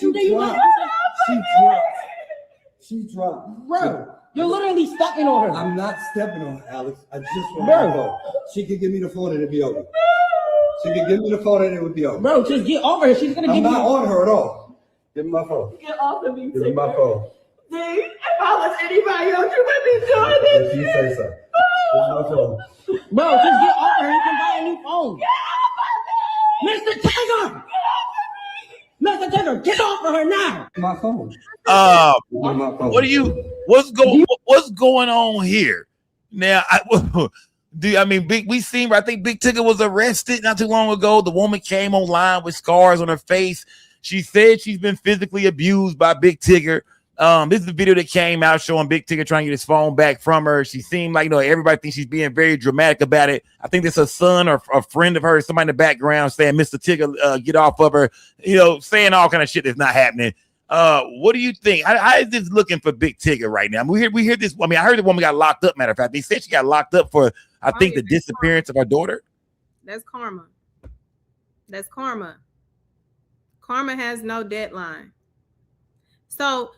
She dropped. Bro, you're literally stepping on her. I'm not stepping on her, Alex. I just want to go. She could give me the phone and it'd be over. She could give me the phone and it would be over. Bro, just get over her. She's gonna give you. I'm not on her at all. Give me my phone. Get off of me. Give me my phone. See, if I was anybody else, you wouldn't be doing this. If you say so. Give me my phone. Bro, just get off her. You can buy a new phone. Mr. Tiger! Mr. Tiger, get off of her now! My phone. What's going on here? Now, we seen, I think Big Tigger was arrested not too long ago. The woman came online with scars on her face. She said she's been physically abused by Big Tigger. This is the video that came out showing Big Tigger trying to get his phone back from her. She seemed like, everybody thinks she's being very dramatic about it. I think it's her son or a friend of hers, somebody in the background saying, Mr. Tigger, get off of her, saying all kind of shit that's not happening. What do you think? How is this looking for Big Tigger right now? We hear this. I heard the woman got locked up, matter of fact. They said she got locked up for, I think, the disappearance of her daughter. That's karma. That's karma. Karma has no deadline. So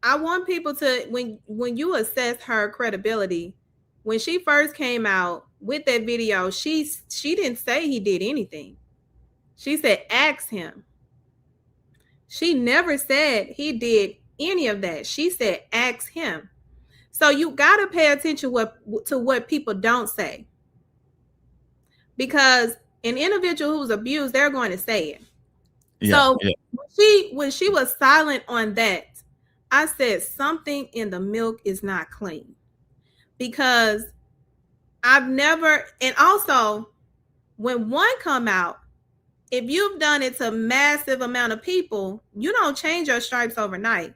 I want people to, when you assess her credibility, when she first came out with that video, she didn't say he did anything. She said, ask him. She never said he did any of that. She said, ask him. So you got to pay attention to what people don't say. Because an individual who's abused, they're going to say it. So when she was silent on that, I said something in the milk is not clean, because I've never, and also when one come out, if you've done it to a massive amount of people, you don't change your stripes overnight.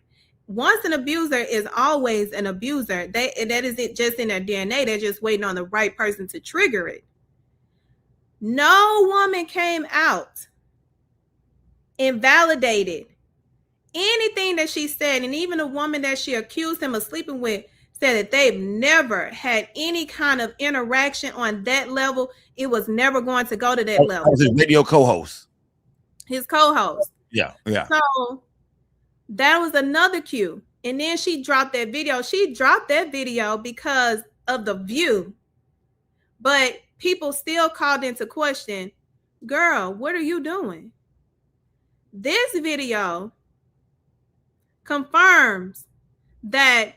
Once an abuser is always an abuser, that isn't just in their DNA. They're just waiting on the right person to trigger it. No woman came out and validated anything that she said. And even a woman that she accused him of sleeping with said that they've never had any kind of interaction on that level. It was never going to go to that level. His radio co-host. His co-host. Yeah. So that was another cue. And then she dropped that video. She dropped that video because of the view. But people still called into question, girl, what are you doing? This video confirms that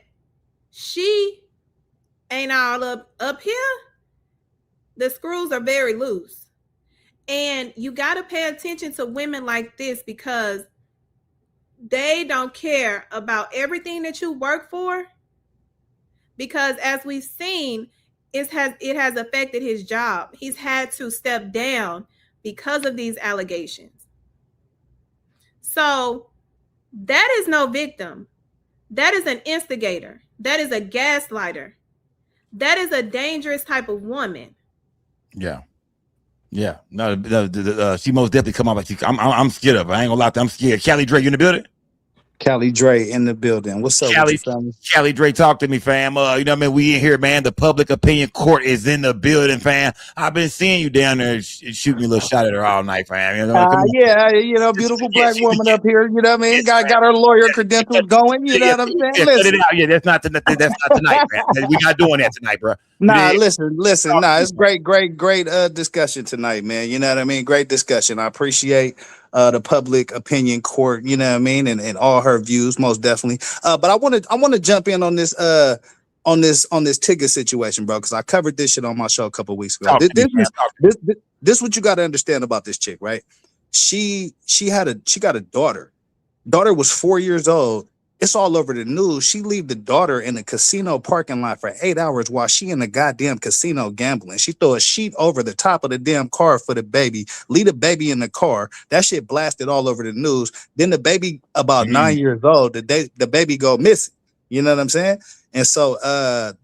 she ain't all up here. The screws are very loose. And you got to pay attention to women like this, because they don't care about everything that you work for. Because as we've seen, it has affected his job. He's had to step down because of these allegations. So That is no victim. That is an instigator. That is a gaslighter. That is a dangerous type of woman. Yeah. Yeah. No, she most definitely come out like I'm scared of her. I ain't gonna lie to you, I'm scared. Callie Dre, you in the building? Callie Dre in the building. What's up with you, family? Callie Dre, talk to me, fam. You know what I mean? We in here, man. The public opinion court is in the building, fam. I've been seeing you down there shooting me a little shot at her all night, fam. You know, Yeah, beautiful black woman up here. You know what I mean? Got her lawyer credentials going. You know what I'm saying? Listen. Yeah, that's not tonight, man. We're not doing that tonight, bro. Nah, listen. Nah, it's great discussion tonight, man. You know what I mean? Great discussion. I appreciate the public opinion court, you know what I mean, and all her views, most definitely. But I want to jump in on this Tigger situation, bro, because I covered this shit on my show a couple of weeks ago. This what you got to understand about this chick, right? She got a daughter. Daughter was 4 years old. It's all over the news. She leave the daughter in the casino parking lot for 8 hours while she in the goddamn casino gambling. She throw a sheet over the top of the damn car for the baby, leave the baby in the car. That shit blasted all over the news. Then the baby, about 9 years old, the baby go missing. You know what I'm saying? And so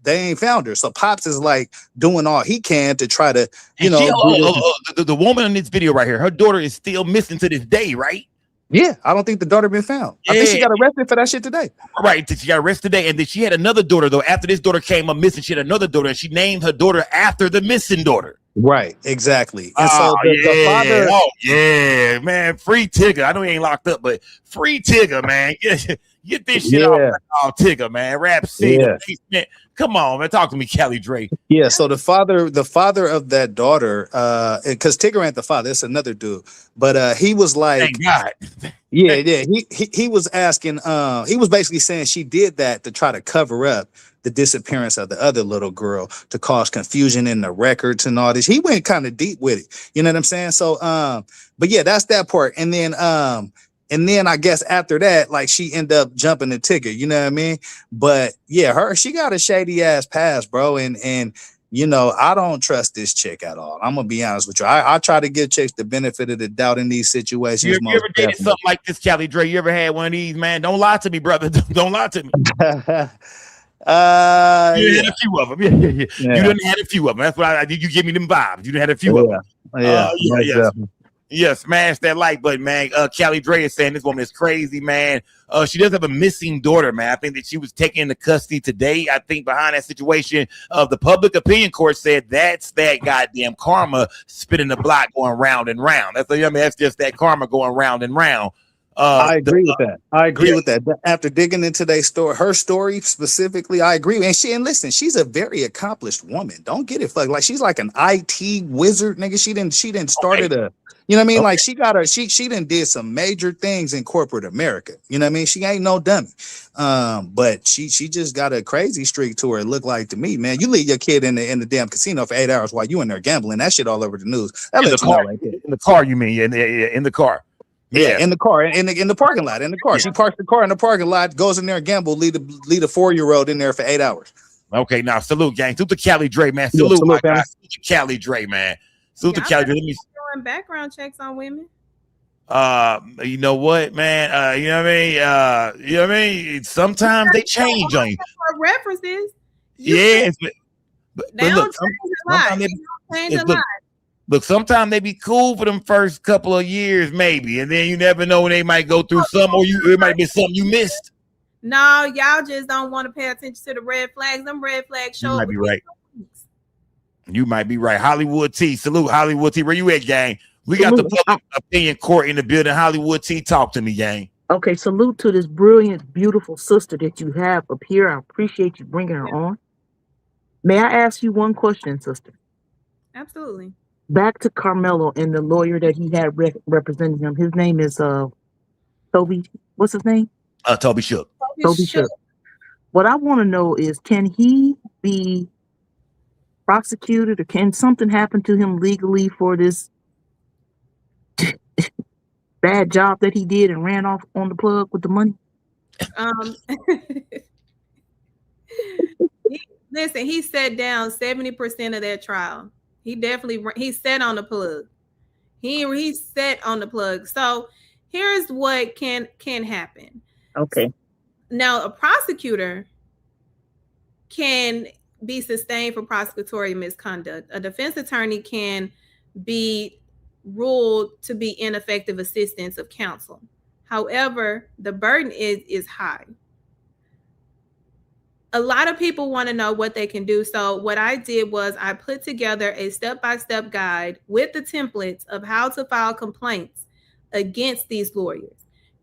they ain't found her. So Pops is like doing all he can to try to, the woman in this video right here, her daughter is still missing to this day, right? Yeah, I don't think the daughter been found. I think she got arrested for that shit today. Right, she got arrested today, and then she had another daughter though. After this daughter came up missing, she had another daughter, and she named her daughter after the missing daughter. Right, exactly. And so the father, man, free Tigger. I know he ain't locked up, but free Tigger, man. Get this shit off Tigger, man. Rap scene, basement. Come on, man. Talk to me, Callie Dre. Yeah, so the father of that daughter, because Tigger ain't the father, it's another dude. But he was like, thank God. Yeah. He was asking, he was basically saying she did that to try to cover up the disappearance of the other little girl, to cause confusion in the records and all this. He went kind of deep with it. You know what I'm saying? So but yeah, that's that part. And then I guess after that, like, she ended up jumping the ticket, you know what I mean? But yeah, she got a shady ass past, bro. And you know, I don't trust this chick at all. I'm gonna be honest with you. I try to give chicks the benefit of the doubt in these situations. You ever dated something like this, Callie Dre? You ever had one of these, man? Don't lie to me, brother. Don't lie to me. You had a few of them. Yeah. You done had a few of them. That's what you give me them vibes. You done had a few of them. Yeah, smash that like button, man. Callie Dre is saying this woman is crazy, man. She does have a missing daughter, man. I think that she was taken into custody today. I think behind that situation, the public opinion court said that's that goddamn karma spinning the block going round and round. That's just that karma going round and round. I agree with that. I agree with that. After digging into her story specifically, I agree. And listen, she's a very accomplished woman. Don't get it fucked. Like, she's like an IT wizard, nigga. She didn't started a, you know what I mean? Like, she done did some major things in corporate America. You know what I mean? She ain't no dummy. But she just got a crazy streak to her, it looked like to me, man. You leave your kid in the damn casino for 8 hours while you in there gambling. That shit all over the news. That lets you know right there. In the car, you mean? In the car. Yeah, in the car, in the parking lot, in the car. Yeah. She parks the car in the parking lot, goes in there and gamble, lead a 4-year-old in there for 8 hours. Okay, now salute, gang. Salute to Callie Dre, man. Salute, my guy. Salute to Callie Dre, man. Salute to Callie Dre. Doing background checks on women. You know what, man? You know what I mean? Sometimes they change on you. References. Yes, but look, Look, sometimes they be cool for them first couple of years, maybe, and then you never know when they might go through some, or it might be something you missed. No, y'all just don't want to pay attention to the red flags. Them red flags show. You might be right. You might be right. Hollywood T, salute Hollywood T. Where you at, gang? We got the public opinion court in the building. Hollywood T, talk to me, gang. Okay, salute to this brilliant, beautiful sister that you have up here. I appreciate you bringing her on. May I ask you one question, sister? Absolutely. Back to Carmelo and the lawyer that he had representing him. His name is Toby. What's his name? Toby Shook. Toby Shook. What I want to know is, can he be prosecuted, or can something happen to him legally for this bad job that he did and ran off on the plug with the money? Listen, he sat down 70% of that trial. He sat on the plug. He sat on the plug. So here's what can happen. Okay. Now, a prosecutor can be sustained for prosecutorial misconduct. A defense attorney can be ruled to be ineffective assistance of counsel. However, the burden is high. A lot of people want to know what they can do. So what I did was I put together a step-by-step guide with the templates of how to file complaints against these lawyers.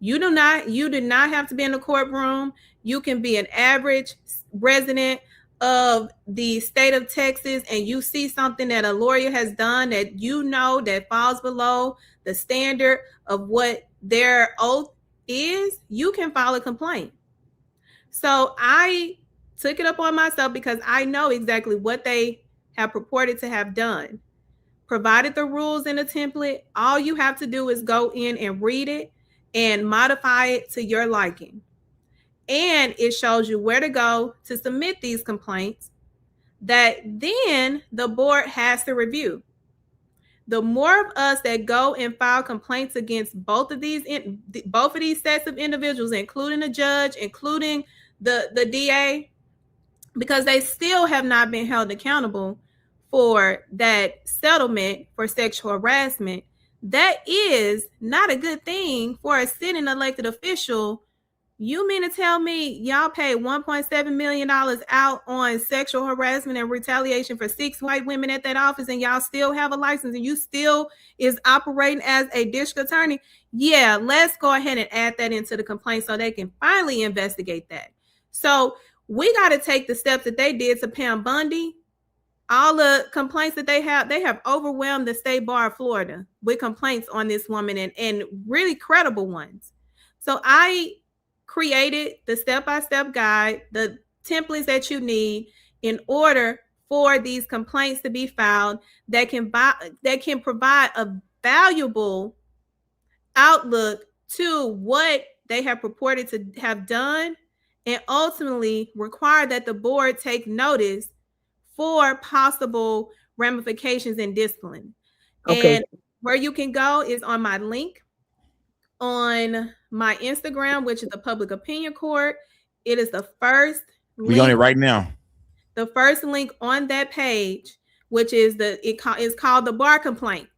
You do not have to be in the courtroom. You can be an average resident of the state of Texas and you see something that a lawyer has done that you know that falls below the standard of what their oath is, you can file a complaint. So I took it up on myself because I know exactly what they have purported to have done. Provided the rules in a template, all you have to do is go in and read it and modify it to your liking. And it shows you where to go to submit these complaints that then the board has to review. The more of us that go and file complaints against both of these sets of individuals, including the judge, including the DA, because they still have not been held accountable for that settlement for sexual harassment, that is not a good thing for a sitting elected official. You mean to tell me y'all paid $1.7 million out on sexual harassment and retaliation for 6 white women at that office and y'all still have a license and you still is operating as a district attorney? Yeah, let's go ahead and add that into the complaint so they can finally investigate that. So we got to take the steps that they did to Pam Bundy. All the complaints that they have overwhelmed the state bar of Florida with complaints on this woman and really credible ones. So I created the step-by-step guide, the templates that you need in order for these complaints to be filed that can provide a valuable outlook to what they have purported to have done and ultimately require that the board take notice for possible ramifications and discipline. Okay. And where you can go is on my link on my Instagram, which is the Public Opinion Court. It is the first link. We on it right now. The first link on that page, which is it's called the bar complaint.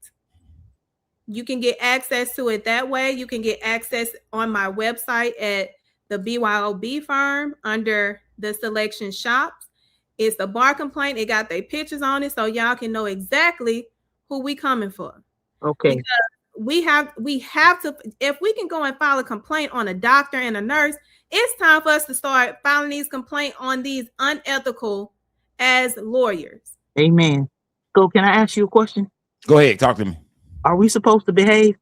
You can get access to it that way. You can get access on my website at the BYOB firm under the selection shops. It's the bar complaint. It got their pictures on it so y'all can know exactly who we coming for. Okay. Because we have to, if we can go and file a complaint on a doctor and a nurse, it's time for us to start filing these complaints on these unethical as lawyers. Amen. So can I ask you a question? Go ahead, talk to me. Are we supposed to behave?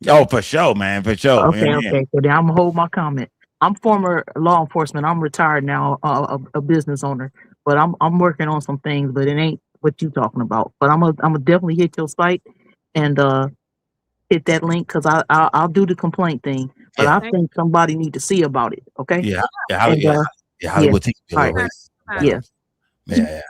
Oh, for sure, man, for sure. Okay, yeah, okay. So then I'm gonna hold my comment. I'm former law enforcement. I'm retired now, a business owner. But I'm working on some things, but it ain't what you talking about. But I'm gonna definitely hit your site and hit that link because I'll do the complaint thing. But I think somebody need to see about it. Okay. Yeah. Hollywood teach you a little race. Yes. Yeah.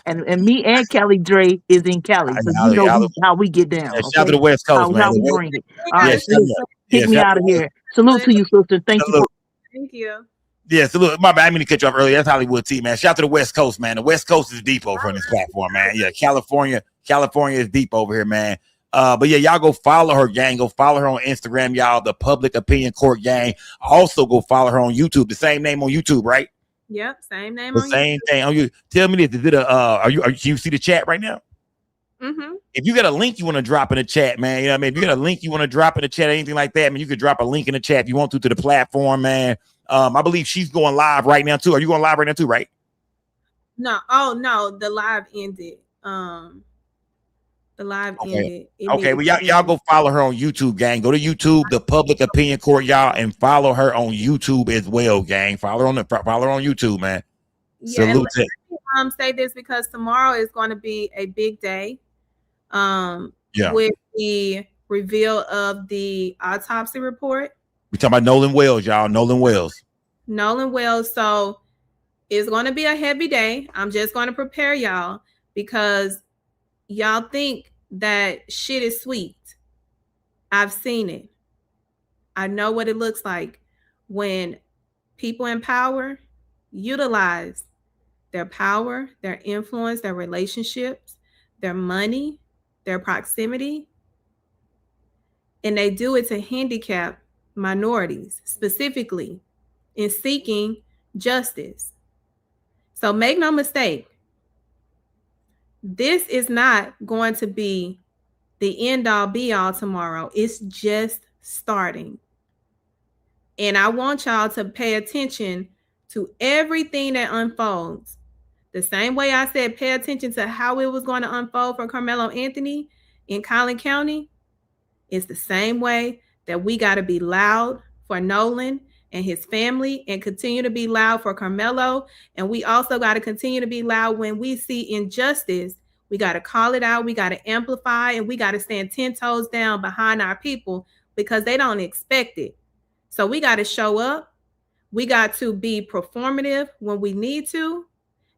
And me and Kelly Dre is in Cali, so you know how we get down. Yeah, shout out to the West Coast, man. How we bring it. All right, kick me out of here. Salute to you, sister. Thank you. Thank you. Yeah, so look, my bad, I mean to cut you off earlier. That's Hollywood T, man. Shout out to the West Coast, man. The West Coast is deep over on this platform, man. Yeah, California is deep over here, man. But yeah, y'all go follow her, gang. Go follow her on Instagram, y'all. The Public Opinion Court gang. Also go follow her on YouTube. The same name on YouTube, right? Yep, same name. The same thing on you. Tell me this: is it can you see the chat right now? Mm-hmm. If you got a link you want to drop in the chat, man, you know what I mean? If you got a link you want to drop in the chat, anything like that, man, you could drop a link in the chat if you want to the platform, man. I believe she's going live right now too. Are you going live right now too, right? No. Oh no, the live ended. The live ended. Okay, well y'all go follow her on YouTube, gang. Go to YouTube, the Public Opinion Court, y'all, and follow her on YouTube as well, gang. Follow her on YouTube, man. Yeah, salute let me say this because tomorrow is going to be a big day. With the reveal of the autopsy report. We talking about Nolan Wells, y'all. Nolan Wells. So it's going to be a heavy day. I'm just going to prepare y'all because y'all think that shit is sweet. I've seen it. I know what it looks like when people in power utilize their power, their influence, their relationships, their money, their proximity, and they do it to handicap minorities, specifically in seeking justice. So make no mistake, this is not going to be the end all be all tomorrow. It's just starting. And I want y'all to pay attention to everything that unfolds. The same way I said, pay attention to how it was going to unfold for Carmelo Anthony in Collin County. It's the same way that we got to be loud for Nolan and his family and continue to be loud for Carmelo. And we also got to continue to be loud when we see injustice. We got to call it out. We got to amplify, and we got to stand 10 toes down behind our people because they don't expect it. So we got to show up. We got to be performative when we need to,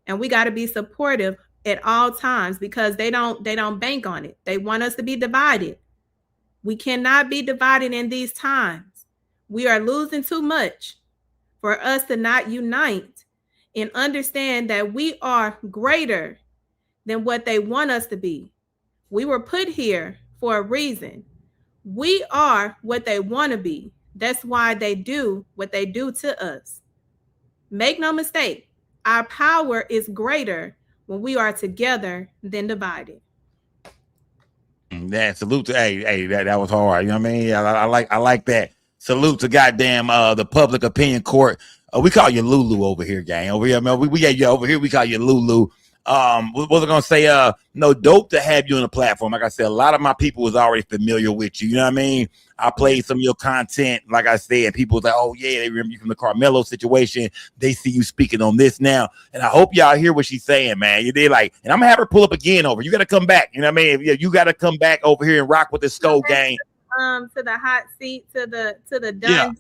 and we got to be supportive at all times because they don't bank on it. They want us to be divided. We cannot be divided in these times. We are losing too much for us to not unite and understand that we are greater than what they want us to be. We were put here for a reason. We are what they want to be. That's why they do what they do to us. Make no mistake, our power is greater when we are together than divided. Yeah, salute to hey, that was hard. You know what I mean? I like that. Salute to goddamn the public opinion court. We call you Lulu over here, gang. Over here, man. We got you over here. We call you Lulu. What was I gonna say? No, dope to have you on the platform. Like I said, a lot of my people was already familiar with you. You know what I mean? I played some of your content, like I said, people was like, oh yeah, they remember you from the Carmelo situation. They see you speaking on this now. And I hope y'all hear what she's saying, man. You did like, and I'm gonna have her pull up again over. You gotta come back. You know what I mean? You gotta come back over here and rock with the Skull gang. To the hot seat, to the dungeon.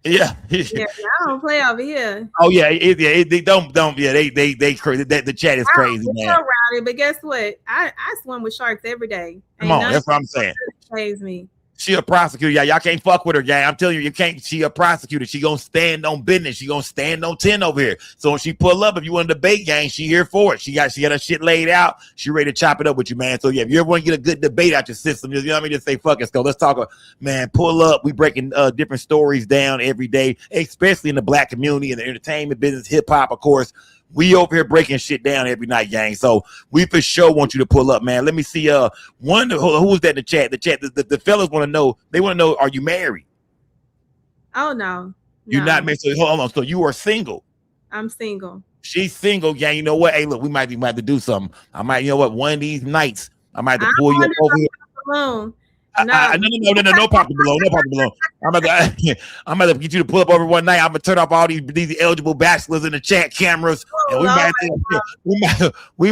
Yeah. Yeah, I don't play over here. Oh yeah, they don't. Yeah, they crazy. The chat is crazy, man. Rowdy, but guess what? I swim with sharks every day. Come on, that's what I'm saying. Saves me. She a prosecutor, y'all can't fuck with her, gang. I'm telling you can't. She a prosecutor. She gonna stand on business. She gonna stand on 10 over here. So when she pull up, if you want to debate, gang, she here for it. She got her shit laid out. She ready to chop it up with you, man. So yeah, if you ever want to get a good debate out your system, you know what I mean, just say fuck it. So let's talk, man. Pull up. We breaking different stories down every day, especially in the black community and the entertainment business, hip hop, of course. We over here breaking shit down every night, gang. So we for sure want you to pull up, man. Let me see. Who was that in the chat? The fellas want to know. They want to know, are you married? Oh no. You're not married. So hold on. So you are single. I'm single. She's single, gang. You know what? Hey, look, we might have to do something. I might, you know what? One of these nights, I might have to pull you up over here. Alone. No, pop the balloon. No pop the balloon. I'm about to get you to pull up over one night. I'm gonna turn off all these eligible bachelors in the chat cameras, and we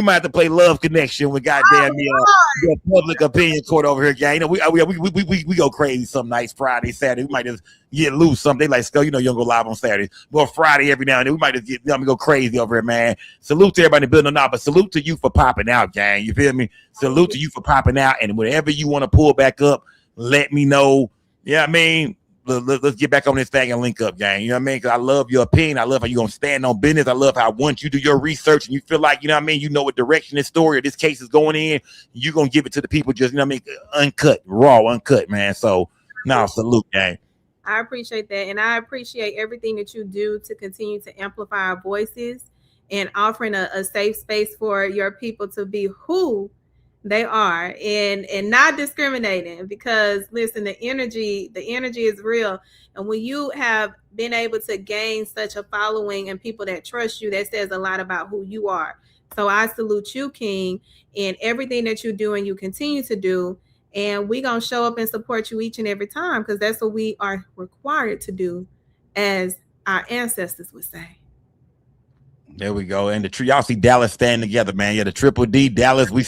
might have to play Love Connection with goddamn the public opinion court over here, gang. You know, we go crazy some nights, Friday, Saturday. We might just get loose. Some they like Skull. You know, you don't go live on Saturday. Well, Friday every now and then we might just go crazy over here, man. Salute to everybody in the building, but salute to you for popping out, gang. You feel me? Salute to you for popping out, and whenever you want to pull back up, let me know. Yeah, I mean, let's get back on this thing and link up, gang. You know what I mean? Because I love your opinion. I love how you're going to stand on business. I love how once you do your research and you feel like, you know what I mean, you know what direction this story or this case is going in, you're going to give it to the people just, you know what I mean, uncut, raw, uncut, man. So, no, salute, gang. I appreciate that. And I appreciate everything that you do to continue to amplify our voices and offering a safe space for your people to be who they are and not discriminating, because listen, the energy is real. And when you have been able to gain such a following and people that trust you, that says a lot about who you are. So I salute you, King, and everything that you do and you continue to do. And we're going to show up and support you each and every time, because that's what we are required to do, as our ancestors would say. There we go. And y'all see Dallas stand together, man. Yeah, the Triple D, Dallas, we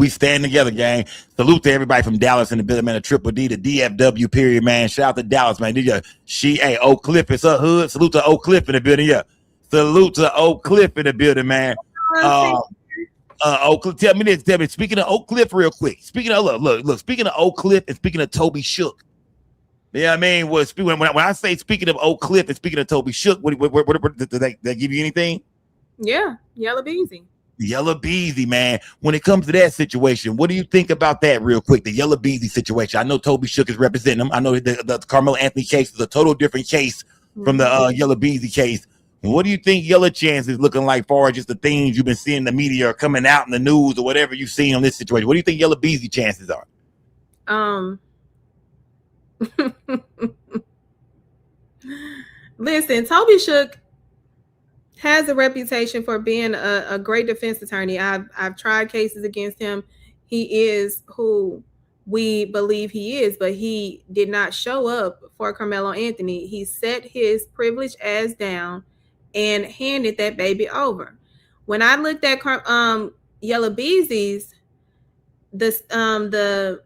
stand together, gang. Salute to everybody from Dallas in the building, man. The Triple D, the DFW period, man. Shout out to Dallas, man. Oak Cliff, it's a hood. Salute to Oak Cliff in the building, yeah. Salute to Oak Cliff in the building, man. Oak Cliff, tell me. Speaking of Oak Cliff, real quick. Speaking of look. Speaking of Oak Cliff and speaking of Toby Shook, Yeah, I mean, when I say speaking of Oak Cliff and speaking of Toby Shook, what did they give you anything? Yeah, Yellow Beezy. Yellow Beezy, man. When it comes to that situation, what do you think about that real quick? The Yellow Beezy situation. I know Toby Shook is representing him. I know the Carmelo Anthony case is a total different case from the Yellow Beezy case. What do you think Yellow Chance is looking like far as just the things you've been seeing in the media or coming out in the news or whatever you've seen on this situation? What do you think Yellow Beezy chances are? Listen, Toby Shook has a reputation for being a great defense attorney. I've tried cases against him. He is who we believe he is, but he did not show up for Carmelo Anthony. He set his privileged ass down and handed that baby over. When I looked at Yellow Beezy's, the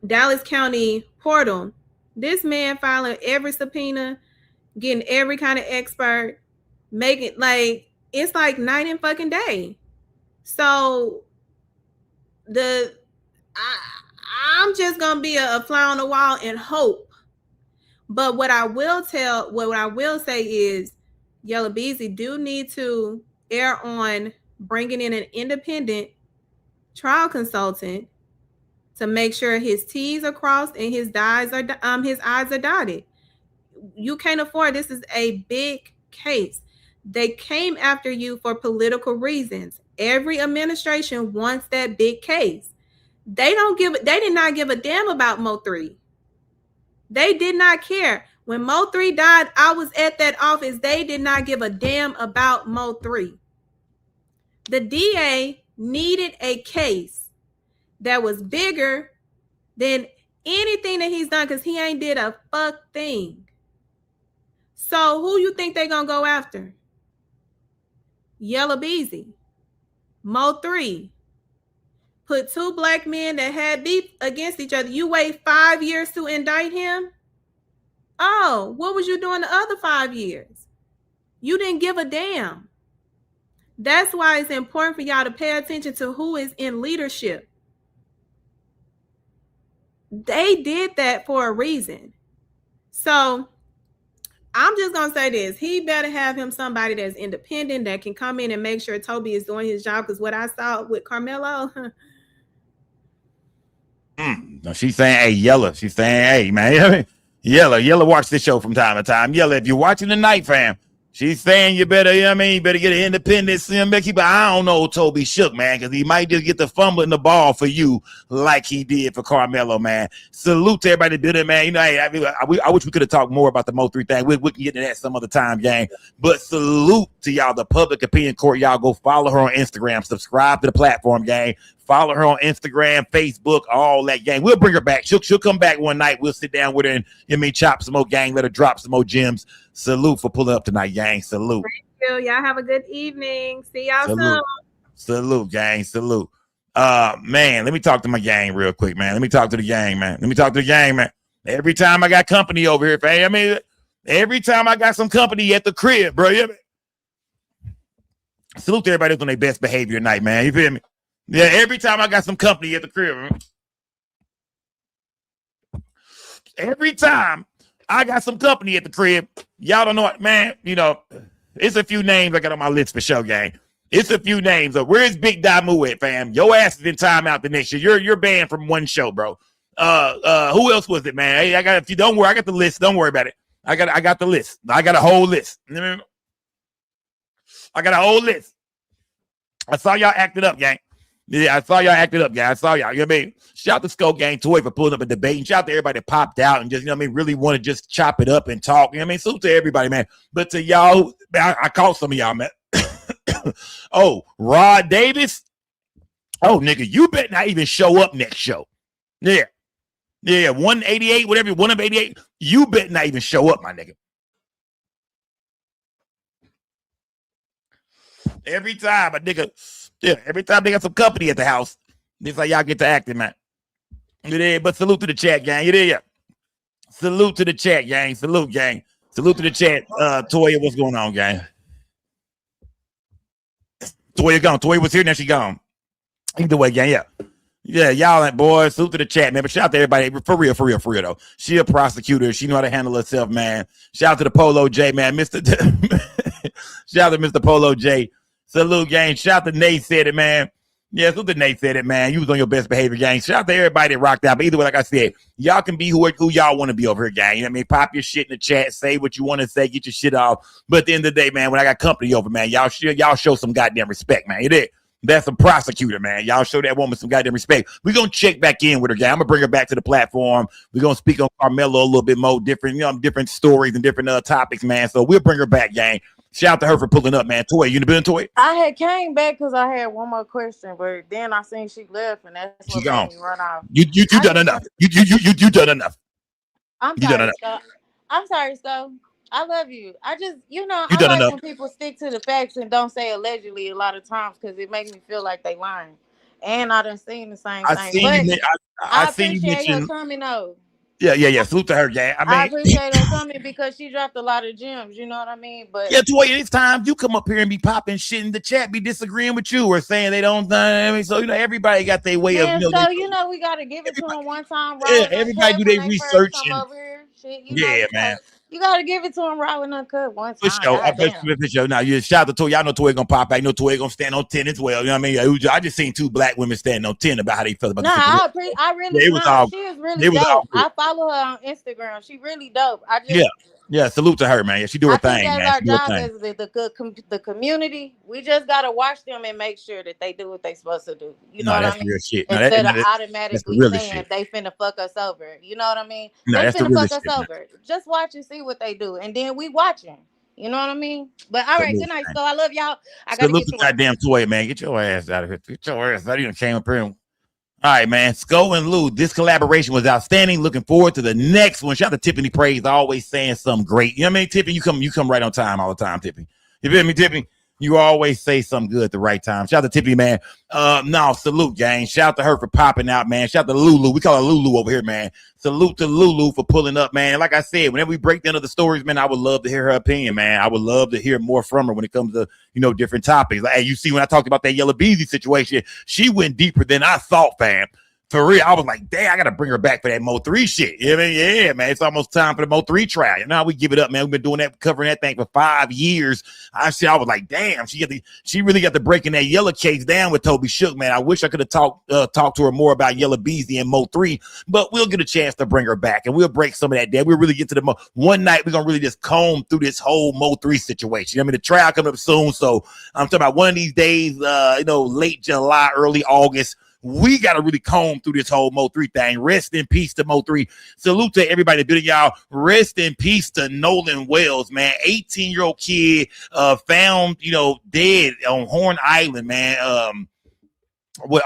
Dallas County portal, this man filing every subpoena, getting every kind of expert, making it's like night and fucking day. So I'm just gonna be a fly on the wall and hope. But what I will say is Yellow Beezy do need to err on bringing in an independent trial consultant to make sure his T's are crossed and his I's are dotted. You can't afford, this is a big case. They came after you for political reasons. Every administration wants that big case. They did not give a damn about Mo3. They did not care. When Mo3 died, I was at that office. They did not give a damn about Mo3. The DA needed a case that was bigger than anything that he's done because he ain't did a fuck thing. So who you think they're going to go after? Yellow Beezy. Mo3. Put two black men that had beef against each other. You wait 5 years to indict him? Oh, what was you doing the other 5 years? You didn't give a damn. That's why it's important for y'all to pay attention to who is in leadership. They did that for a reason. So I'm just going to say this. He better have him somebody that's independent that can come in and make sure Toby is doing his job. Because what I saw with Carmelo. No, she's saying, hey, Yella. She's saying, hey, man. Yella, watch this show from time to time. Yella, if you're watching tonight, fam, she's saying you better, you better get an independent CMB. But I don't know Toby Shook, man, because he might just get the fumbling the ball for you like he did for Carmelo, man. Salute to everybody that did it, man. I wish we could have talked more about the Mo3 thing. We can get into that some other time, gang. But salute to y'all, the Public Opinion Court. Y'all go follow her on Instagram. Subscribe to the platform, gang. Follow her on Instagram, Facebook, all that, gang. We'll bring her back. She'll come back one night. We'll sit down with her and chop some more, gang. Let her drop some more gems. Salute for pulling up tonight, gang. Salute. Thank you. Y'all have a good evening. See y'all soon. Salute, gang. Salute. Man, let me talk to my gang real quick, man. Let me talk to the gang, man. Every time I got company over here, fam. Every time I got some company at the crib, bro. Salute to everybody that's on their best behavior tonight, man. You feel me? Yeah, every time I got some company at the crib, man. Every time I got some company at the crib, y'all don't know what, man. It's a few names I got on my list for show, gang. It's a few names. Where's Big Damu at, fam? Your ass is in timeout the next year. You're banned from one show, bro. Who else was it, man? Hey, I got a few. Don't worry, I got the list. Don't worry about it. I got the list. I got a whole list. I got a whole list. I saw y'all acted up, gang. Yeah, I saw y'all acted up, gang. I saw y'all. You know what I mean? Shout out to Skull Gang Toy for pulling up a debate. And shout out to everybody that popped out and just, really want to just chop it up and talk. You know what I mean? Salute to everybody, man. But to y'all, I called some of y'all, man. Oh, Rod Davis. Oh, nigga, you better not even show up next show. Yeah. 188, whatever, 1 of 88. You better not even show up, my nigga. Every time a nigga, every time they got some company at the house, this how y'all get to acting, man. You there? But salute to the chat, gang. You there? Salute to the chat, gang. Salute, gang. Salute to the chat. Toya, what's going on, gang? Toya gone. Toya was here, now she gone. Either way, gang, Yeah, y'all like boys, salute to the chat, man. But shout out to everybody for real though. She a prosecutor. She know how to handle herself, man. Shout out to the Polo J, man. Mr. Shout out to Mr. Polo J. Salute, gang. Shout out to Nate said it, man. Yeah, salute to Nate said it, man. You was on your best behavior, gang. Shout out to everybody that rocked out. But either way, like I said, y'all can be who y'all want to be over here, gang. You know what I mean? Pop your shit in the chat, say what you want to say, get your shit off. But at the end of the day, man, when I got company over, man, y'all show some goddamn respect, man. You did. That's a prosecutor, man. Y'all show that woman some goddamn respect. We're going to check back in with her, gang. I'm going to bring her back to the platform. We're going to speak on Carmelo a little bit more, different stories and different topics, man. So we'll bring her back, gang. Shout out to her for pulling up, man. Toy, you in the building, Toy? I had came back because I had one more question, but then I seen she left, and that's what made me run off. You done enough. You done enough. I'm sorry, Scott. I'm sorry, Scott. I love you. I just, I like when people stick to the facts and don't say allegedly a lot of times because it makes me feel like they lying. And I done seen the same thing. I appreciate her coming though. Yeah. Salute to her, gang. I appreciate her coming because she dropped a lot of gems. You know what I mean? But yeah, Toy, it's time you come up here and be popping shit in the chat, be disagreeing with you or saying they don't. I mean, so everybody got their way of. So we got to give it to them one time. Yeah, everybody do their research. Man. You gotta give it to him raw and uncut one time. For sure. Now you shout out to Toy. Y'all know Toy gonna pop out. You know Toy gonna stand on 10 as well. You know what I mean? I just seen 2 black women standing on 10 about how they felt about I really she is really dope. I follow her on Instagram. She really dope. Yeah, salute to her, man. Yeah, she do her thing, man. Our job as the community, we just gotta watch them and make sure that they do what they supposed to do. You know what I mean? Real shit. Instead of automatically saying they finna fuck us over. You know what I mean? They finna fuck us over. Just watch and see what they do, and then we watching. You know what I mean? But all right, good night. So I love y'all. I gotta get to work. Goddamn Toy, man. Get your ass out of here. Get your ass out. You came up here and all right, man. Sco and Lou, this collaboration was outstanding. Looking forward to the next one. Shout out to Tiffany Praise, always saying something great. You know what I mean, Tiffany? You come right on time all the time, Tiffany. You feel me, Tiffany? You always say something good at the right time. Shout out to Tiffany, man. No, salute, gang. Shout out to her for popping out, man. Shout out to Lulu. We call her Lulu over here, man. Salute to Lulu for pulling up, man. Like I said, whenever we break down other stories, man, I would love to hear her opinion, man. I would love to hear more from her when it comes to, different topics. Like, hey, you see, when I talked about that Yellow Beezy situation, she went deeper than I thought, fam. For real, I was like, damn, I got to bring her back for that Mo 3 shit. You know what I mean? Yeah, man, it's almost time for the Mo 3 trial. Now we give it up, man. We've been doing that, covering that thing for 5 years. I was like, damn, she really got to breaking that Yellow case down with Toby Shook, man. I wish I could have talked to her more about Yellow Beezy and Mo 3, but we'll get a chance to bring her back and we'll break some of that down. We'll really get to the one night. We're going to really just comb through this whole Mo 3 situation. I mean, the trial coming up soon. So I'm talking about one of these days, late July, early August. We got to really comb through this whole Mo 3 thing. Rest in peace to Mo 3. Salute to everybody that did it, y'all. Rest in peace to Nolan Wells, man. 18-year-old kid found, dead on Horn Island, man.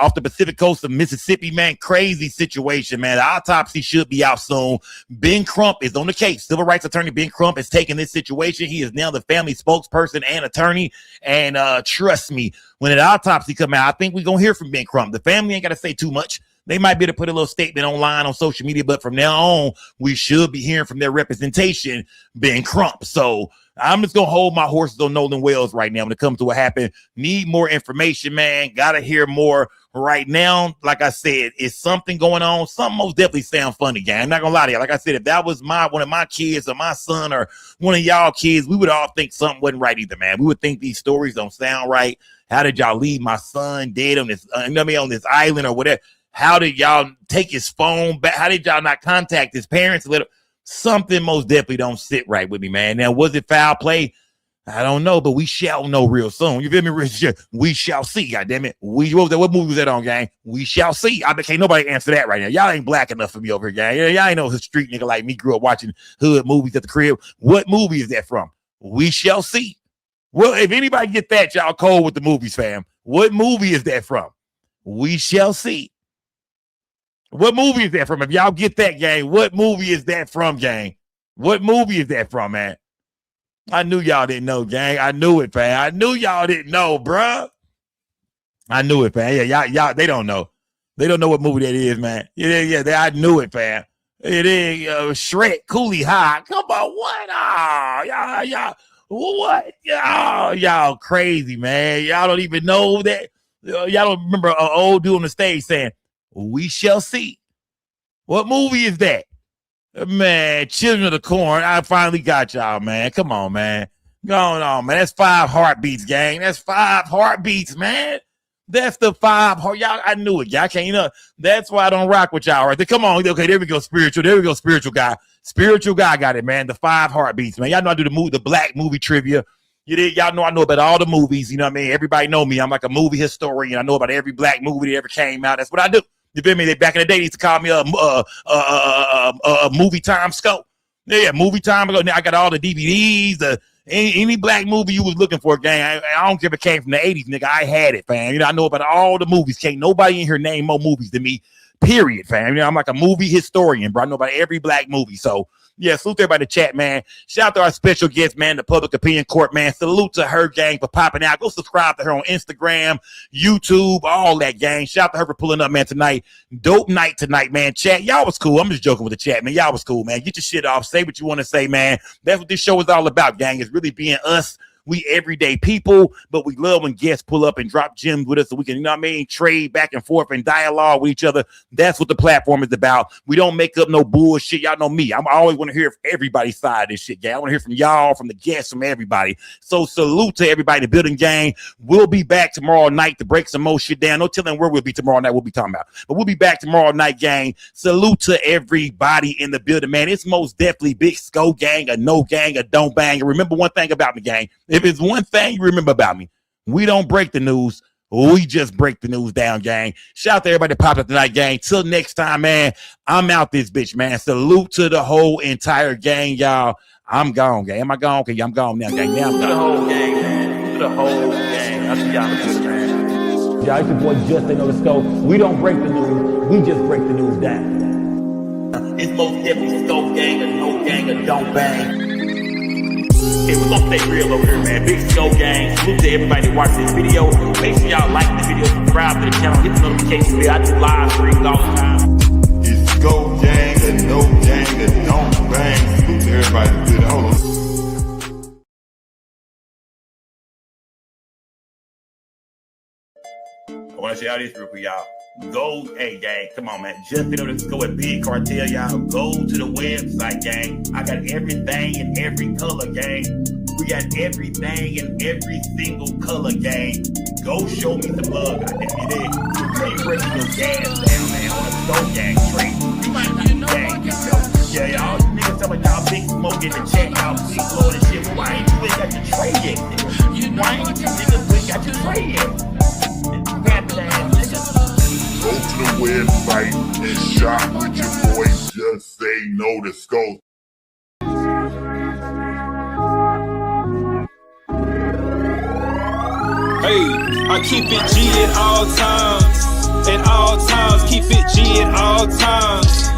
Off the Pacific coast of Mississippi, man. Crazy situation, man. The autopsy should be out soon. Ben Crump is on the case. Civil rights attorney Ben Crump is taking this situation. He is now the family spokesperson and attorney. And trust me, when the autopsy come out, I think we're going to hear from Ben Crump. The family ain't got to say too much. They might be able to put a little statement online on social media, but from now on, we should be hearing from their representation, Ben Crump. So I'm just going to hold my horses on Nolan Wells right now when it comes to what happened. Need more information, man. Got to hear more right now. Like I said, it's something going on. Something most definitely sound funny, gang. I'm not going to lie to you. Like I said, if that was one of my kids or my son or one of y'all kids, we would all think something wasn't right either, man. We would think these stories don't sound right. How did y'all leave my son dead on this, on this island or whatever? How did y'all take his phone back? How did y'all not contact his parents? Something most definitely don't sit right with me, man. Now, was it foul play? I don't know, but we shall know real soon. You feel me? We shall see, goddammit. What movie was that on, gang? We shall see. I bet can't nobody answer that right now. Y'all ain't black enough for me over here, gang. Y'all ain't no street nigga like me grew up watching hood movies at the crib. What movie is that from? We shall see. Well, if anybody get that, y'all cold with the movies, fam. What movie is that from? We shall see. What movie is that from? If y'all get that, gang, what movie is that from, gang? What movie is that from, man? I knew y'all didn't know, gang. I knew it, fam. I knew y'all didn't know, bruh. I knew it, fam. Yeah, y'all, they don't know. They don't know what movie that is, man. Yeah, I knew it, fam. It is Shrek, Cooley High. Come on, what? Oh, y'all, what? Y'all crazy, man. Y'all don't even know that. Y'all don't remember an old dude on the stage saying, We shall see. What movie is that? Man, Children of the Corn. I finally got y'all, man. Come on, man. Go on, man. That's 5 heartbeats, gang. That's 5 heartbeats, man. That's the 5 heart. Y'all, I knew it. Y'all can't, that's why I don't rock with y'all right there. Come on. Okay, there we go. Spiritual. There we go. Spiritual guy. Spiritual guy got it, man. The 5 heartbeats, man. Y'all know I do the black movie trivia. Y'all know I know about all the movies. You know what I mean? Everybody know me. I'm like a movie historian. I know about every black movie that ever came out. That's what I do. You feel me? Back in the day, they used to call me a movie time scope. Yeah, movie time ago. Now I got all the DVDs, any black movie you was looking for, gang. I don't care if it came from the 80s, nigga. I had it, fam. I know about all the movies. Can't nobody in here name more movies than me, period, fam. I'm like a movie historian, bro. I know about every black movie. So, yeah, salute to everybody in the chat, man. Shout out to our special guest, man, the Public Opinion Court, man. Salute to her, gang, for popping out. Go subscribe to her on Instagram, YouTube, all that, gang. Shout out to her for pulling up, man, tonight. Dope night tonight, man. Chat, y'all was cool. I'm just joking with the chat, man. Y'all was cool, man. Get your shit off. Say what you want to say, man. That's what this show is all about, gang. It's really being us. We everyday people, but we love when guests pull up and drop gems with us so we can, trade back and forth and dialogue with each other. That's what the platform is about. We don't make up no bullshit. Y'all know me. I always want to hear everybody's side of this shit, gang. I want to hear from y'all, from the guests, from everybody. So salute to everybody in the building, gang. We'll be back tomorrow night to break some more shit down. No telling where we'll be tomorrow night. We'll be talking about. But we'll be back tomorrow night, gang. Salute to everybody in the building, man. It's most definitely Big Sco gang, a no gang, a don't bang. And remember one thing about me, gang. If it's one thing you remember about me, we don't break the news. We just break the news down, gang. Shout out to everybody that popped up tonight, gang. Till next time, man. I'm out this bitch, man. Salute to the whole entire gang, y'all. I'm gone, gang. Am I gone? Okay, I'm gone now, gang. Now I'm gone. To the whole gang, man. To the whole gang. I'll see y'all later, man. Y'all, it's your boy Just They Know the Scope. We don't break the news. We just break the news down. It's most definitely Scope gang, a no gang, a don't bang. Hey, we're gonna stay real over here, man. Big Scope gang. Salute to everybody that watched this video. Make sure y'all like the video, subscribe to the channel, hit the notification bell. I do live streams all the time. It's Scope gang, a no gang, a don't bang. Salute to everybody. Good. Hold on. I want to say all this real quick, y'all. Go, hey, gang, come on, man. Just been able to go with Big Cartel, y'all. Go to the website, gang. I got everything in every color, gang. We got everything in every single color, gang. Go show me the love. Goddamn, you did. Trade breaking your gas down, man. On a Scope gang. Trade. You might not know gang. Yeah, y'all niggas talking about y'all big smoke in the chat, y'all big blowing and shit. Well, why ain't you ain't got your trade yet, nigga? Why ain't you niggas ain't got your trade yet? Go to the website and shop with your boy Just Say No to Scope. Hey, I keep it G at all times. At all times, keep it G at all times.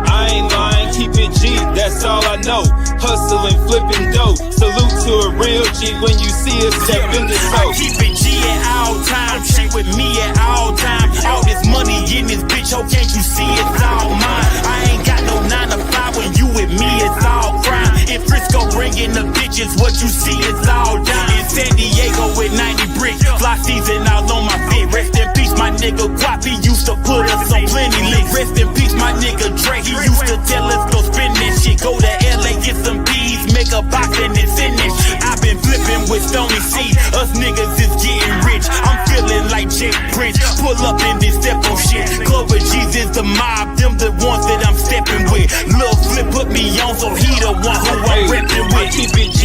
I ain't lying, keep it G, that's all I know. Hustling, flipping dope. Salute to a real G when you see us step in the toe. I keep it G at all times. She with me at all times. All this money in this bitch, oh, can't you see it's all mine? I ain't got no 9 to 5 when you with me, it's all crime. In Frisco bringing the bitches, what you see is all dime. In San Diego with 90 bricks, fly season all on my feet. Rest in peace, my nigga Guap, he used to put us on plenty links. Rest in peace, my nigga Dre, he used to tell us go spend that shit. Go to LA, get some bees, make a box and then send that shit. I've been flipping with Stony C, us niggas is getting rich. I'm feeling like Jake Prince, pull up in this step on shit. Clover G's is the mob, them the ones that I'm stepping with. Lil Flip put me on, so he the one who I'm repping with. I keep it G